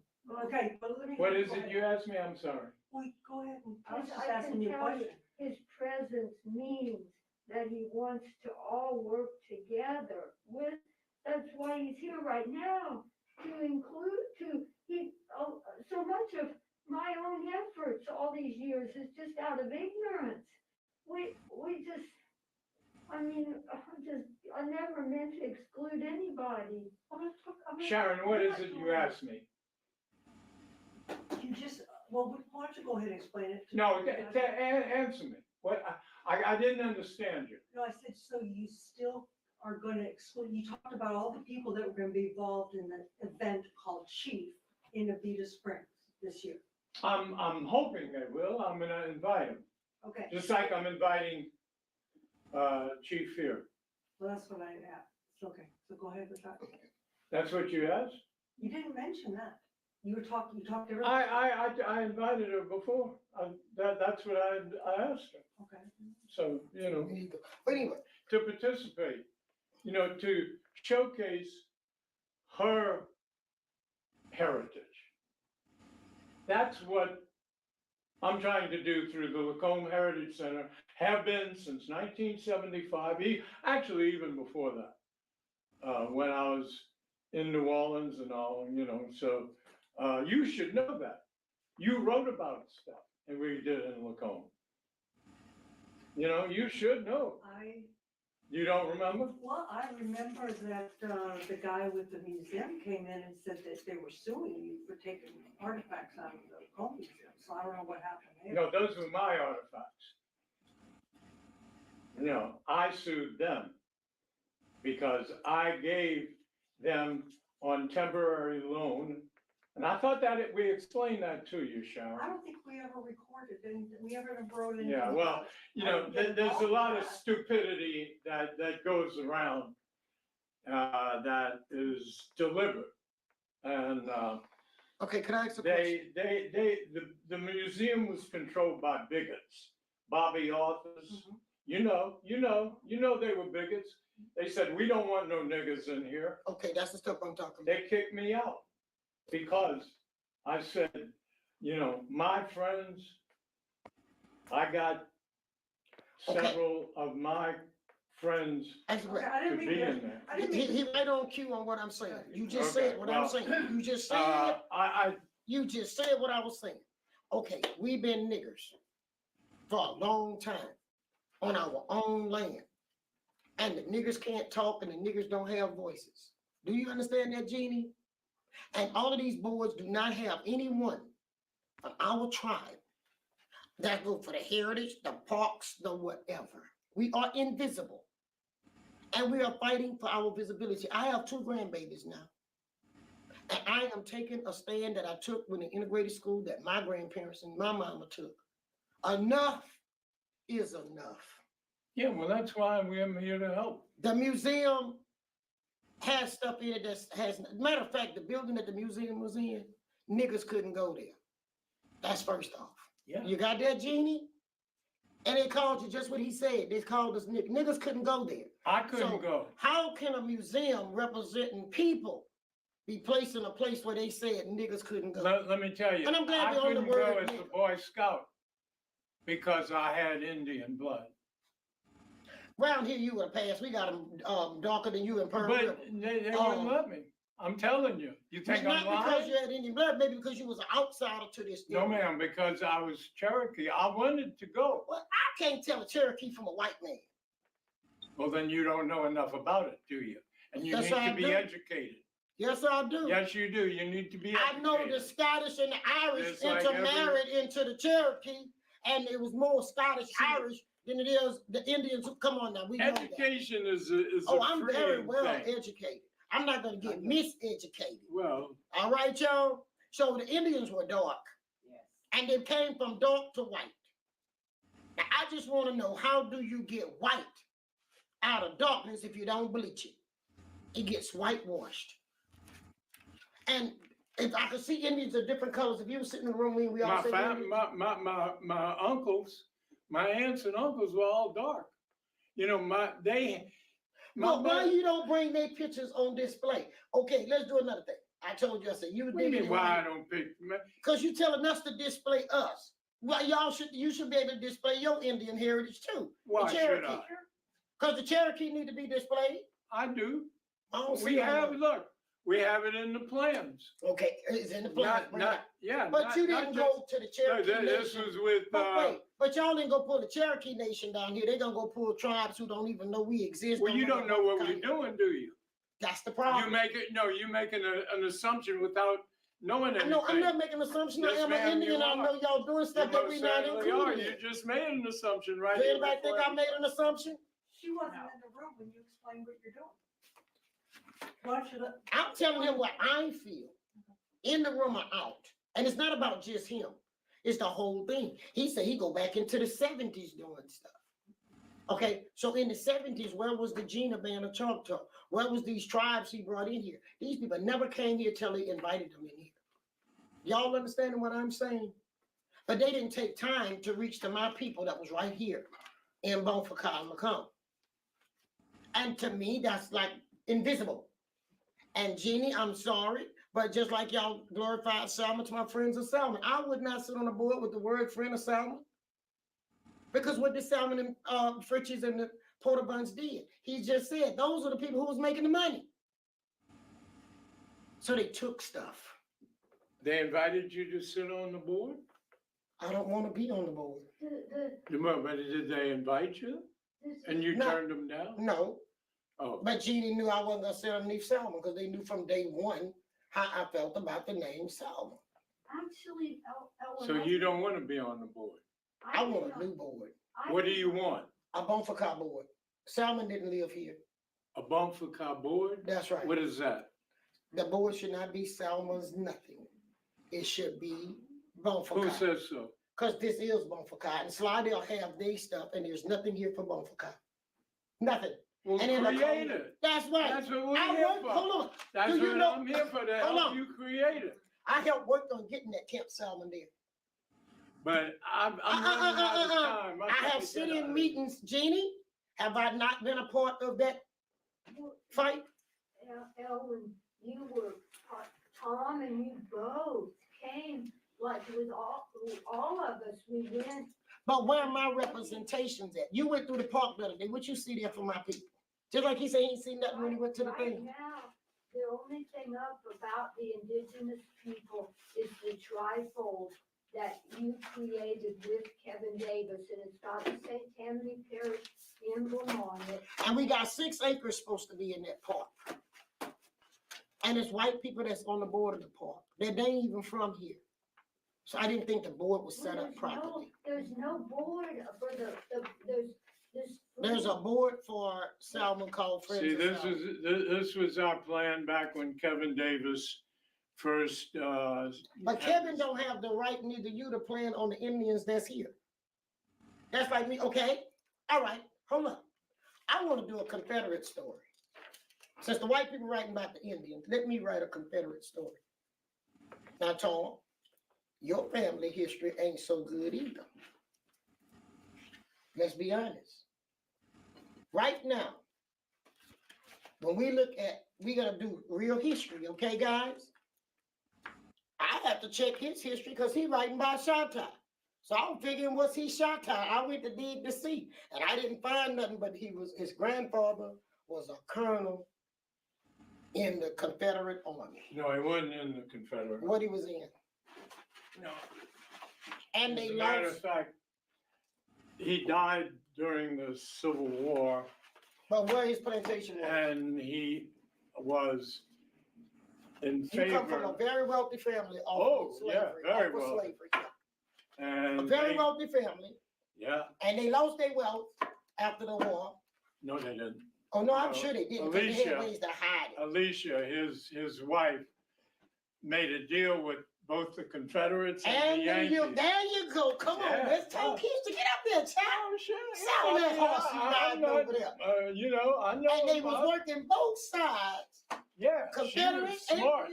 Okay, but let me. What is it you asked me? I'm sorry. Wait, go ahead. I was just I asking can you a tell you, question. his presence means that he wants to all work together with, that's why he's here right now, to include, so much of my own efforts all these years is just out of ignorance. We just, I never meant to exclude anybody. Sharon, what is it you asked me? You just, well, why don't you go ahead and explain it? No, answer me. What, I didn't understand you. No, I said, so you still are gonna exclude, you talked about all the people that were gonna be involved in the event called Chief in Abita Springs this year. I'm hoping they will. I'm gonna invite them. Okay, Just like I'm inviting Chief here. well, that's what I asked. Okay, so go ahead with that. That's what you asked? You didn't mention that. You talked earlier. I invited her before. That's what I asked her. Okay. So, you know, But anyway, to participate, you know, to showcase her heritage. That's what I'm trying to do through the Lacombe Heritage Center, have been since 1975, actually even before that, when I was in New Orleans and all, you know, so you should know that. You wrote about stuff and we did in Lacombe. You know, you should know. You don't remember? Well, I remember that the guy with the museum came in and said that they were suing you for taking artifacts out of the Lacombe Museum, so I don't know what happened there. No, those were my artifacts. You know, I sued them because I gave them on temporary loan. And I thought that we explained that to you, Sharon. I don't think we ever recorded, and we ever wrote anything. Yeah, well, you know, there's a lot of stupidity that goes around that is deliberate. And okay, can I ask a question? the museum was controlled by bigots, Bobby authors. Mhm. You know they were bigots. They said, we don't want no niggas in here. Okay, that's the stuff I'm talking about. They kicked me out because I said, you know, my friends, I got several of my friends That's to correct. I didn't be mean in to. there. I didn't He mean. right on cue on what I'm saying. You just Okay, said what I'm well, saying. You just said you just said what I was saying. Okay, we've been niggers for a long time on our own land. And the niggers can't talk and the niggers don't have voices. Do you understand that, Jeannie? And all of these boards do not have anyone from our tribe that go for the heritage, the parks, the whatever. We are invisible. And we are fighting for our visibility. I have 2 grandbabies now. And I am taking a stand that I took when the integrated school that my grandparents and my mama took. Enough is enough. Yeah, well, that's why I'm here to help. The museum has stuff in it that has, matter of fact, the building that the museum was in, niggas couldn't go there. That's first off. Yeah. You got that, Jeannie? And they called you just what he said. They called us niggas. Niggas couldn't go there. I couldn't go. How can a museum representing people be placed in a place where they said niggas couldn't go? Let me tell you, And I'm glad I we're on the couldn't word go as nigga. a Boy Scout because I had Indian blood. Around here, you would have passed. We got them darker than you in Pearl But River. they wouldn't let me. I'm telling you. You think I'm Not because lying? you had Indian blood, maybe because you was an outsider to this. No, area. ma'am, because I was Cherokee. I wanted to go. Well, I can't tell a Cherokee from a white man. Well, then you don't know enough about it, do you? And you Yes, need I to be do. educated. Yes, I do. Yes, you do. You need to be educated. I know the Scottish and the Irish It's like intermarried into the Cherokee, and it was more Scottish Irish than it is the Indians. Who come on now, we know that. Education is Oh, a I'm very freeing well thing. educated. I'm not going to get miseducated. Well, All right, y'all. So the Indians were dark. Yes. And they came from dark to white. Now, I just want to know, how do you get white out of darkness if you don't bleach it? It gets whitewashed. And if I could see Indians of different colors, if you were sitting in the room, we all say Indians. my uncles, my aunts and uncles were all dark. You know, Well, why you don't bring their pictures on display? Okay, let's do another thing. I told you, I said, you What do you mean, why I don't pick? because you're telling us to display us. Well, you should be able to display your Indian heritage too. Why should I? Because the Cherokee need to be displayed. I do. I don't We see have, how- look, we have it in the plans. Okay, it's in the plan. But you didn't go to the Cherokee This Nation. was with, But y'all didn't go pull the Cherokee Nation down here. They're gonna go pull tribes who don't even know we exist. well, you don't know what we're doing, do you? That's the problem. You're making an assumption without knowing anything. No, I'm not making an assumption. I Yes, am ma'am, an Indian. you I know are. y'all doing stuff You that most we not certainly are. included You in. just made an assumption, right? Does anybody think I made an assumption? She wasn't in the room when you explained what you're doing. Why should I? I'm telling him what I feel. In the room or out. And it's not about just him. It's the whole thing. He said he go back into the 70s doing stuff. Okay, so in the 70s, where was the Gina Band of Choctaw? Where was these tribes he brought in here? These people never came here till he invited them in here. Y'all understanding what I'm saying? But they didn't take time to reach to my people that was right here in Bonfaka and Macomb. And to me, that's like invisible. And Jeannie, I'm sorry, but just like y'all glorified Salmon to my friends of Salmon, I would not sit on a board with the word friend of Salmon. Because what the Salmon and Fritchies and the Porter-Buns did, he just said, those are the people who was making the money. So they took stuff. They invited you to sit on the board? I don't want to be on the board. But did they invite you? And you turned them down? No. Oh. But Jeannie knew I wasn't going to sit underneath Salmon because they knew from day one how I felt about the name Salmon. Actually, so you don't want to be on the board? I want a new board. What do you want? A Bonfaka board. Salmon didn't live here. A Bonfaka board? That's right. What is that? The board should not be Salmon's nothing. It should be Bonfaka. Who says so? Because this is Bonfaka. And Slidell have their stuff, and there's nothing here for Bonfaka. Nothing. Well, and create it. That's right. That's what we're here for. Hold on. That's what I'm here for, to help you create it. I helped work on getting that Camp Salmon there. But I'm running out of time. I have sit-in meetings, Jeannie. Have I not been a part of that fight? Ellen, you were, Tom and you both came, like with all of us, we went. But where are my representations at? You went through the park the other day. What you see there for my people? Just like he said he ain't seen nothing when he went to the thing. Now, the only thing up about the indigenous people is the trifold that you created with Kevin Davis, and it's got the St. Tammany Parish emblem on it. And we got 6 acres supposed to be in that park. And it's white people that's on the board of the park. They ain't even from here. So I didn't think the board was set up properly. There's no board for there's this. There's a board for Salmon called Friends See, of Salmon. this was our plan back when Kevin Davis first. But Kevin don't have the right, neither you, to plan on the Indians that's here. That's like me. Okay, all right, hold up. I want to do a Confederate story. Since the white people writing about the Indians, let me write a Confederate story. Now, Tom, your family history ain't so good either. Let's be honest. Right now, when we look at, we gotta do real history, okay, guys? I have to check his history because he writing by Shatta. So I'm figuring what's he Shatta. I went to dig to see, and I didn't find nothing, but his grandfather was a colonel in the Confederate Army. No, he wasn't in the Confederate. What he was in. No. And As a matter of fact, he died during the Civil War. But where his plantation was. And he was in He favor. come from a very wealthy family. Yeah, very wealthy. And a very wealthy family. Yeah. And they lost their wealth after the war. No, they didn't. Oh no, I'm sure they didn't. They had ways to hide it. Alicia, his wife, made a deal with both the Confederates and the Yankees. There you go. Come on, let's talk history. Get up there, child. Sound that horse you riding over there. You know, I know. And they was working both sides. Yeah, Confederate she was smart.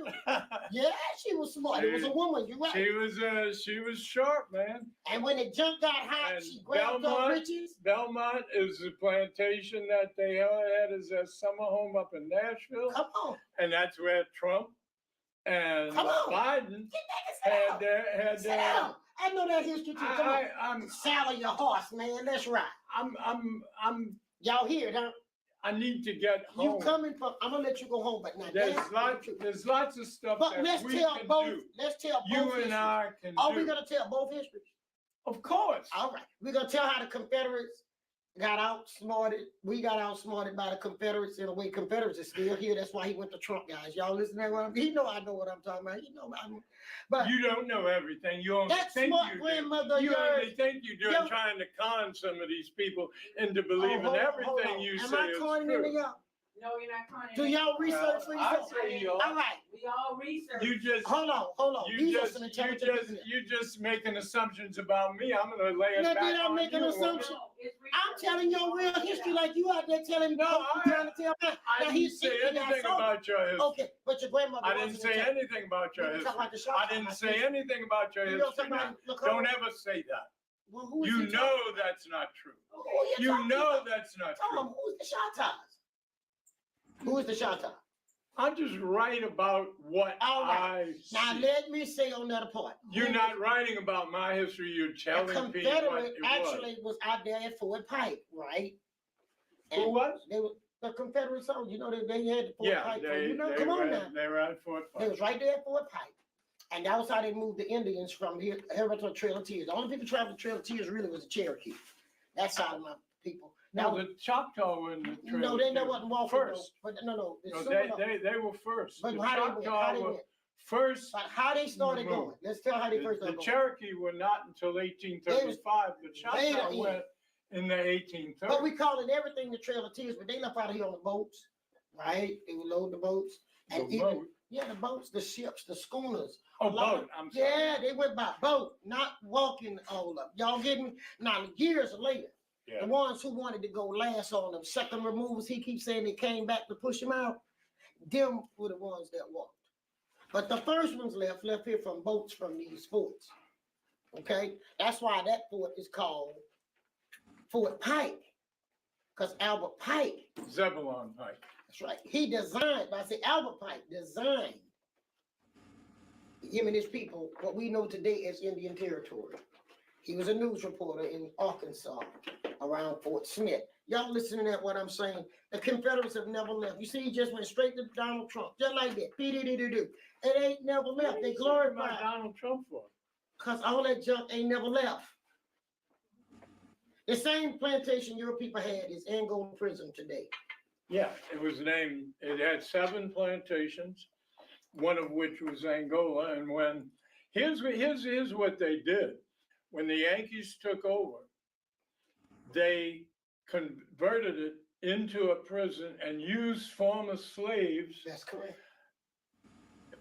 Yeah, she was smart. It was a woman. You're right. She was sharp, man. And when the junk got hot, she grabbed her riches. Belmont is the plantation that they had as a summer home up in Nashville. Come on. And that's where Trump and Biden had their. I know that history too. Come on. Saddle your horse, man. That's right. I'm. Y'all hear it, huh? I need to get home. You coming from? I'm gonna let you go home, but now there's lots of stuff but that let's we tell can both. do. Let's tell both. You and I can. Are we gonna tell both histories? Of course. All right. We're gonna tell how the Confederates got outsmarted. We got outsmarted by the Confederates in a way. Confederates is still here. That's why he went to Trump, guys. Y'all listen to what he know. I know what I'm talking about. He know. But you don't know everything. You only think you grandmother. You only think you do. Trying to con some of these people into believing everything you say is true. Am I conning into y'all? No, you're not trying to. Do y'all research for I yourself? say you All are. right. We all research. You just Hold on. These are some intelligent people. you just making assumptions about me. I'm gonna lay it Now, back did I on make an you. assumption? No, it's I'm research. telling your real history like you out there telling No, trying to tell me. I didn't say anything about your history. Okay, but your grandmother I didn't say anything about your You history. talk about the shop I didn't top, say anything about your You know history. somebody, Now. look, Don't ever say that. Well, who is You he know talking- that's not true. Who You talking know about? that's not Tell him, true. who's the Shatas? Who is the Shata? I'm just writing about what All right. I see. Now let me say on that part. You're not writing about my history. You're The telling people what Confederate it actually was out there at Fort Pike, right? Who was? They were the Confederate soldiers. You know they had the Fort Yeah, Pike. they, you know, they, come on were, now. they were at Fort They Pike. was right there at Fort Pike. And that was how they moved the Indians from here to Trail of Tears. The only people traveling Trail of Tears really was the Cherokee. That side of my people. No, the Choctaw were in the Trail No, of they Tears. never wasn't walking. First. But no. No, they were first. But The how they Choctaw were went? first. But how they started moved. going? Let's tell how they first The started going. Cherokee were not until 1835. The Choctaw later went in the 1830s. But we calling everything the Trail of Tears, but they left out of here on the boats, right? They would load the boats. And The even, boat? yeah, the boats, the ships, the schooners. Oh, A lot boat, of- I'm sorry. Yeah, they went by boat, not walking all up. Y'all getting me? Now, years later, Yeah. the ones who wanted to go last on them, second removals, he keeps saying they came back to push him out. Them were the ones that walked. But the first ones left here from boats from these forts. Okay? That's why that fort is called Fort Pike. Because Albert Pike. Zebulon Pike. That's right. He designed, but I say Albert Pike designed him and his people what we know today as Indian Territory. He was a news reporter in Arkansas around Fort Smith. Y'all listening to what I'm saying? The Confederates have never left. You see, he just went straight to Donald Trump, just like that. It ain't never left. They glorified Donald Trump for? because all that junk ain't never left. The same plantation your people had is Angola prison today. Yeah, it was named, it had 7 plantations, one of which was Angola. And when, here's what they did. When the Yankees took over, they converted it into a prison and used former slaves. That's correct.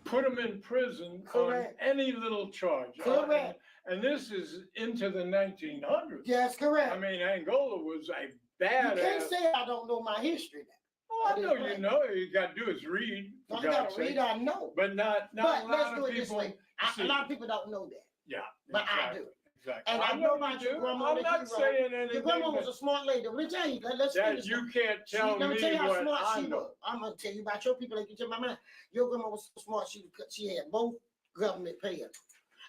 Put them in prison Correct. on any little charge. Correct. And this is into the 1900s. That's correct. I mean, Angola was a You badass. can't say I don't know my history now. Oh, I know you know. You got to do is read. No, for I God's gotta read, sake. I know. But not But a let's lot do of it this people. way. A see. lot of people don't know that. Yeah, But I exactly, do. Exactly. And I know about you your do. grandma. I'm that not you saying wrote. anything. Your grandma was that- a smart lady. Let me tell you. Let's that finish. you can't tell Let me tell me you how what smart I she know. was. I'm gonna tell you about your people. Like you tell my man. Your grandma was so smart. She had both government payers.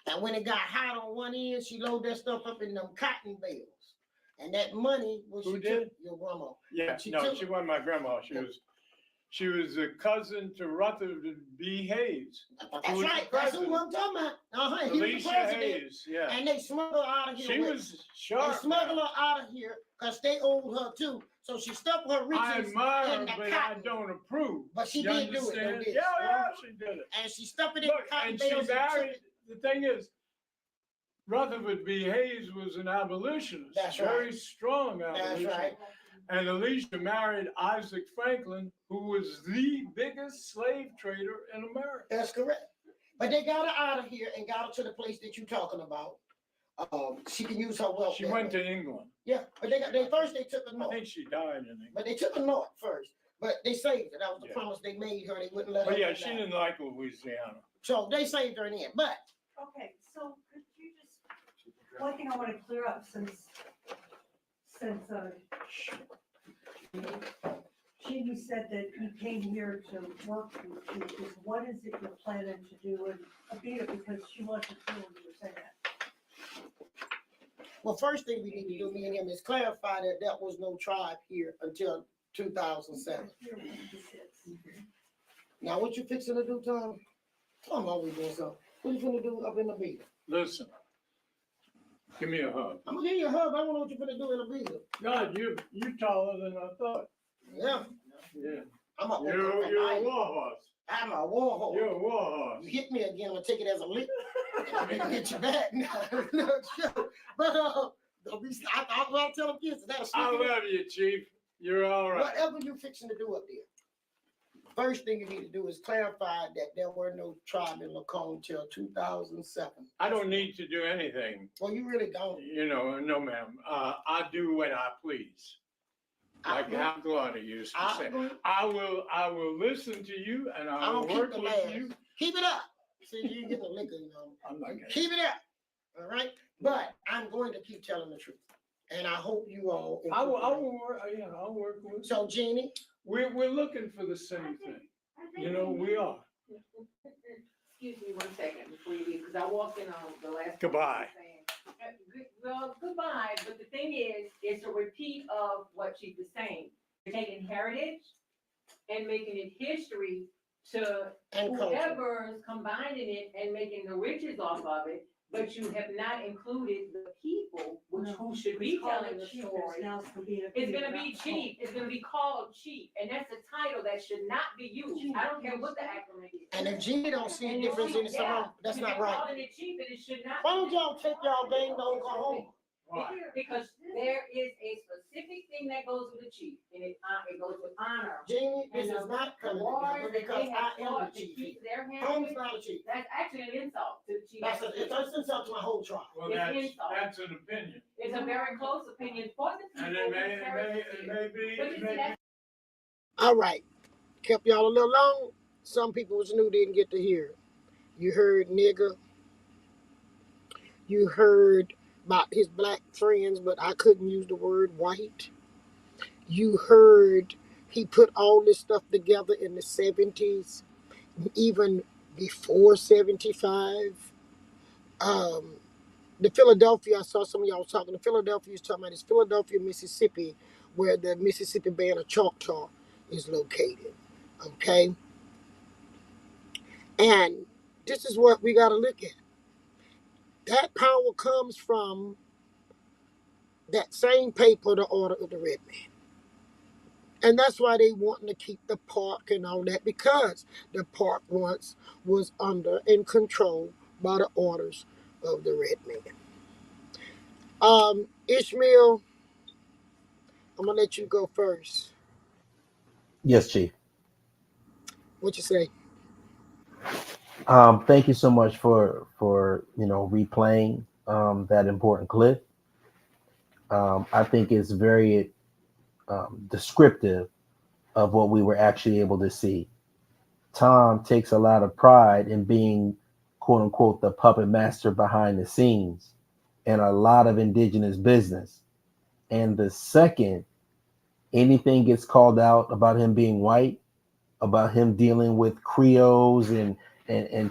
And when it got hot on one end, she loaded that stuff up in them cotton bales. And that money was Who she did? took your grandma. Yeah, She no, took- she wasn't my grandma. She was a cousin to Rutherford B. Hayes. That's who was the right. That's who president. I'm talking about. He was the Alicia president. Hayes, yeah. And they smuggled her out of here. She with- was They sharp. smuggled her out of here because they owed her too. So she stuffed her I riches admire in her, the but cotton. I don't approve. But she You did do it, understand? though, didn't Yeah, she? she did it. And she stuffed it in Look, cotton and she bales. married, the thing is, Rutherford B. Hayes was an abolitionist. That's Very right. strong That's abolitionist. right. And Alicia married Isaac Franklin, who was the biggest slave trader in America. That's correct. But they got her out of here and got her to the place that you're talking about. She can use her wealth. She that went way. to England. Yeah, but they took her I north. think she died in England. But they took her north first. But they saved her. That was the Yeah. promise they made her. They wouldn't let her. But yeah, go she down. didn't like Louisiana. So they saved her in the end. But Okay, so could you just, one thing I want to clear up since Jeannie said that you came here to work with you, is what is it you're planning to do in Abita, because she wasn't sure what you were saying that. well, first thing we need to do, me and him, is clarify that there was no tribe here until 2007. Here this is. Now, what you fixing to do, Tom? I'm always doing something. What you finna do up in the beat? Listen, give me a hug. I'm gonna give you a hug. I want to know what you finna do in the beat. God, you're taller than I thought. Yeah, Yeah. I'm a You're a warhorse. I'm a warhorse. You're a warhorse. You hit me again, I'm gonna take it as a lick. I'm gonna get you back now. But don't be. I'll tell them kids that. I love you, Chief. You're all right. Whatever you fixing to do up there. first thing you need to do is clarify that there were no tribe in Lacombe till 2007. I don't need to do anything. Well, you really don't. No, ma'am. I do what I please. Like how Claudia used to say. I will listen to you and I will work with you. Keep it up. See, you get the liquor, I'm not gonna. Keep it up. All right? But I'm going to keep telling the truth. And I hope you all. I will work. Yeah, I'll work with you. So, Jeannie? We're looking for the same thing. We are. Excuse me 1 second before you leave, because I walked in on the last. Goodbye. Well, goodbye, but the thing is, it's a repeat of what Chief is saying. You're taking heritage and making it history to whoever's combining it and making the riches off of it, but you have not included the people who should be telling the story. It's gonna be Chief, it's gonna be called Chief, and that's a title that should not be used. I don't care what the acronym is. And if Jeannie don't see a difference in it, that's not right. Calling it Chief, and it should not. Why don't y'all take y'all game to Oklahoma? Because there is a specific thing that goes with the chief, and it goes with honor. Jeannie, this is not coming together because I am the chief. Holmes not a chief. That's actually an insult to the chief. It's an insult to my whole tribe. Well, that's an opinion. It's a very close opinion for the people. And it may be. All right. Kept y'all a little long. Some people was new, didn't get to hear it. You heard nigger. You heard about his black friends, but I couldn't use the word white. You heard he put all this stuff together in the 70s, even before 75. The Philadelphia, I saw some of y'all talking. The Philadelphia is talking about is Philadelphia, Mississippi, where the Mississippi Band of Choctaw is located. Okay? And this is what we got to look at. That power comes from that same paper, the Order of the Red Man. And that's why they wanting to keep the park and all that, because the park once was under and controlled by the orders of the Red Man. Ishmael, I'm going to let you go first. Yes, Chief. What you say? Thank you so much for replaying that important clip. I think it's very descriptive of what we were actually able to see. Tom takes a lot of pride in being, quote unquote, the puppet master behind the scenes in a lot of indigenous business. And the second anything gets called out about him being white, about him dealing with Creoles and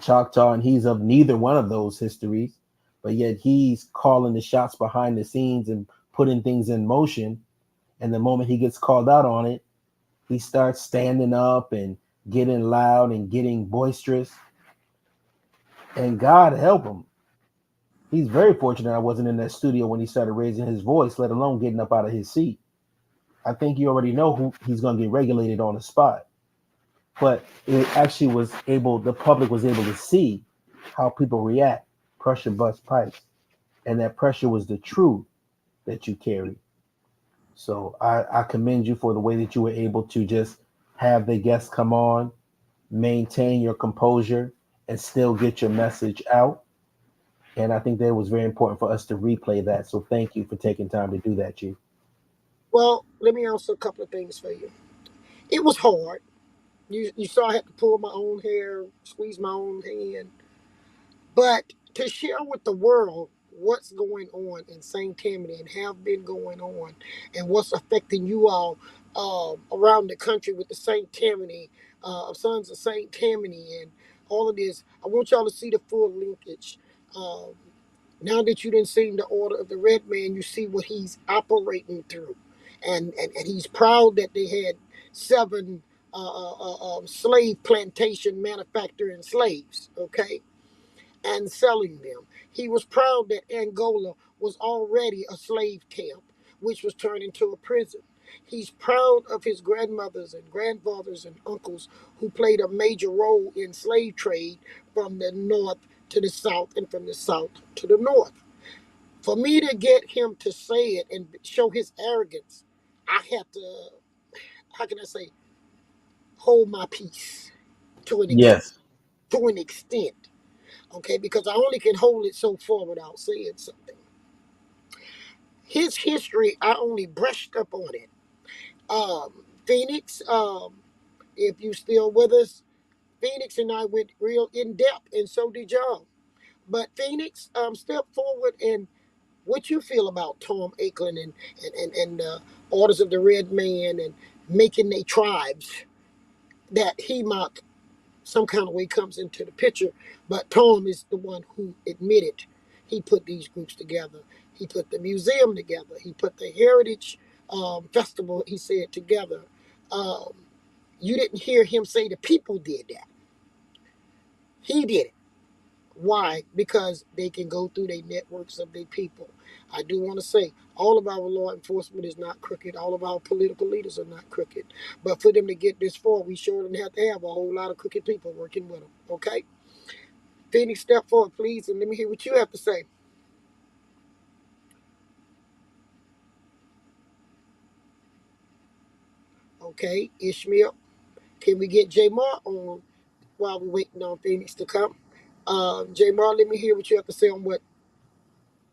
Choctaw, and he's of neither one of those histories, but yet he's calling the shots behind the scenes and putting things in motion. And the moment he gets called out on it, he starts standing up and getting loud and getting boisterous. And God help him. He's very fortunate I wasn't in that studio when he started raising his voice, let alone getting up out of his seat. I think you already know who he's going to get regulated on the spot. But it actually the public was able to see how people react, pressure bust pipes. And that pressure was the truth that you carried. So I commend you for the way that you were able to just have the guests come on, maintain your composure, and still get your message out. And I think that it was very important for us to replay that. So thank you for taking time to do that, Chief. Well, let me answer a couple of things for you. It was hard. You saw I had to pull my own hair, squeeze my own hand. But to share with the world what's going on in St. Tammany and have been going on and what's affecting you all around the country with the St. Tammany, Sons of St. Tammany and all of this, I want y'all to see the full linkage. Now that you didn't see the Order of the Red Man, you see what he's operating through. And he's proud that they had 7 slave plantation manufacturing slaves, okay, and selling them. He was proud that Angola was already a slave camp, which was turned into a prison. He's proud of his grandmothers and grandfathers and uncles who played a major role in slave trade from the north to the south and from the south to the north. For me to get him to say it and show his arrogance, I have to, how can I say, hold my peace to an Yes. extent, okay? Because I only can hold it so far without saying something. His history, I only brushed up on it. Phoenix, if you still with us, Phoenix and I went real in depth, and so did y'all. But Phoenix, step forward and what you feel about Tom Ackland and Orders of the Red Man and making they tribes that he might some kind of way comes into the picture. But Tom is the one who admitted he put these groups together. He put the museum together. He put the heritage festival, he said, together. Um, you didn't hear him say the people did that. He did it. Why? Because they can go through their networks of their people. I do want to say all of our law enforcement is not crooked. All of our political leaders are not crooked. But for them to get this far, we sure don't have to have a whole lot of crooked people working with them. Okay? Phoenix, step forward, please, and let me hear what you have to say. Okay, Ishmael, can we get Jamar on while we're waiting on Phoenix to come? Jamar, let me hear what you have to say on what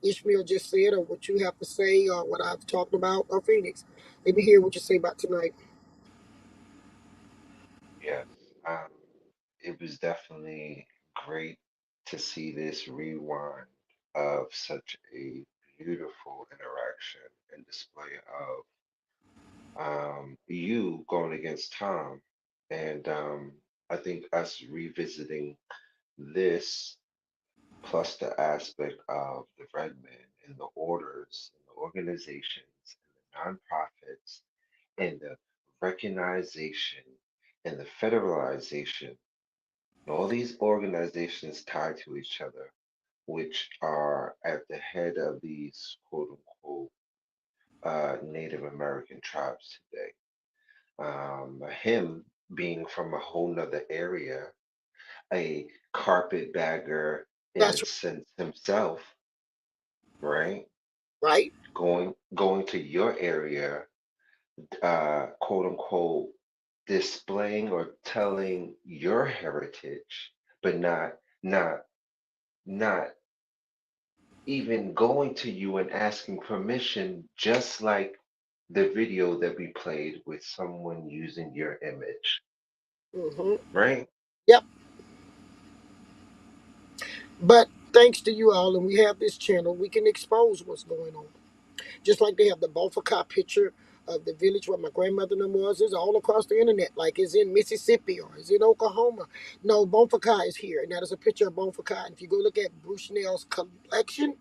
Ishmael just said, or what you have to say, or what I've talked about, or Phoenix. Let me hear what you say about tonight. Yes. Um, it was definitely great to see this rewind of such a beautiful interaction and display of you going against Tom. And I think us revisiting this plus the aspect of the red men and the orders and the organizations and the nonprofits and the recognition and the federalization and all these organizations tied to each other, which are at the head of these quote unquote Native American tribes today. Him being from a whole nother area, a carpetbagger in That's a sense himself, right? right. Going to your area, quote unquote, displaying or telling your heritage, but not not even going to you and asking permission, just like the video that we played with someone using your image, Mm-hmm. right? Yep. But thanks to you all, and we have this channel, we can expose what's going on. Just like they have the Bonfaka picture of the village where my grandmother and them was, is all across the internet, like it's in Mississippi or it's in Oklahoma. No, Bonfaka is here, and that is a picture of Bonfaka. And if you go look at Bruce Snell's collection,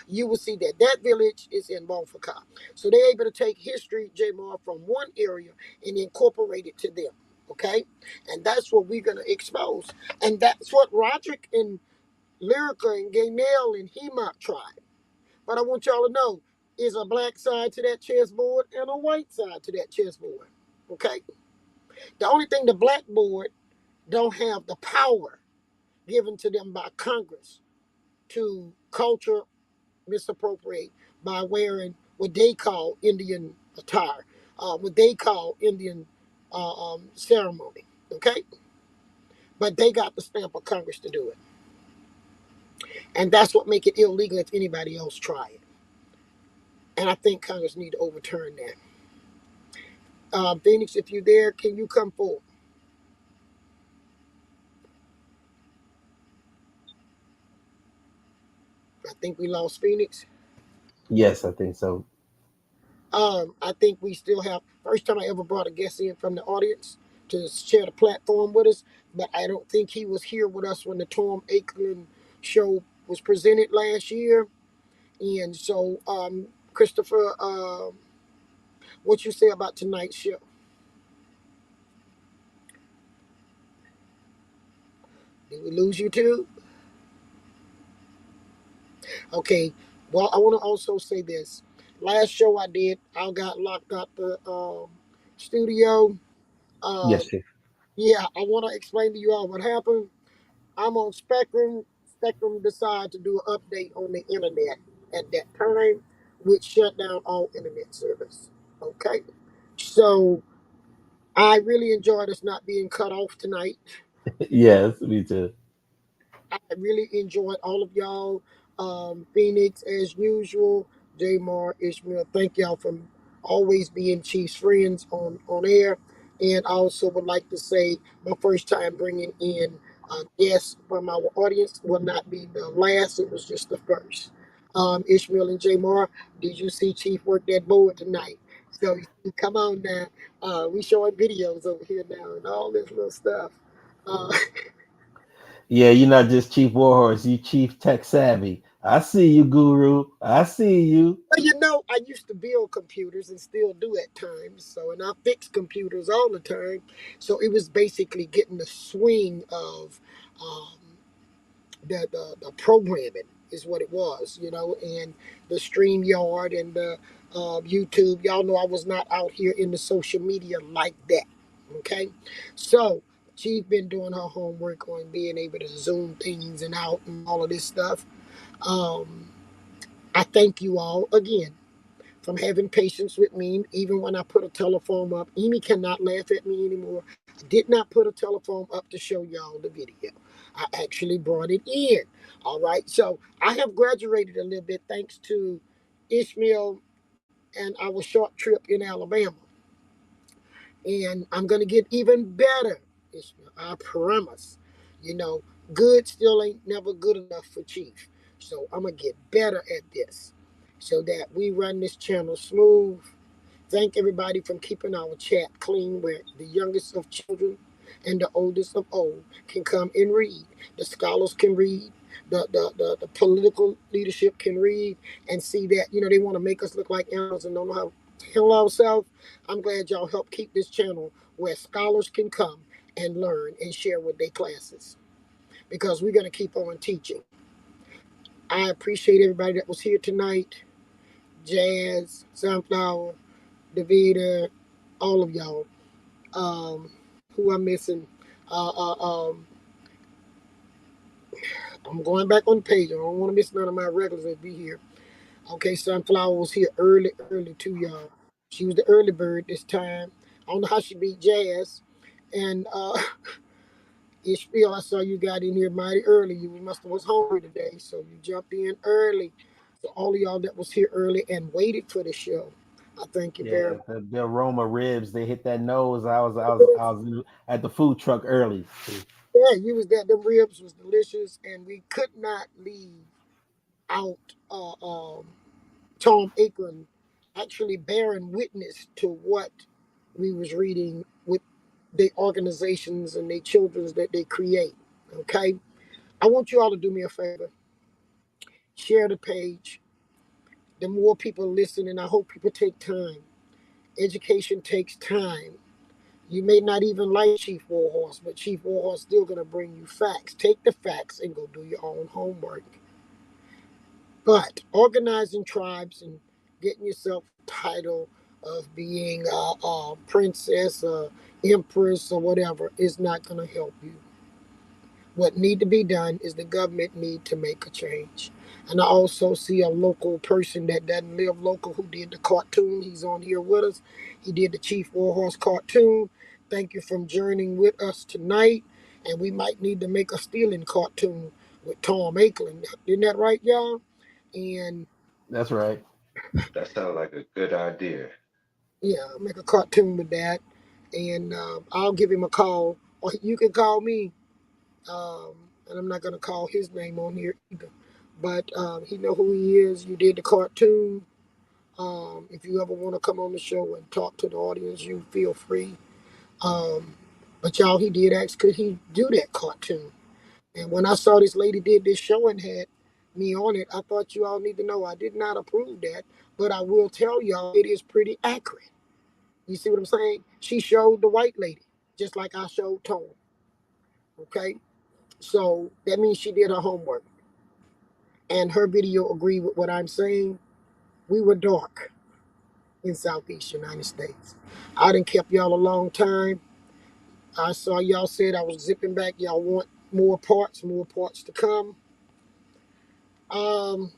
you will see that that village is in Bonfaka. So they're able to take history, Jamar, from one area and incorporate it to them. Okay? And that's what we're going to expose. And that's what Roderick and Lyrica and Gaynell and Hemop tried. But I want y'all to know is a black side to that chessboard and a white side to that chessboard. Okay? The only thing the black board don't have the power given to them by Congress to culture misappropriate by wearing what they call Indian attire, what they call Indian ceremony. Okay? But they got the stamp of Congress to do it. And that's what make it illegal if anybody else try it. And I think Congress need to overturn that. Phoenix, if you're there, can you come forward? I think we lost Phoenix. Yes, I think so. I think we still have, first time I ever brought a guest in from the audience to share the platform with us, but I don't think he was here with us when the Tom Ackland show was presented last year. And so, Christopher, what you say about tonight's show? Did we lose you too? Okay. Well, I want to also say this. Last show I did, I got locked out the studio. Yes, Um, Chief. yeah, I want to explain to you all what happened. I'm on Spectrum. Spectrum decided to do an update on the internet at that time, which shut down all internet service. Okay. So I really enjoyed us not being cut off tonight. Yes, me too. I really enjoyed all of y'all. Phoenix, as usual, Jamar, Ishmael, thank y'all for always being Chief's friends on air. And I also would like to say my first time bringing in guests from our audience will not be the last, it was just the first. Ishmael and Jamar, did you see Chief work that board tonight? So come on now. We showing videos over here now and all this little stuff. Uh, Yeah, you're not just Chief Warhorse, you Chief Tech Savvy. I see you, Guru. I see you. Well, I used to build computers and still do at times. So, and I fix computers all the time. So it was basically getting the swing of um, the programming is what it was, and the StreamYard and the YouTube. Y'all know I was not out here in the social media like that. Okay, so she's been doing her homework on being able to zoom things and out and all of this stuff. Um, I thank you all again from having patience with me, even when I put a telephone up. Amy cannot laugh at me anymore. I did not put a telephone up to show y'all the video. I actually brought it in. All right. So I have graduated a little bit thanks to Ishmael and our short trip in Alabama. And I'm going to get even better, Ishmael. I promise. You know, good still ain't never good enough for Chief. So I'm going to get better at this so that we run this channel smooth. Thank everybody for keeping our chat clean where the youngest of children and the oldest of old can come and read. The scholars can read. The political leadership can read and see that, they want to make us look like animals and don't know how to handle ourselves. I'm glad y'all help keep this channel where scholars can come and learn and share with their classes because we're going to keep on teaching. I appreciate everybody that was here tonight. Jazz, Sunflower, Davida, all of y'all. Who I'm missing? Uh, uh, um, I'm going back on the page. I don't want to miss none of my regulars that be here. Okay, Sunflower was here early too, y'all. She was the early bird this time. I don't know how she beat Jazz. And Ishmael, I saw you got in here mighty early. You must have was hungry today, so you jumped in early. So all of y'all that was here early and waited for the show, I thank you very Yeah, much. the aroma ribs, they hit that nose. I was at the food truck early. Yeah, you was there. Them ribs was delicious, and we could not leave out Tom Ackland actually bearing witness to what we was reading with the organizations and the children's that they create. Okay, I want you all to do me a favor. Share the page. The more people listen, and I hope people take time. Education takes time. You may not even like Chief Warhorse, but Chief Warhorse still gonna bring you facts. Take the facts and go do your own homework. But organizing tribes and getting yourself a title of being a princess, a empress, or whatever is not going to help you. What need to be done is the government need to make a change. And I also see a local person that doesn't live local who did the cartoon. He's on here with us. He did the Chief Warhorse cartoon. Thank you for journeying with us tonight. And we might need to make a stealing cartoon with Tom Ackland. Isn't that right, y'all? And That's right. That sounds like a good idea. yeah, make a cartoon with that. And I'll give him a call, or you can call me. Um, and I'm not gonna call his name on here either. But he know who he is. You did the cartoon. If you ever want to come on the show and talk to the audience, you feel free. Um, but y'all, he did ask, could he do that cartoon? And when I saw this lady did this show and had me on it, I thought you all need to know I did not approve that, but I will tell y'all it is pretty accurate. You see what I'm saying? She showed the white lady, just like I showed Tone. Okay? So that means she did her homework. And her video agreed with what I'm saying. We were dark in Southeast United States. I done kept y'all a long time. I saw y'all said I was zipping back. Y'all want more parts to come. Um,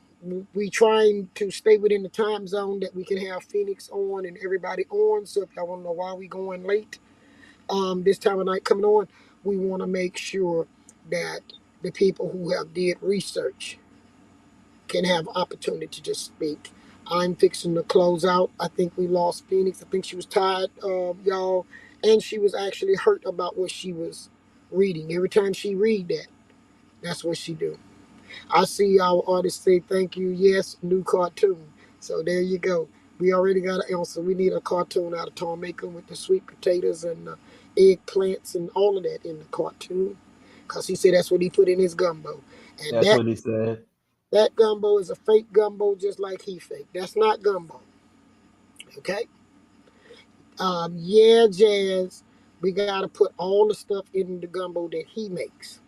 we trying to stay within the time zone that we can have Phoenix on and everybody on. So if y'all want to know why we going late, this time of night coming on, we want to make sure that the people who have did research can have opportunity to just speak. I'm fixing to close out. I think we lost Phoenix. I think she was tired, y'all, and she was actually hurt about what she was reading. Every time she read that, that's what she do. I see our artists say thank you. Yes, new cartoon. So there you go. We already got an answer. We need a cartoon out of Tom Maker with the sweet potatoes and eggplants and all of that in the cartoon. Because he said that's what he put in his gumbo. And That's what he said. that gumbo is a fake gumbo just like he fake. That's not gumbo. Okay? Yeah, Jazz, we got to put all the stuff in the gumbo that he makes.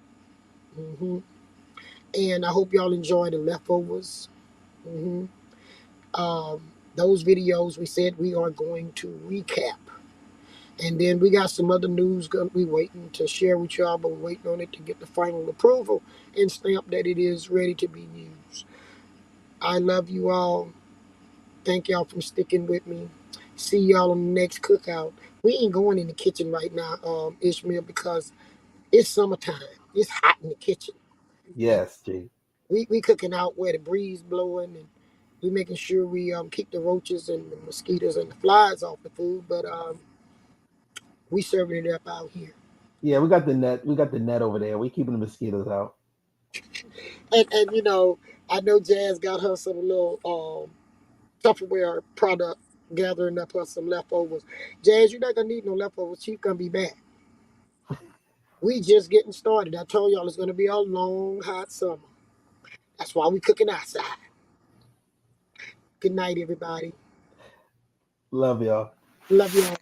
And I hope y'all enjoy the leftovers. hmm those videos we said we are going to recap. And then we got some other news we waiting to share with y'all, but we're waiting on it to get the final approval and stamp that it is ready to be used. I love you all. Thank y'all for sticking with me. See y'all on the next cookout. We ain't going in the kitchen right now, Ishmael, because it's summertime. It's hot in the kitchen. And Yes, G. we cooking out where the breeze blowing, and we making sure we keep the roaches and the mosquitoes and the flies off the food, but we serving it up out here. Yeah, we got the net. We got the net over there. We keeping the mosquitoes out. And I know Jazz got her some little Tupperware product gathering up her some leftovers. Jazz, you're not gonna need no leftovers. Chief gonna be back. We just getting started. I told y'all it's gonna be a long, hot summer. That's why we cooking outside. Good night, everybody. Love y'all. Love y'all.